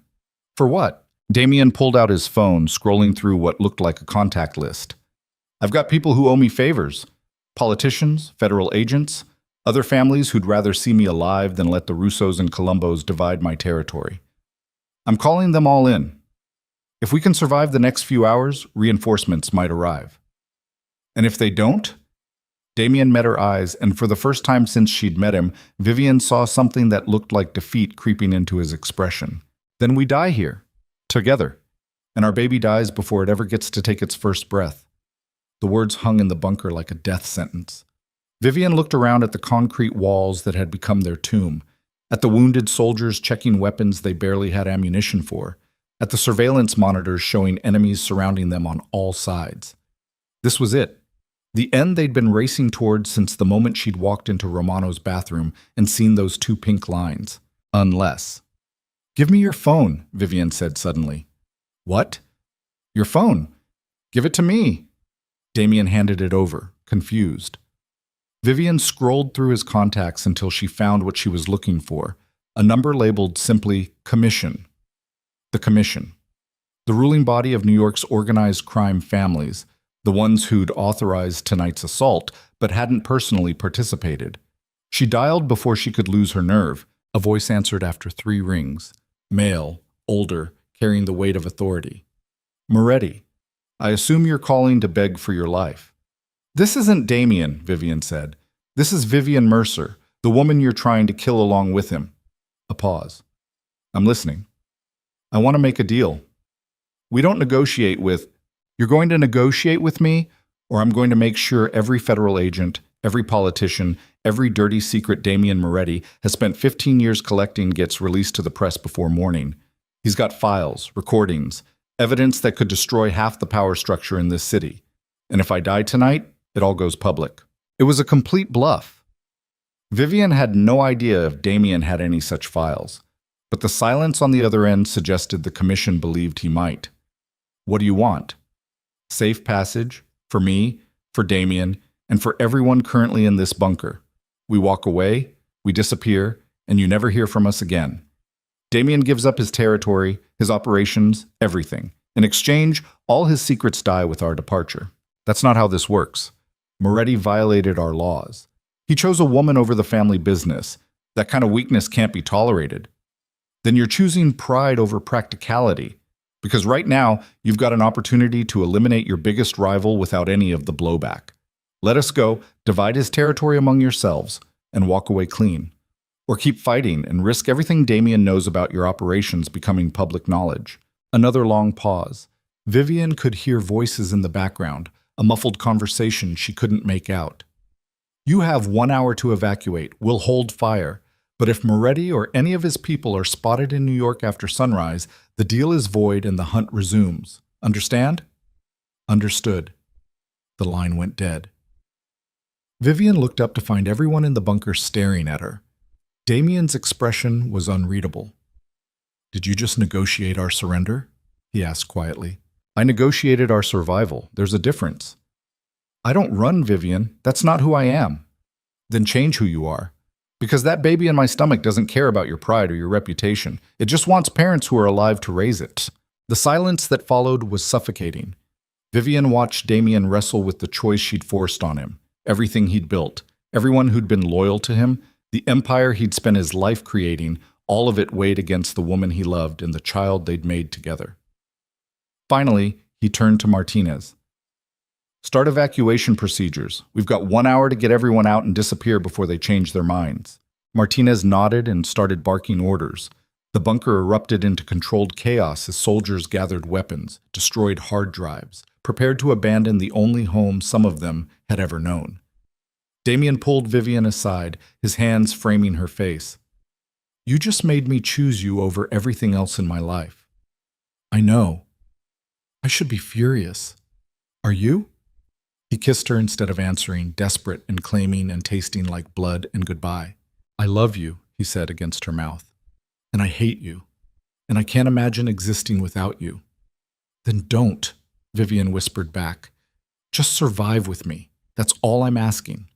"For what?" Damien pulled out his phone, scrolling through what looked like a contact list. "I've got people who owe me favors. Politicians, federal agents, other families who'd rather see me alive than let the Russos and Colombos divide my territory. I'm calling them all in. If we can survive the next few hours, reinforcements might arrive." "And if they don't?" Damien met her eyes, and for the first time since she'd met him, Vivian saw something that looked like defeat creeping into his expression. Then we die here, together, and our baby dies before it ever gets to take its first breath. The words hung in the bunker like a death sentence. Vivian looked around at the concrete walls that had become their tomb, at the wounded soldiers checking weapons they barely had ammunition for, at the surveillance monitors showing enemies surrounding them on all sides. This was it. The end they'd been racing towards since the moment she'd walked into Romano's bathroom and seen those two pink lines. Unless. "Give me your phone," Vivian said suddenly. "What?" "Your phone. Give it to me." Damien handed it over, confused. Vivian scrolled through his contacts until she found what she was looking for, a number labeled simply Commission. The Commission. The ruling body of New York's organized crime families, the ones who'd authorized tonight's assault but hadn't personally participated. She dialed before she could lose her nerve. A voice answered after 3 rings. Male, older, carrying the weight of authority. "Moretti, I assume you're calling to beg for your life." "This isn't Damien," Vivian said. "This is Vivian Mercer, the woman you're trying to kill along with him." A pause. "I'm listening." "I want to make a deal. We don't negotiate with—" "You're going to negotiate with me, or I'm going to make sure every federal agent, every politician, every dirty secret Damien Moretti has spent 15 years collecting gets released to the press before morning. He's got files, recordings, evidence that could destroy half the power structure in this city. And if I die tonight, it all goes public." It was a complete bluff. Vivian had no idea if Damien had any such files, but the silence on the other end suggested the commission believed he might. "What do you want?" "Safe passage, for me, for Damien, and for everyone currently in this bunker. We walk away, we disappear, and you never hear from us again. Damien gives up his territory, his operations, everything. In exchange, all his secrets die with our departure." "That's not how this works. Moretti violated our laws. He chose a woman over the family business. That kind of weakness can't be tolerated." "Then you're choosing pride over practicality. Because right now, you've got an opportunity to eliminate your biggest rival without any of the blowback. Let us go, divide his territory among yourselves, and walk away clean. Or keep fighting and risk everything Damien knows about your operations becoming public knowledge." Another long pause. Vivian could hear voices in the background, a muffled conversation she couldn't make out. "You have 1 hour to evacuate. We'll hold fire. But if Moretti or any of his people are spotted in New York after sunrise, the deal is void and the hunt resumes. Understand?" "Understood." The line went dead. Vivian looked up to find everyone in the bunker staring at her. Damien's expression was unreadable. "Did you just negotiate our surrender?" he asked quietly. "I negotiated our survival. There's a difference." "I don't run, Vivian. That's not who I am." "Then change who you are. Because that baby in my stomach doesn't care about your pride or your reputation. It just wants parents who are alive to raise it." The silence that followed was suffocating. Vivian watched Damien wrestle with the choice she'd forced on him. Everything he'd built, everyone who'd been loyal to him, the empire he'd spent his life creating, all of it weighed against the woman he loved and the child they'd made together. Finally, he turned to Martinez. "Start evacuation procedures. We've got 1 hour to get everyone out and disappear before they change their minds." Martinez nodded and started barking orders. The bunker erupted into controlled chaos as soldiers gathered weapons, destroyed hard drives, prepared to abandon the only home some of them had ever known. Damien pulled Vivian aside, his hands framing her face. "You just made me choose you over everything else in my life." "I know. I should be furious. Are you?" He kissed her instead of answering, desperate and claiming and tasting like blood and goodbye. "I love you," he said against her mouth. "And I hate you. And I can't imagine existing without you." "Then don't," Vivian whispered back. "Just survive with me. That's all I'm asking."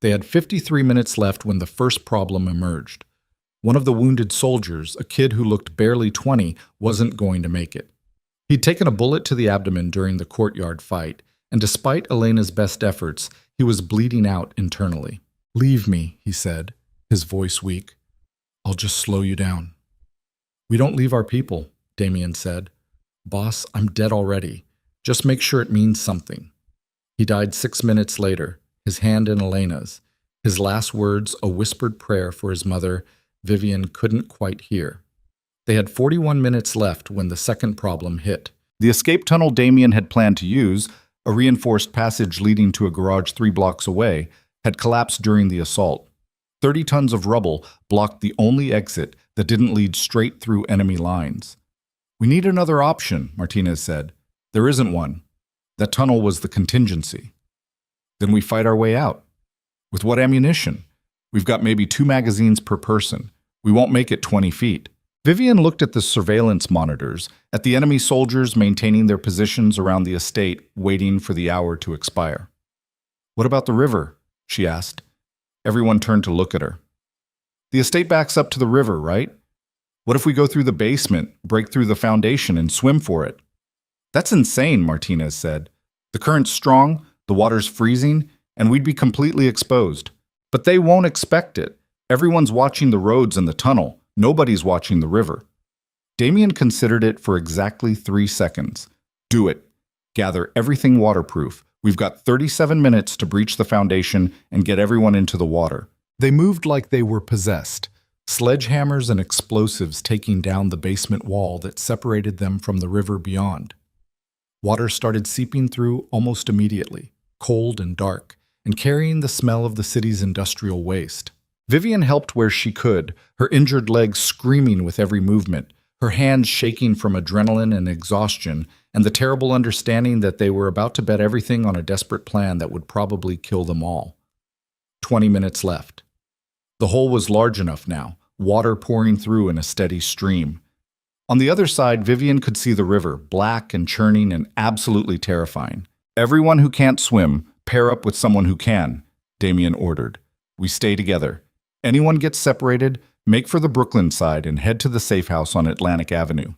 They had 53 minutes left when the first problem emerged. One of the wounded soldiers, a kid who looked barely 20, wasn't going to make it. He'd taken a bullet to the abdomen during the courtyard fight, and despite Elena's best efforts, he was bleeding out internally. "Leave me," he said, his voice weak. "I'll just slow you down." "We don't leave our people," Damien said. "Boss, I'm dead already. Just make sure it means something." He died 6 minutes later, his hand in Elena's, his last words a whispered prayer for his mother Vivian couldn't quite hear. They had 41 minutes left when the second problem hit. The escape tunnel Damien had planned to use, a reinforced passage leading to a garage 3 blocks away, had collapsed during the assault. 30 tons of rubble blocked the only exit that didn't lead straight through enemy lines. "We need another option," Martinez said. "There isn't one. That tunnel was the contingency." "Then we fight our way out." "With what ammunition? We've got maybe 2 magazines per person. We won't make it 20 feet. Vivian looked at the surveillance monitors, at the enemy soldiers maintaining their positions around the estate, waiting for the hour to expire. "What about the river?" she asked. Everyone turned to look at her. "The estate backs up to the river, right? What if we go through the basement, break through the foundation, and swim for it?" "That's insane," Martinez said. "The current's strong, the water's freezing, and we'd be completely exposed. But they won't expect it. Everyone's watching the roads and the tunnel. Nobody's watching the river." Damien considered it for exactly 3 seconds. "Do it. Gather everything waterproof. We've got 37 minutes to breach the foundation and get everyone into the water." They moved like they were possessed, sledgehammers and explosives taking down the basement wall that separated them from the river beyond. Water started seeping through almost immediately, cold and dark, and carrying the smell of the city's industrial waste. Vivian helped where she could, her injured legs screaming with every movement, her hands shaking from adrenaline and exhaustion, and the terrible understanding that they were about to bet everything on a desperate plan that would probably kill them all. 20 minutes left. The hole was large enough now, water pouring through in a steady stream. On the other side, Vivian could see the river, black and churning and absolutely terrifying. "Everyone who can't swim, pair up with someone who can," Damien ordered. "We stay together. Anyone gets separated, make for the Brooklyn side and head to the safe house on Atlantic Avenue."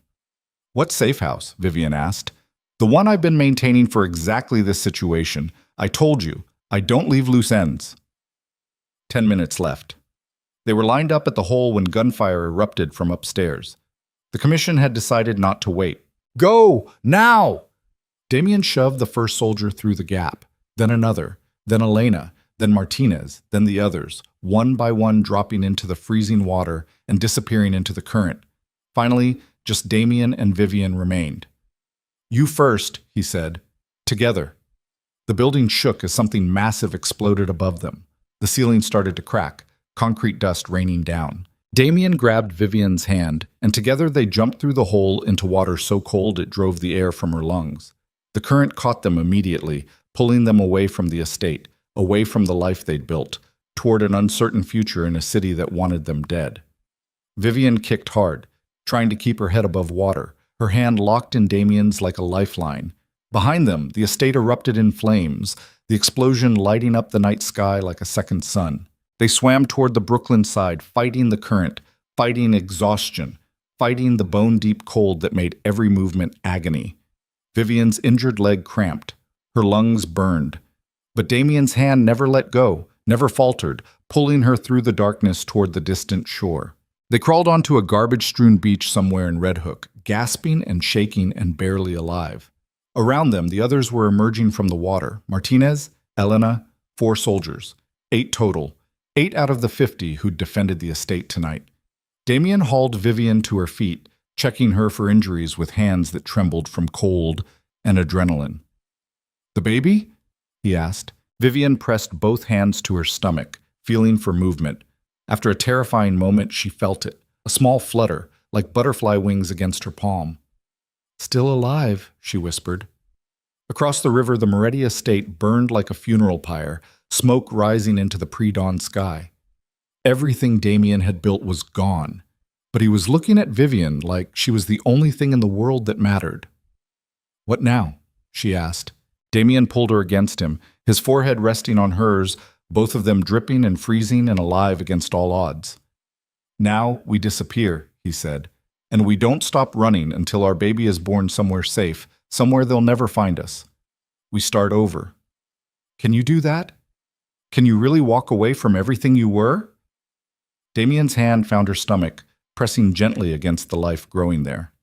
"What safe house?" Vivian asked. "The one I've been maintaining for exactly this situation. I told you, I don't leave loose ends." 10 minutes left. They were lined up at the hole when gunfire erupted from upstairs. The commission had decided not to wait. "Go! Now!" Damien shoved the first soldier through the gap, then another, then Elena, then Martinez, then the others, one by one dropping into the freezing water and disappearing into the current. Finally, just Damien and Vivian remained. "You first," he said. "Together." The building shook as something massive exploded above them. The ceiling started to crack, concrete dust raining down. Damien grabbed Vivian's hand, and together they jumped through the hole into water so cold it drove the air from her lungs. The current caught them immediately, pulling them away from the estate, away from the life they'd built, toward an uncertain future in a city that wanted them dead. Vivian kicked hard, trying to keep her head above water, her hand locked in Damien's like a lifeline. Behind them, the estate erupted in flames, the explosion lighting up the night sky like a second sun. They swam toward the Brooklyn side, fighting the current, fighting exhaustion, fighting the bone-deep cold that made every movement agony. Vivian's injured leg cramped, her lungs burned. But Damien's hand never let go, never faltered, pulling her through the darkness toward the distant shore. They crawled onto a garbage-strewn beach somewhere in Red Hook, gasping and shaking and barely alive. Around them, the others were emerging from the water. Martinez, Elena, 4 soldiers. 8 total. 8 out of the 50 who'd defended the estate tonight. Damien hauled Vivian to her feet, checking her for injuries with hands that trembled from cold and adrenaline. "The baby?" he asked. Vivian pressed both hands to her stomach, feeling for movement. After a terrifying moment, she felt it, a small flutter, like butterfly wings against her palm. "Still alive," she whispered. Across the river, the Moretti estate burned like a funeral pyre, smoke rising into the pre-dawn sky. Everything Damien had built was gone, but he was looking at Vivian like she was the only thing in the world that mattered. "What now?" she asked. Damien pulled her against him, his forehead resting on hers, both of them dripping and freezing and alive against all odds. "Now we disappear," he said, "and we don't stop running until our baby is born somewhere safe, somewhere they'll never find us. We start over." "Can you do that? Can you really walk away from everything you were?" Damien's hand found her stomach, pressing gently against the life growing there.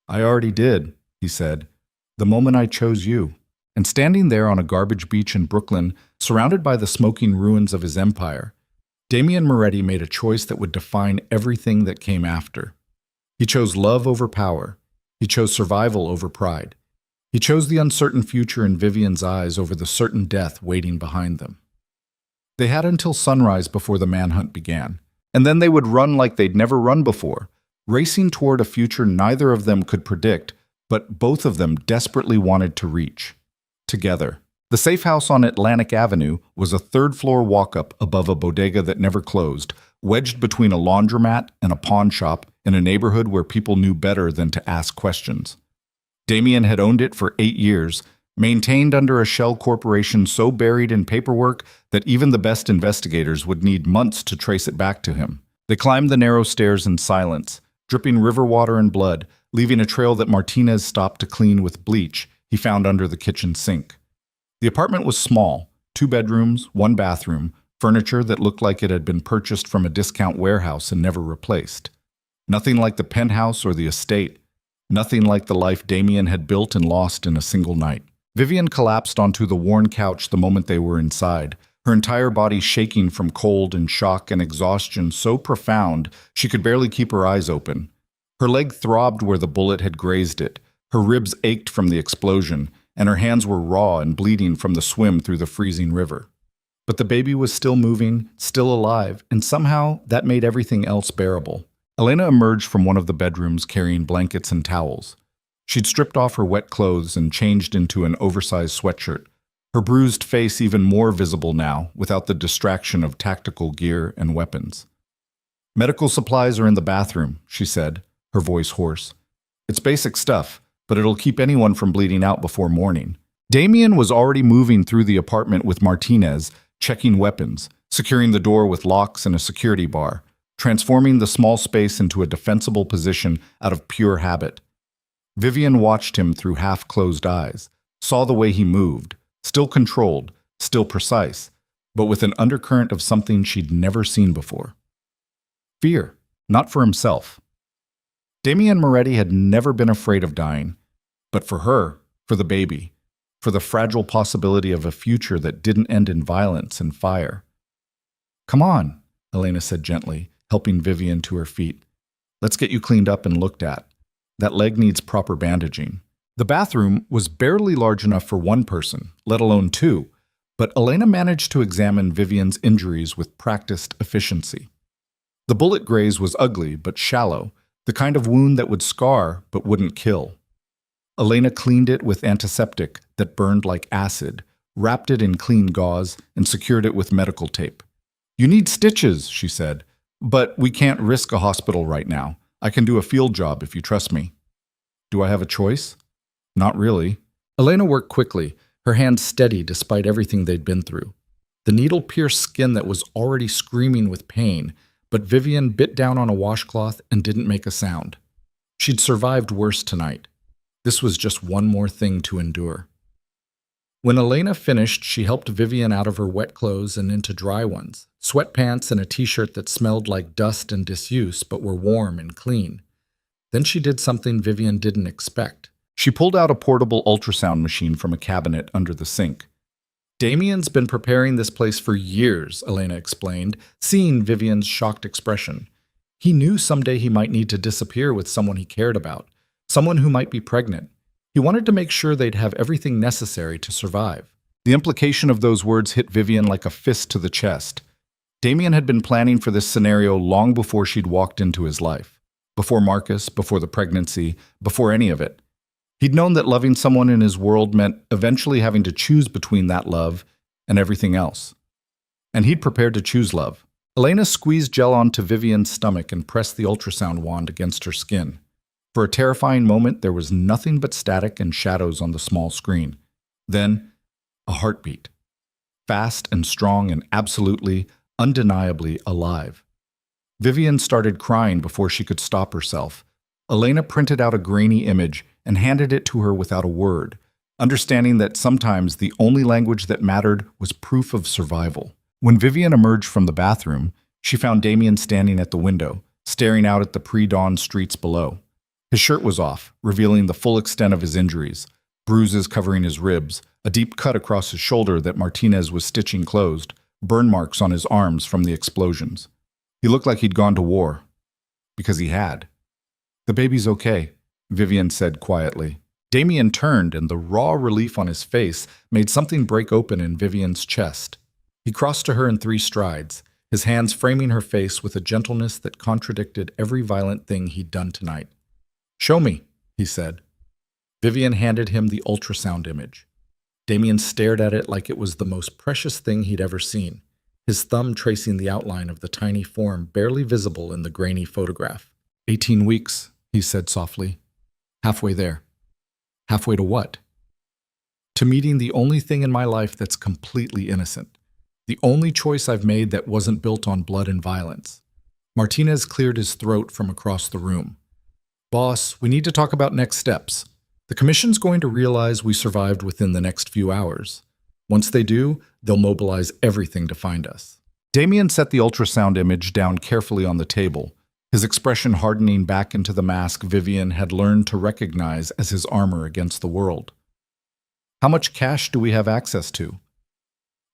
"I already did," he said, "the moment I chose you." And standing there on a garbage beach in Brooklyn, surrounded by the smoking ruins of his empire, Damien Moretti made a choice that would define everything that came after. He chose love over power. He chose survival over pride. He chose the uncertain future in Vivian's eyes over the certain death waiting behind them. They had until sunrise before the manhunt began, and then they would run like they'd never run before, racing toward a future neither of them could predict, but both of them desperately wanted to reach. Together. The safe house on Atlantic Avenue was a third-floor walk-up above a bodega that never closed, wedged between a laundromat and a pawn shop in a neighborhood where people knew better than to ask questions. Damien had owned it for 8 years, maintained under a shell corporation so buried in paperwork that even the best investigators would need months to trace it back to him. They climbed the narrow stairs in silence, dripping river water and blood, leaving a trail that Martinez stopped to clean with bleach he found under the kitchen sink. The apartment was small, 2 bedrooms, 1 bathroom, furniture that looked like it had been purchased from a discount warehouse and never replaced. Nothing like the penthouse or the estate. Nothing like the life Damien had built and lost in a single night. Vivian collapsed onto the worn couch the moment they were inside, her entire body shaking from cold and shock and exhaustion so profound she could barely keep her eyes open. Her leg throbbed where the bullet had grazed it, her ribs ached from the explosion, and her hands were raw and bleeding from the swim through the freezing river. But the baby was still moving, still alive, and somehow that made everything else bearable. Elena emerged from one of the bedrooms carrying blankets and towels. She'd stripped off her wet clothes and changed into an oversized sweatshirt, her bruised face even more visible now without the distraction of tactical gear and weapons. "Medical supplies are in the bathroom," she said, her voice hoarse. "It's basic stuff, but it'll keep anyone from bleeding out before morning." Damien was already moving through the apartment with Martinez, checking weapons, securing the door with locks and a security bar, transforming the small space into a defensible position out of pure habit. Vivian watched him through half-closed eyes, saw the way he moved, still controlled, still precise, but with an undercurrent of something she'd never seen before. Fear, not for himself. Damien Moretti had never been afraid of dying, but for her, for the baby, for the fragile possibility of a future that didn't end in violence and fire. "Come on," Elena said gently, helping Vivian to her feet. "Let's get you cleaned up and looked at. That leg needs proper bandaging." The bathroom was barely large enough for one person, let alone 2, but Elena managed to examine Vivian's injuries with practiced efficiency. The bullet graze was ugly but shallow, the kind of wound that would scar but wouldn't kill. Elena cleaned it with antiseptic that burned like acid, wrapped it in clean gauze, and secured it with medical tape. "You need stitches," she said, "but we can't risk a hospital right now. I can do a field job if you trust me." "Do I have a choice?" "Not really." Elena worked quickly, her hands steady despite everything they'd been through. The needle pierced skin that was already screaming with pain, but Vivian bit down on a washcloth and didn't make a sound. She'd survived worse tonight. This was just one more thing to endure. When Elena finished, she helped Vivian out of her wet clothes and into dry ones, sweatpants and a t-shirt that smelled like dust and disuse but were warm and clean. Then she did something Vivian didn't expect. She pulled out a portable ultrasound machine from a cabinet under the sink. "Damien's been preparing this place for years," Elena explained, seeing Vivian's shocked expression. "He knew someday he might need to disappear with someone he cared about, someone who might be pregnant. He wanted to make sure they'd have everything necessary to survive." The implication of those words hit Vivian like a fist to the chest. Damien had been planning for this scenario long before she'd walked into his life. Before Marcus, before the pregnancy, before any of it. He'd known that loving someone in his world meant eventually having to choose between that love and everything else. And he'd prepared to choose love. Elena squeezed gel onto Vivian's stomach and pressed the ultrasound wand against her skin. For a terrifying moment, there was nothing but static and shadows on the small screen. Then, a heartbeat. Fast and strong and absolutely, undeniably alive. Vivian started crying before she could stop herself. Elena printed out a grainy image and handed it to her without a word, understanding that sometimes the only language that mattered was proof of survival. When Vivian emerged from the bathroom, she found Damien standing at the window, staring out at the pre-dawn streets below. His shirt was off, revealing the full extent of his injuries, bruises covering his ribs, a deep cut across his shoulder that Martinez was stitching closed, burn marks on his arms from the explosions. He looked like he'd gone to war. Because he had. The baby's okay, Vivian said quietly. Damien turned, and the raw relief on his face made something break open in Vivian's chest. He crossed to her in 3 strides, his hands framing her face with a gentleness that contradicted every violent thing he'd done tonight. "Show me," he said. Vivian handed him the ultrasound image. Damien stared at it like it was the most precious thing he'd ever seen, his thumb tracing the outline of the tiny form barely visible in the grainy photograph. 18 weeks, he said softly. Halfway there. Halfway to what? To meeting the only thing in my life that's completely innocent. The only choice I've made that wasn't built on blood and violence. Martinez cleared his throat from across the room. "Boss, we need to talk about next steps. The commission's going to realize we survived within the next few hours. Once they do, they'll mobilize everything to find us." Damien set the ultrasound image down carefully on the table, his expression hardening back into the mask Vivian had learned to recognize as his armor against the world. "How much cash do we have access to?"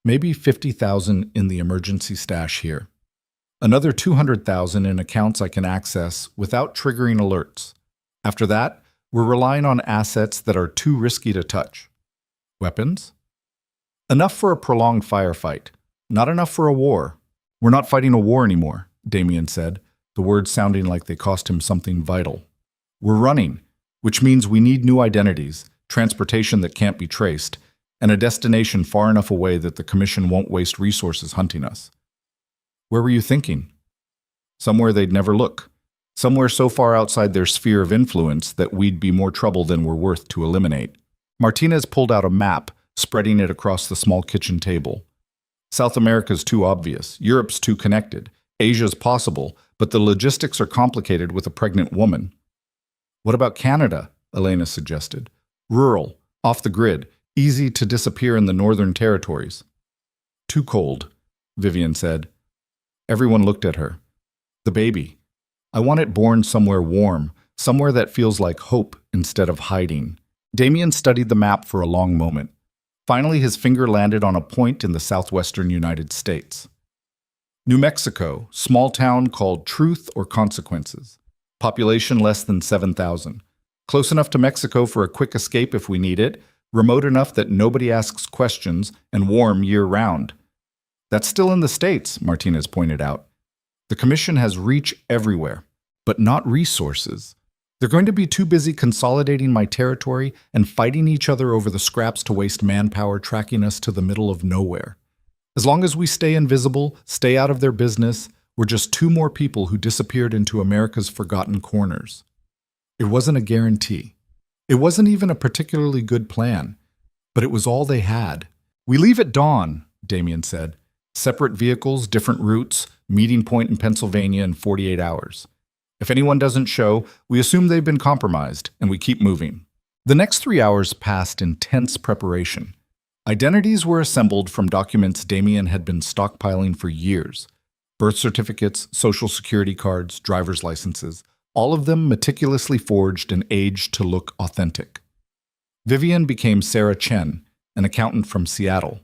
"Maybe 50,000 in the emergency stash here. Another 200,000 in accounts I can access without triggering alerts. After that, we're relying on assets that are too risky to touch." "Weapons?" "Enough for a prolonged firefight. Not enough for a war." "We're not fighting a war anymore," Damien said, the words sounding like they cost him something vital. "We're running, which means we need new identities, transportation that can't be traced, and a destination far enough away that the Commission won't waste resources hunting us." "Where were you thinking?" "Somewhere they'd never look. Somewhere so far outside their sphere of influence that we'd be more trouble than we're worth to eliminate." Martinez pulled out a map, spreading it across the small kitchen table. "South America's too obvious. Europe's too connected. Asia's possible, but the logistics are complicated with a pregnant woman." "What about Canada?" Elena suggested. "Rural, off the grid, easy to disappear in the northern territories." "Too cold," Vivian said. Everyone looked at her. "The baby. I want it born somewhere warm, somewhere that feels like hope instead of hiding." Damien studied the map for a long moment. Finally, his finger landed on a point in the southwestern United States. New Mexico, small town called Truth or Consequences. Population less than 7,000. Close enough to Mexico for a quick escape if we need it, remote enough that nobody asks questions, and warm year-round. "That's still in the States," Martinez pointed out. "The Commission has reach everywhere, but not resources. They're going to be too busy consolidating my territory and fighting each other over the scraps to waste manpower tracking us to the middle of nowhere. As long as we stay invisible, stay out of their business, we're just 2 more people who disappeared into America's forgotten corners." It wasn't a guarantee. It wasn't even a particularly good plan, but it was all they had. "We leave at dawn," Damien said. "Separate vehicles, different routes, meeting point in Pennsylvania in 48 hours. If anyone doesn't show, we assume they've been compromised, and we keep moving." The next 3 hours passed in tense preparation. Identities were assembled from documents Damien had been stockpiling for years. Birth certificates, social security cards, driver's licenses, all of them meticulously forged and aged to look authentic. Vivian became Sarah Chen, an accountant from Seattle.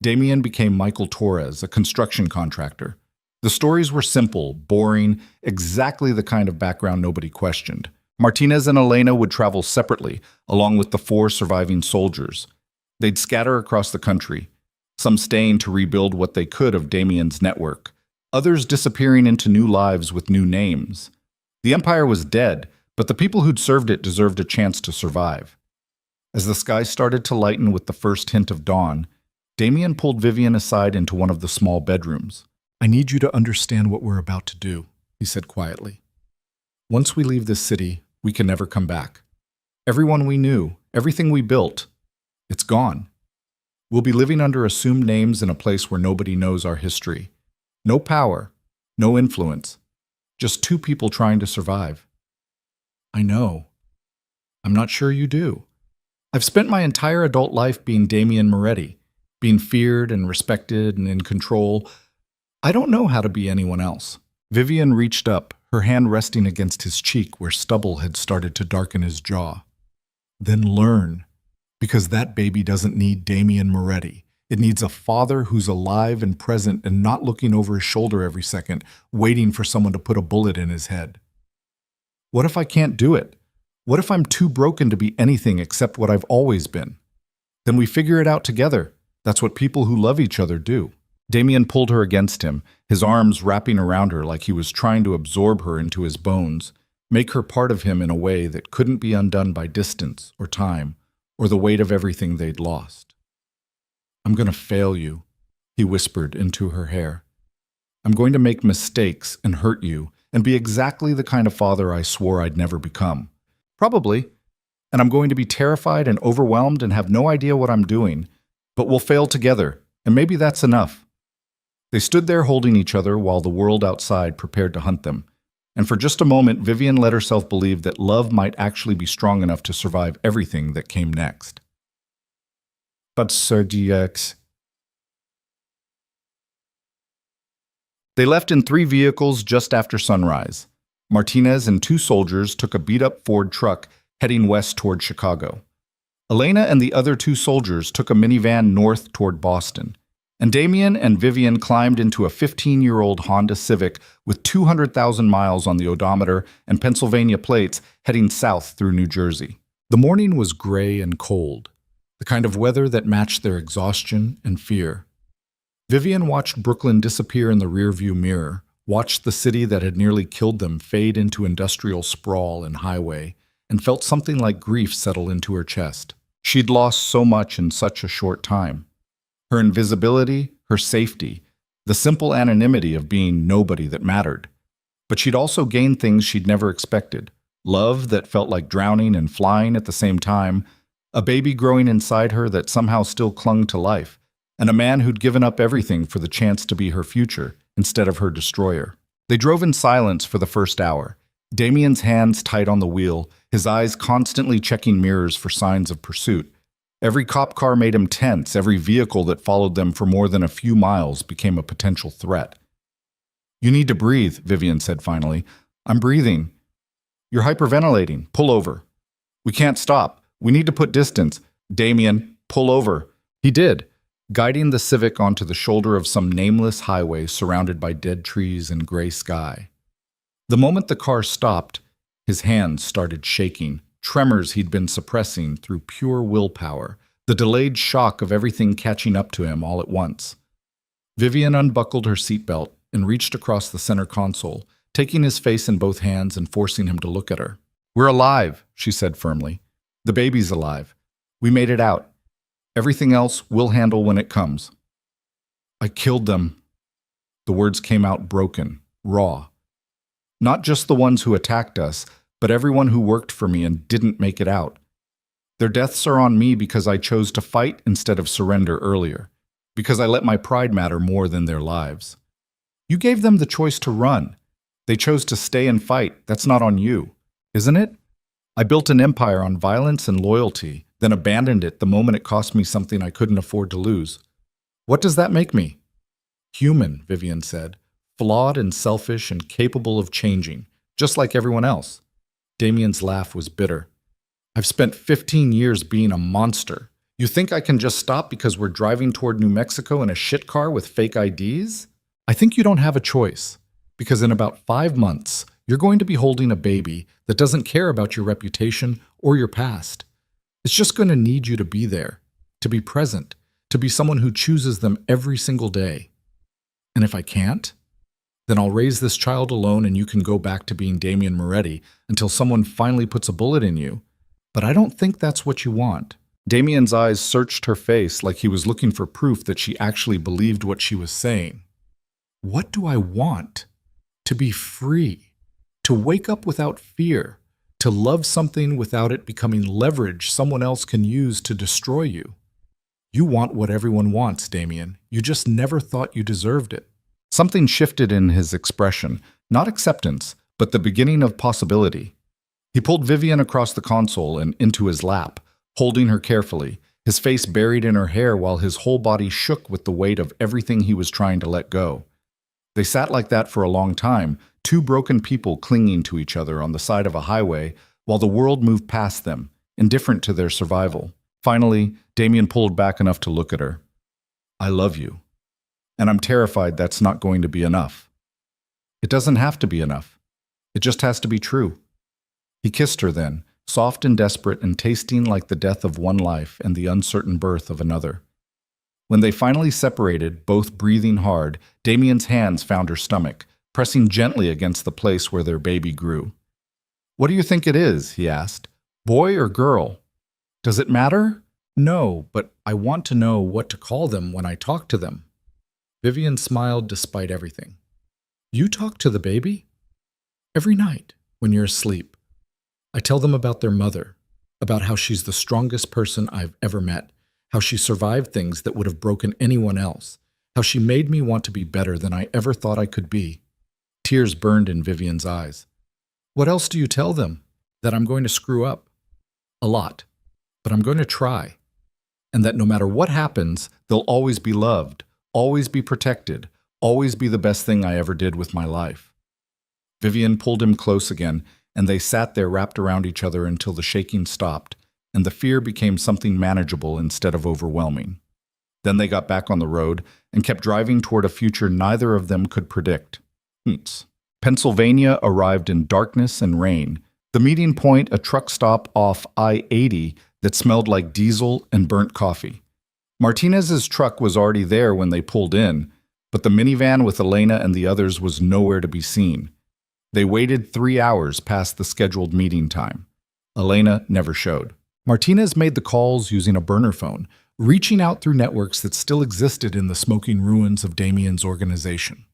Damien became Michael Torres, a construction contractor. The stories were simple, boring, exactly the kind of background nobody questioned. Martinez and Elena would travel separately, along with the 4 surviving soldiers. They'd scatter across the country, some staying to rebuild what they could of Damien's network, others disappearing into new lives with new names. The Empire was dead, but the people who'd served it deserved a chance to survive. As the sky started to lighten with the first hint of dawn, Damien pulled Vivian aside into one of the small bedrooms. "I need you to understand what we're about to do," he said quietly. "Once we leave this city, we can never come back. Everyone we knew, everything we built, it's gone. We'll be living under assumed names in a place where nobody knows our history. No power, no influence, just 2 people trying to survive." "I know. I'm not sure you do. I've spent my entire adult life being Damien Moretti, being feared and respected and in control. I don't know how to be anyone else." Vivian reached up, her hand resting against his cheek where stubble had started to darken his jaw. "Then learn, because that baby doesn't need Damien Moretti. It needs a father who's alive and present and not looking over his shoulder every second, waiting for someone to put a bullet in his head." What if I can't do it? What if I'm too broken to be anything except what I've always been? Then we figure it out together. That's what people who love each other do. Damien pulled her against him, his arms wrapping around her like he was trying to absorb her into his bones, make her part of him in a way that couldn't be undone by distance or time or the weight of everything they'd lost. I'm going to fail you, he whispered into her hair. I'm going to make mistakes and hurt you and be exactly the kind of father I swore I'd never become. Probably. And I'm going to be terrified and overwhelmed and have no idea what I'm doing. But we'll fail together, and maybe that's enough. They stood there holding each other while the world outside prepared to hunt them. And for just a moment, Vivian let herself believe that love might actually be strong enough to survive everything that came next. But Sir DX. They left in 3 vehicles just after sunrise. Martinez and 2 soldiers took a beat-up Ford truck heading west toward Chicago. Elena and the other 2 soldiers took a minivan north toward Boston. And Damien and Vivian climbed into a 15-year-old Honda Civic with 200,000 miles on the odometer and Pennsylvania plates heading south through New Jersey. The morning was gray and cold, the kind of weather that matched their exhaustion and fear. Vivian watched Brooklyn disappear in the rearview mirror, watched the city that had nearly killed them fade into industrial sprawl and highway, and felt something like grief settle into her chest. She'd lost so much in such a short time. Her invisibility, her safety, the simple anonymity of being nobody that mattered. But she'd also gained things she'd never expected. Love that felt like drowning and flying at the same time, a baby growing inside her that somehow still clung to life, and a man who'd given up everything for the chance to be her future instead of her destroyer. They drove in silence for the first hour, Damien's hands tight on the wheel, his eyes constantly checking mirrors for signs of pursuit. Every cop car made him tense. Every vehicle that followed them for more than a few miles became a potential threat. You need to breathe, Vivian said finally. I'm breathing. You're hyperventilating. Pull over. We can't stop. We need to put distance. Damien, pull over. He did, guiding the Civic onto the shoulder of some nameless highway surrounded by dead trees and gray sky. The moment the car stopped, his hands started shaking. Tremors he'd been suppressing through pure willpower, the delayed shock of everything catching up to him all at once. Vivian unbuckled her seatbelt and reached across the center console, taking his face in both hands and forcing him to look at her. We're alive, she said firmly. The baby's alive. We made it out. Everything else we'll handle when it comes. I killed them. The words came out broken, raw. Not just the ones who attacked us, but everyone who worked for me and didn't make it out. Their deaths are on me because I chose to fight instead of surrender earlier, because I let my pride matter more than their lives. You gave them the choice to run. They chose to stay and fight. That's not on you, isn't it? I built an empire on violence and loyalty, then abandoned it the moment it cost me something I couldn't afford to lose. What does that make me? Human, Vivian said, flawed and selfish and capable of changing, just like everyone else. Damien's laugh was bitter. I've spent 15 years being a monster. You think I can just stop because we're driving toward New Mexico in a shit car with fake IDs? I think you don't have a choice, because in about 5 months, you're going to be holding a baby that doesn't care about your reputation or your past. It's just going to need you to be there, to be present, to be someone who chooses them every single day. And if I can't, then I'll raise this child alone and you can go back to being Damien Moretti until someone finally puts a bullet in you. But I don't think that's what you want. Damien's eyes searched her face like he was looking for proof that she actually believed what she was saying. What do I want? To be free. To wake up without fear. To love something without it becoming leverage someone else can use to destroy you. You want what everyone wants, Damien. You just never thought you deserved it. Something shifted in his expression, not acceptance, but the beginning of possibility. He pulled Vivian across the console and into his lap, holding her carefully, his face buried in her hair while his whole body shook with the weight of everything he was trying to let go. They sat like that for a long time, 2 broken people clinging to each other on the side of a highway while the world moved past them, indifferent to their survival. Finally, Damien pulled back enough to look at her. I love you. And I'm terrified that's not going to be enough. It doesn't have to be enough. It just has to be true. He kissed her then, soft and desperate and tasting like the death of one life and the uncertain birth of another. When they finally separated, both breathing hard, Damien's hands found her stomach, pressing gently against the place where their baby grew. "What do you think it is?" he asked. "Boy or girl? Does it matter?" "No, but I want to know what to call them when I talk to them." Vivian smiled despite everything. "You talk to the baby?" "Every night, when you're asleep. I tell them about their mother, about how she's the strongest person I've ever met, how she survived things that would have broken anyone else, how she made me want to be better than I ever thought I could be." Tears burned in Vivian's eyes. "What else do you tell them?" "That I'm going to screw up. A lot. But I'm going to try. And that no matter what happens, they'll always be loved, always be protected, always be the best thing I ever did with my life." Vivian pulled him close again, and they sat there wrapped around each other until the shaking stopped, and the fear became something manageable instead of overwhelming. Then they got back on the road and kept driving toward a future neither of them could predict. Pennsylvania arrived in darkness and rain. The meeting point, a truck stop off I-80 that smelled like diesel and burnt coffee. Martinez's truck was already there when they pulled in, but the minivan with Elena and the others was nowhere to be seen. They waited 3 hours past the scheduled meeting time. Elena never showed. Martinez made the calls using a burner phone, reaching out through networks that still existed in the smoking ruins of Damien's organization.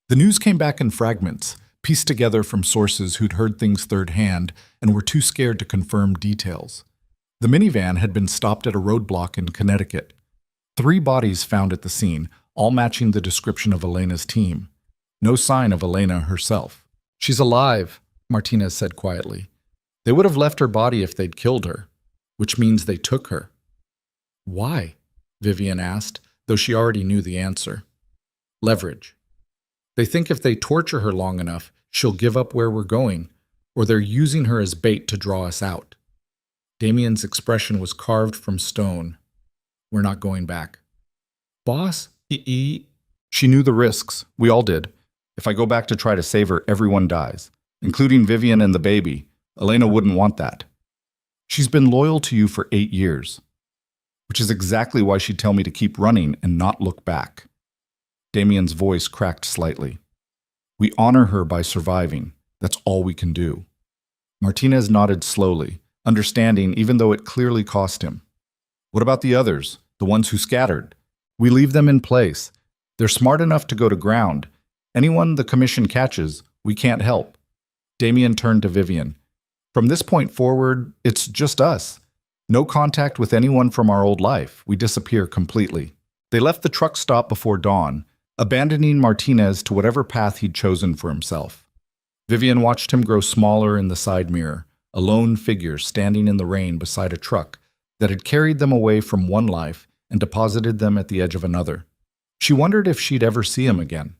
The news came back in fragments, pieced together from sources who'd heard things third hand and were too scared to confirm details. The minivan had been stopped at a roadblock in Connecticut. 3 bodies found at the scene, all matching the description of Elena's team. No sign of Elena herself. "She's alive," Martinez said quietly. "They would have left her body if they'd killed her, which means they took her." "Why?" Vivian asked, though she already knew the answer. "Leverage. They think if they torture her long enough, she'll give up where we're going, or they're using her as bait to draw us out." Damien's expression was carved from stone. "We're not going back." "Boss, She knew the risks. We all did. If I go back to try to save her, everyone dies, including Vivian and the baby. Elena wouldn't want that. She's been loyal to you for 8 years, which is exactly why she'd tell me to keep running and not look back." Damien's voice cracked slightly. "We honor her by surviving. That's all we can do." Martinez nodded slowly, understanding even though it clearly cost him. "What about the others, the ones who scattered? We leave them in place. They're smart enough to go to ground. Anyone the commission catches, we can't help." Damien turned to Vivian. "From this point forward, it's just us. No contact with anyone from our old life. We disappear completely." They left the truck stop before dawn, abandoning Martinez to whatever path he'd chosen for himself. Vivian watched him grow smaller in the side mirror, a lone figure standing in the rain beside a truck that had carried them away from one life and deposited them at the edge of another. She wondered if she'd ever see him again.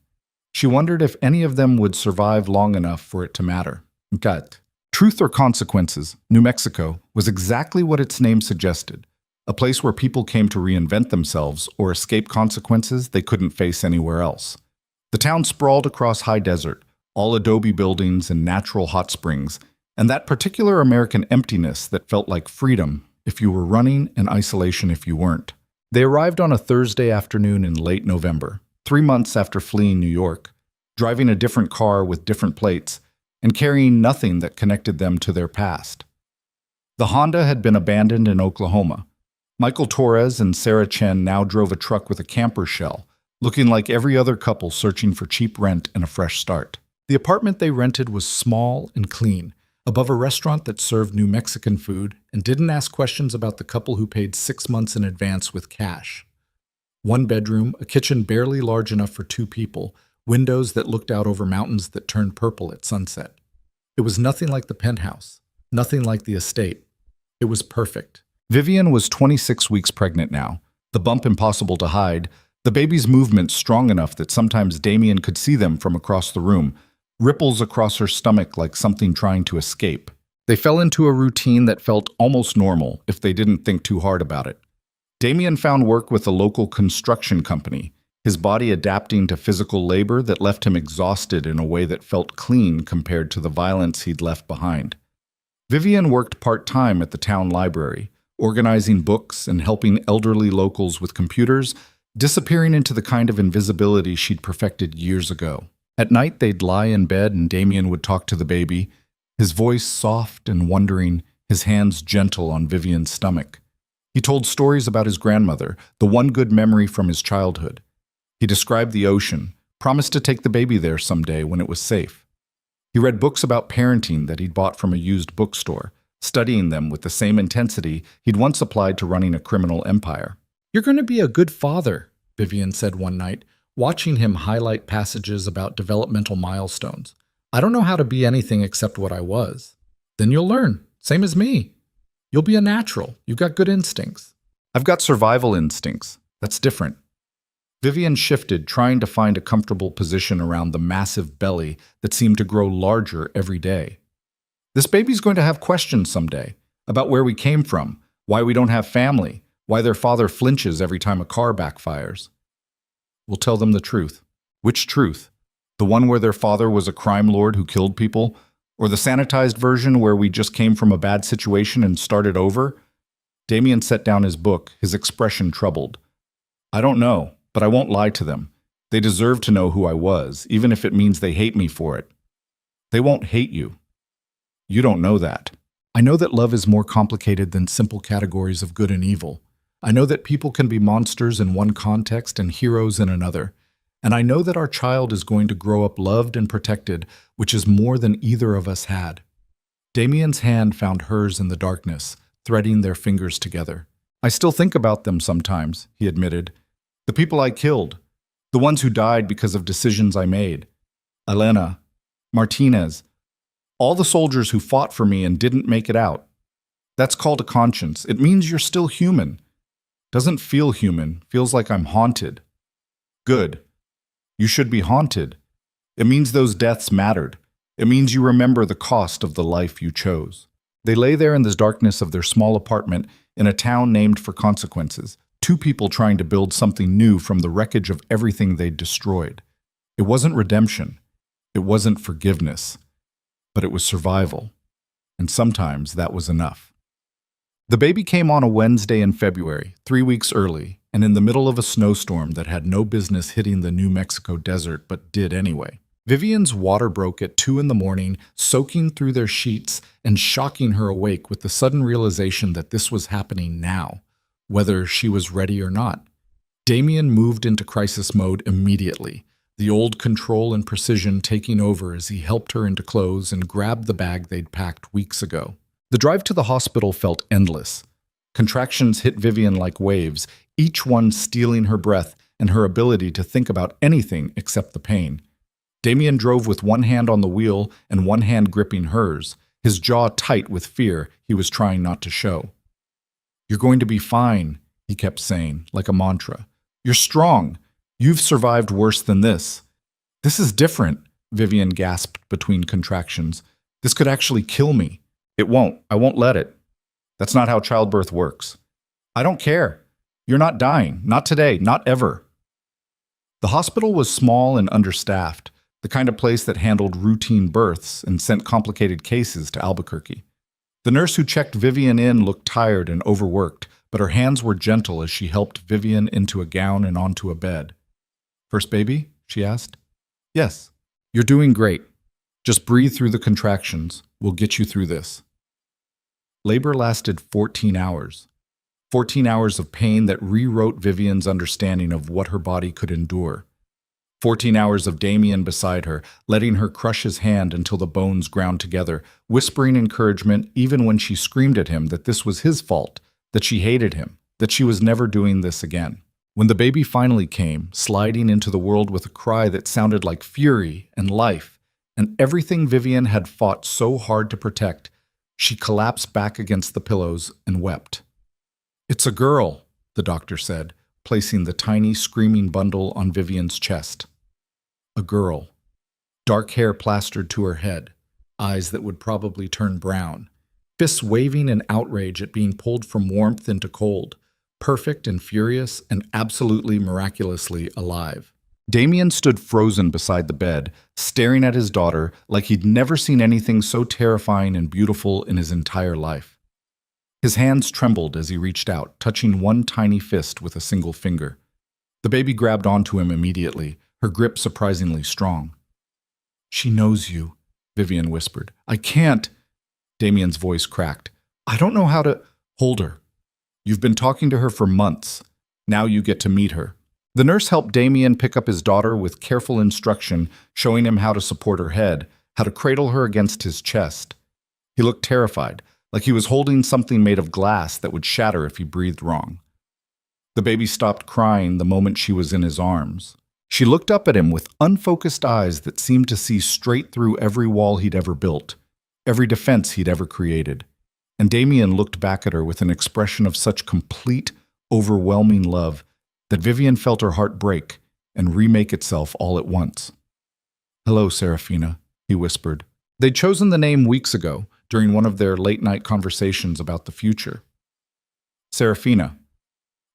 She wondered if any of them would survive long enough for it to matter. Truth or Consequences, New Mexico, was exactly what its name suggested. A place where people came to reinvent themselves or escape consequences they couldn't face anywhere else. The town sprawled across high desert, all adobe buildings and natural hot springs, and that particular American emptiness that felt like freedom if you were running and isolation if you weren't. They arrived on a Thursday afternoon in late November, 3 months after fleeing New York, driving a different car with different plates, and carrying nothing that connected them to their past. The Honda had been abandoned in Oklahoma. Michael Torres and Sarah Chen now drove a truck with a camper shell, looking like every other couple searching for cheap rent and a fresh start. The apartment they rented was small and clean, above a restaurant that served New Mexican food and didn't ask questions about the couple who paid 6 months in advance with cash. 1 bedroom, a kitchen barely large enough for 2 people, windows that looked out over mountains that turned purple at sunset. It was nothing like the penthouse, nothing like the estate. It was perfect. Vivian was 26 weeks pregnant now, the bump impossible to hide, the baby's movements strong enough that sometimes Damien could see them from across the room, ripples across her stomach like something trying to escape. They fell into a routine that felt almost normal if they didn't think too hard about it. Damien found work with a local construction company, his body adapting to physical labor that left him exhausted in a way that felt clean compared to the violence he'd left behind. Vivian worked part-time at the town library, organizing books and helping elderly locals with computers, disappearing into the kind of invisibility she'd perfected years ago. At night, they'd lie in bed and Damien would talk to the baby, his voice soft and wondering, his hands gentle on Vivian's stomach. He told stories about his grandmother, the one good memory from his childhood. He described the ocean, promised to take the baby there someday when it was safe. He read books about parenting that he'd bought from a used bookstore, studying them with the same intensity he'd once applied to running a criminal empire. "You're going to be a good father," Vivian said one night, watching him highlight passages about developmental milestones. "I don't know how to be anything except what I was." "Then you'll learn, same as me. You'll be a natural. You've got good instincts." "I've got survival instincts. That's different." Vivian shifted, trying to find a comfortable position around the massive belly that seemed to grow larger every day. "This baby's going to have questions someday about where we came from, why we don't have family, why their father flinches every time a car backfires." "We'll tell them the truth." "Which truth? The one where their father was a crime lord who killed people? Or the sanitized version where we just came from a bad situation and started over?" Damien set down his book, his expression troubled. "I don't know, but I won't lie to them. They deserve to know who I was, even if it means they hate me for it." "They won't hate you. You don't know that." "I know that love is more complicated than simple categories of good and evil. I know that people can be monsters in one context and heroes in another. And I know that our child is going to grow up loved and protected, which is more than either of us had." Damien's hand found hers in the darkness, threading their fingers together. "I still think about them sometimes," he admitted. "The people I killed, the ones who died because of decisions I made. Elena, Martinez, all the soldiers who fought for me and didn't make it out. That's called a conscience. It means you're still human. Doesn't feel human, feels like I'm haunted." "Good. You should be haunted. It means those deaths mattered. It means you remember the cost of the life you chose." They lay there in the darkness of their small apartment in a town named for consequences, two people trying to build something new from the wreckage of everything they'd destroyed. It wasn't redemption. It wasn't forgiveness. But it was survival. And sometimes that was enough. The baby came on a Wednesday in February, 3 weeks early, and in the middle of a snowstorm that had no business hitting the New Mexico desert but did anyway. Vivian's water broke at 2 in the morning, soaking through their sheets and shocking her awake with the sudden realization that this was happening now, whether she was ready or not. Damien moved into crisis mode immediately, the old control and precision taking over as he helped her into clothes and grabbed the bag they'd packed weeks ago. The drive to the hospital felt endless. Contractions hit Vivian like waves, each one stealing her breath and her ability to think about anything except the pain. Damien drove with one hand on the wheel and one hand gripping hers, his jaw tight with fear he was trying not to show. "You're going to be fine," he kept saying, like a mantra. "You're strong. You've survived worse than this." "This is different," Vivian gasped between contractions. "This could actually kill me." "It won't. I won't let it. That's not how childbirth works." "I don't care. You're not dying. Not today. Not ever." The hospital was small and understaffed, the kind of place that handled routine births and sent complicated cases to Albuquerque. The nurse who checked Vivian in looked tired and overworked, but her hands were gentle as she helped Vivian into a gown and onto a bed. "First baby?" she asked. "Yes. You're doing great. Just breathe through the contractions. We'll get you through this." Labor lasted 14 hours. 14 hours of pain that rewrote Vivian's understanding of what her body could endure. 14 hours of Damien beside her, letting her crush his hand until the bones ground together, whispering encouragement even when she screamed at him that this was his fault, that she hated him, that she was never doing this again. When the baby finally came, sliding into the world with a cry that sounded like fury and life, and everything Vivian had fought so hard to protect, she collapsed back against the pillows and wept. "It's a girl," the doctor said, placing the tiny, screaming bundle on Vivian's chest. A girl. Dark hair plastered to her head, eyes that would probably turn brown, fists waving in outrage at being pulled from warmth into cold, perfect and furious and absolutely miraculously alive. Damien stood frozen beside the bed, staring at his daughter like he'd never seen anything so terrifying and beautiful in his entire life. His hands trembled as he reached out, touching one tiny fist with a single finger. The baby grabbed onto him immediately, her grip surprisingly strong. "She knows you," Vivian whispered. "I can't." Damien's voice cracked. "I don't know how to—" "Hold her. You've been talking to her for months. Now you get to meet her." The nurse helped Damien pick up his daughter with careful instruction, showing him how to support her head, how to cradle her against his chest. He looked terrified, like he was holding something made of glass that would shatter if he breathed wrong. The baby stopped crying the moment she was in his arms. She looked up at him with unfocused eyes that seemed to see straight through every wall he'd ever built, every defense he'd ever created. And Damien looked back at her with an expression of such complete, overwhelming love that Vivian felt her heart break and remake itself all at once. "Hello, Serafina," he whispered. They'd chosen the name weeks ago, during one of their late-night conversations about the future. Serafina.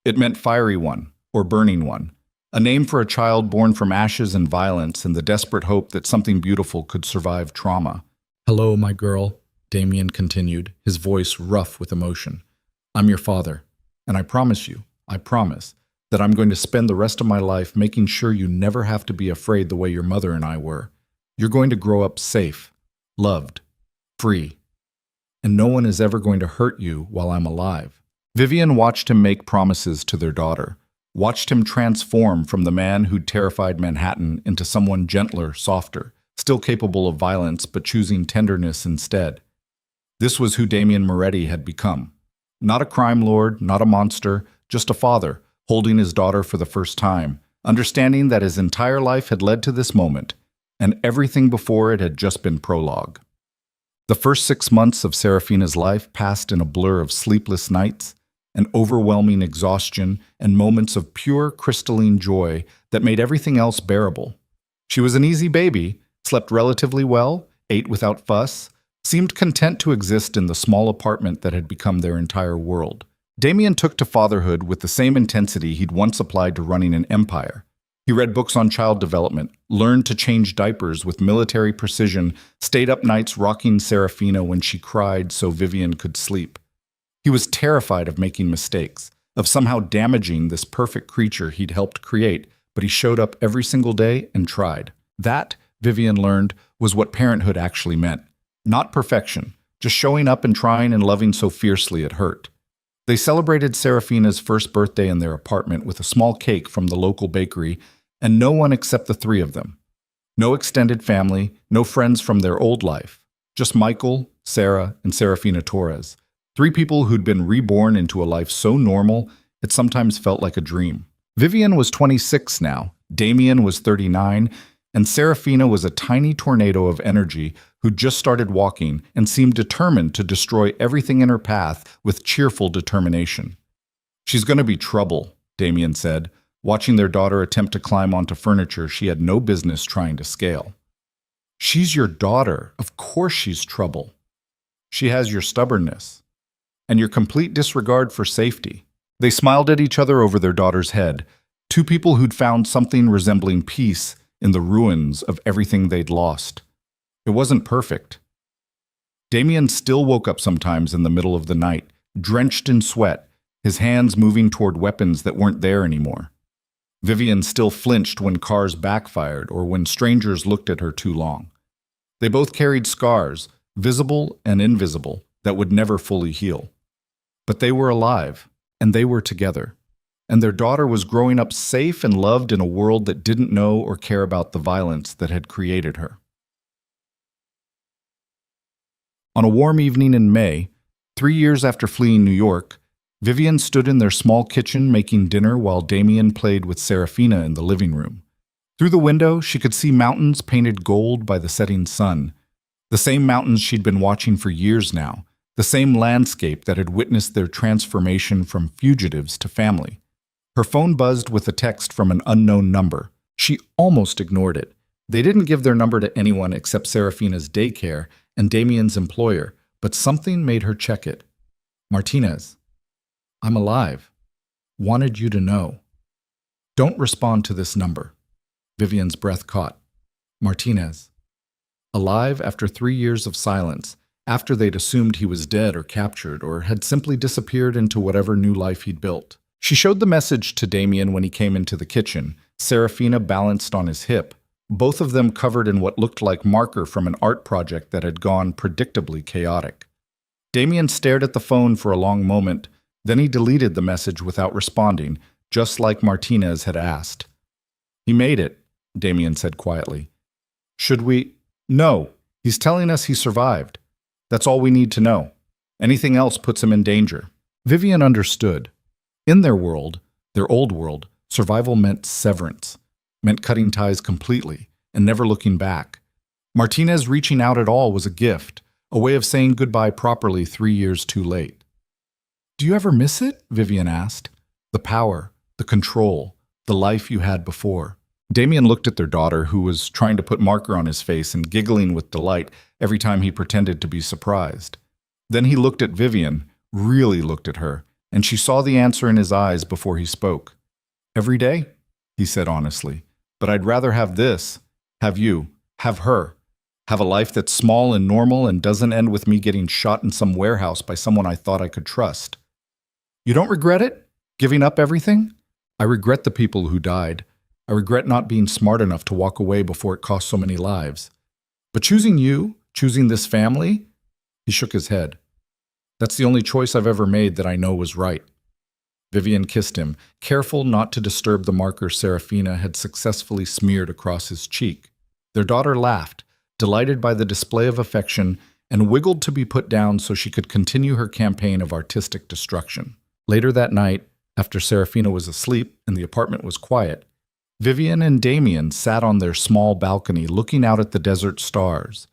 It meant fiery one, or burning one, a name for a child born from ashes and violence and the desperate hope that something beautiful could survive trauma. "Hello, my girl," Damien continued, his voice rough with emotion. "I'm your father, and I promise, that I'm going to spend the rest of my life making sure you never have to be afraid the way your mother and I were. You're going to grow up safe, loved, free, and no one is ever going to hurt you while I'm alive." Vivian watched him make promises to their daughter, watched him transform from the man who'd terrified Manhattan into someone gentler, softer, still capable of violence but choosing tenderness instead. This was who Damien Moretti had become. Not a crime lord, not a monster, just a father, holding his daughter for the first time, understanding that his entire life had led to this moment, and everything before it had just been prologue. The first 6 months of Serafina's life passed in a blur of sleepless nights, an overwhelming exhaustion, and moments of pure crystalline joy that made everything else bearable. She was an easy baby, slept relatively well, ate without fuss, seemed content to exist in the small apartment that had become their entire world. Damien took to fatherhood with the same intensity he'd once applied to running an empire. He read books on child development, learned to change diapers with military precision, stayed up nights rocking Serafina when she cried so Vivian could sleep. He was terrified of making mistakes, of somehow damaging this perfect creature he'd helped create, but he showed up every single day and tried. That, Vivian learned, was what parenthood actually meant. Not perfection, just showing up and trying and loving so fiercely it hurt. They celebrated Serafina's first birthday in their apartment with a small cake from the local bakery, and no one except the three of them. No extended family, no friends from their old life. Just Michael, Sarah, and Serafina Torres. 3 people who'd been reborn into a life so normal, it sometimes felt like a dream. Vivian was 26 now, Damien was 39, and Serafina was a tiny tornado of energy who'd just started walking and seemed determined to destroy everything in her path with cheerful determination. "She's going to be trouble," Damien said, watching their daughter attempt to climb onto furniture she had no business trying to scale. "She's your daughter. Of course she's trouble. She has your stubbornness and your complete disregard for safety." They smiled at each other over their daughter's head, 2 people who'd found something resembling peace in the ruins of everything they'd lost. It wasn't perfect. Damien still woke up sometimes in the middle of the night, drenched in sweat, his hands moving toward weapons that weren't there anymore. Vivian still flinched when cars backfired or when strangers looked at her too long. They both carried scars, visible and invisible, that would never fully heal. But they were alive, and they were together. And their daughter was growing up safe and loved in a world that didn't know or care about the violence that had created her. On a warm evening in May, 3 years after fleeing New York, Vivian stood in their small kitchen making dinner while Damien played with Serafina in the living room. Through the window, she could see mountains painted gold by the setting sun. The same mountains she'd been watching for years now, the same landscape that had witnessed their transformation from fugitives to family. Her phone buzzed with a text from an unknown number. She almost ignored it. They didn't give their number to anyone except Serafina's daycare and Damien's employer, but something made her check it. "Martinez, I'm alive. Wanted you to know. Don't respond to this number." Vivian's breath caught. Martinez. Alive after 3 years of silence, after they'd assumed he was dead or captured or had simply disappeared into whatever new life he'd built. She showed the message to Damien when he came into the kitchen, Serafina balanced on his hip, both of them covered in what looked like marker from an art project that had gone predictably chaotic. Damien stared at the phone for a long moment, then he deleted the message without responding, just like Martinez had asked. He made it, Damien said quietly. Should we? No, he's telling us he survived. That's all we need to know. Anything else puts him in danger. Vivian understood. In their world, their old world, survival meant severance, meant cutting ties completely and never looking back. Martinez reaching out at all was a gift, a way of saying goodbye properly 3 years too late. Do you ever miss it? Vivian asked. The power, the control, the life you had before. Damien looked at their daughter, who was trying to put marker on his face and giggling with delight every time he pretended to be surprised. Then he looked at Vivian, really looked at her, and she saw the answer in his eyes before he spoke. Every day, he said honestly, but I'd rather have this, have you, have her, have a life that's small and normal and doesn't end with me getting shot in some warehouse by someone I thought I could trust. You don't regret it? Giving up everything? I regret the people who died. I regret not being smart enough to walk away before it cost so many lives. But choosing you, choosing this family? He shook his head. That's the only choice I've ever made that I know was right. Vivian kissed him, careful not to disturb the marker Serafina had successfully smeared across his cheek. Their daughter laughed, delighted by the display of affection, and wiggled to be put down so she could continue her campaign of artistic destruction. Later that night, after Serafina was asleep and the apartment was quiet, Vivian and Damien sat on their small balcony looking out at the desert stars.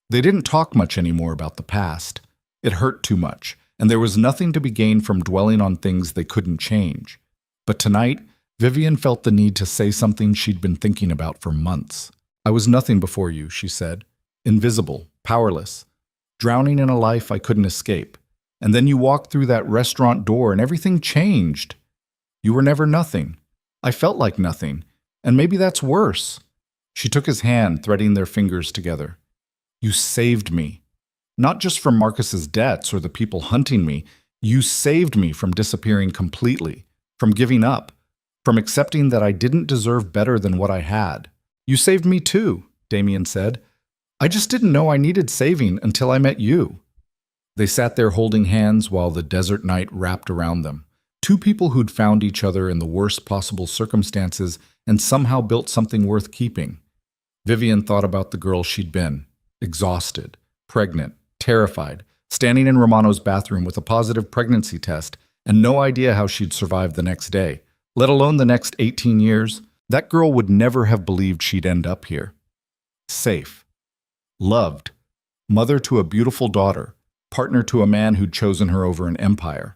They didn't talk much anymore about the past. It hurt too much, and there was nothing to be gained from dwelling on things they couldn't change. But tonight, Vivian felt the need to say something she'd been thinking about for months. I was nothing before you, she said. Invisible, powerless, drowning in a life I couldn't escape. And then you walked through that restaurant door and everything changed. You were never nothing. I felt like nothing. And maybe that's worse. She took his hand, threading their fingers together. You saved me. Not just from Marcus's debts or the people hunting me. You saved me from disappearing completely, from giving up, from accepting that I didn't deserve better than what I had. You saved me too, Damien said. I just didn't know I needed saving until I met you. They sat there holding hands while the desert night wrapped around them. Two people who'd found each other in the worst possible circumstances and somehow built something worth keeping. Vivian thought about the girl she'd been, exhausted, pregnant, terrified, standing in Romano's bathroom with a positive pregnancy test and no idea how she'd survive the next day, let alone the next 18 years. That girl would never have believed she'd end up here. Safe. Loved. Mother to a beautiful daughter. Partner to a man who'd chosen her over an empire.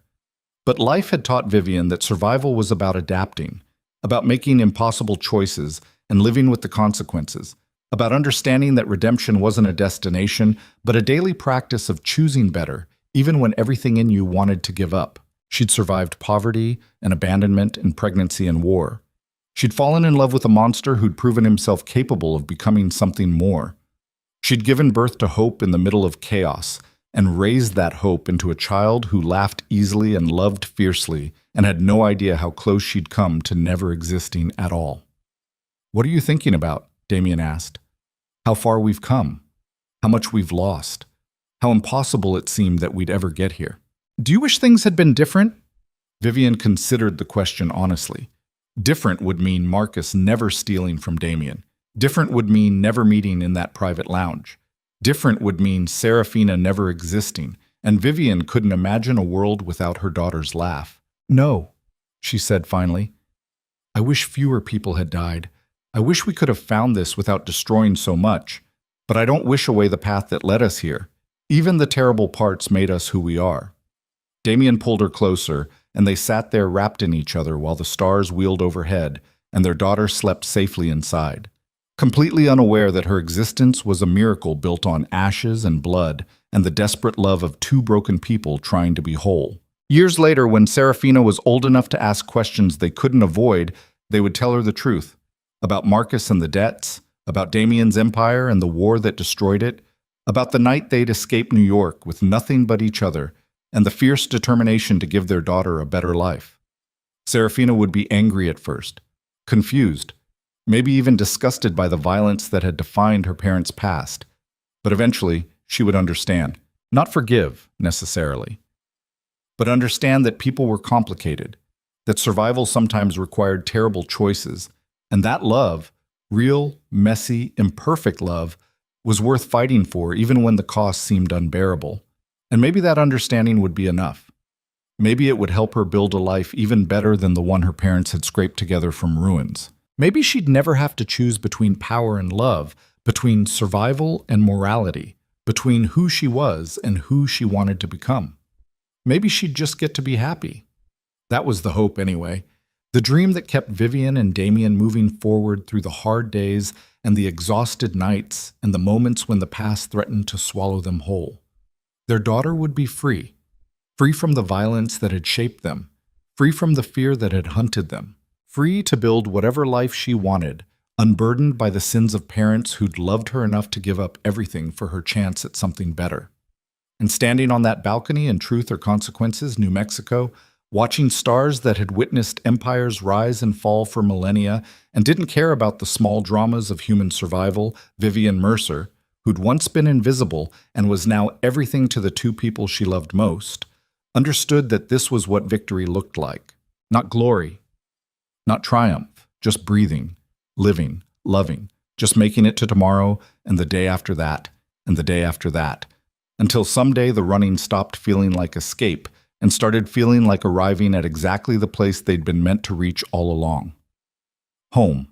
But life had taught Vivian that survival was about adapting, about making impossible choices and living with the consequences, about understanding that redemption wasn't a destination, but a daily practice of choosing better, even when everything in you wanted to give up. She'd survived poverty and abandonment and pregnancy and war. She'd fallen in love with a monster who'd proven himself capable of becoming something more. She'd given birth to hope in the middle of chaos, and raised that hope into a child who laughed easily and loved fiercely and had no idea how close she'd come to never existing at all. What are you thinking about? Damien asked. How far we've come. How much we've lost. How impossible it seemed that we'd ever get here. Do you wish things had been different? Vivian considered the question honestly. Different would mean Marcus never stealing from Damien. Different would mean never meeting in that private lounge. Different would mean Serafina never existing, and Vivian couldn't imagine a world without her daughter's laugh. No, she said finally. I wish fewer people had died. I wish we could have found this without destroying so much, but I don't wish away the path that led us here. Even the terrible parts made us who we are. Damien pulled her closer, and they sat there wrapped in each other while the stars wheeled overhead, and their daughter slept safely inside. Completely unaware that her existence was a miracle built on ashes and blood and the desperate love of two broken people trying to be whole. Years later, when Serafina was old enough to ask questions they couldn't avoid, they would tell her the truth. About Marcus and the debts, about Damien's empire and the war that destroyed it, about the night they'd escaped New York with nothing but each other and the fierce determination to give their daughter a better life. Serafina would be angry at first, confused, maybe even disgusted by the violence that had defined her parents' past. But eventually, she would understand. Not forgive, necessarily, but understand that people were complicated, that survival sometimes required terrible choices, and that love, real, messy, imperfect love, was worth fighting for even when the cost seemed unbearable. And maybe that understanding would be enough. Maybe it would help her build a life even better than the one her parents had scraped together from ruins. Maybe she'd never have to choose between power and love, between survival and morality, between who she was and who she wanted to become. Maybe she'd just get to be happy. That was the hope anyway. The dream that kept Vivian and Damien moving forward through the hard days and the exhausted nights and the moments when the past threatened to swallow them whole. Their daughter would be free, free from the violence that had shaped them, free from the fear that had hunted them, free to build whatever life she wanted, unburdened by the sins of parents who'd loved her enough to give up everything for her chance at something better. And standing on that balcony in Truth or Consequences, New Mexico, watching stars that had witnessed empires rise and fall for millennia and didn't care about the small dramas of human survival, Vivian Mercer, who'd once been invisible and was now everything to the two people she loved most, understood that this was what victory looked like. Not glory, not triumph, just breathing, living, loving, just making it to tomorrow and the day after that and the day after that, until someday the running stopped feeling like escape and started feeling like arriving at exactly the place they'd been meant to reach all along. Home.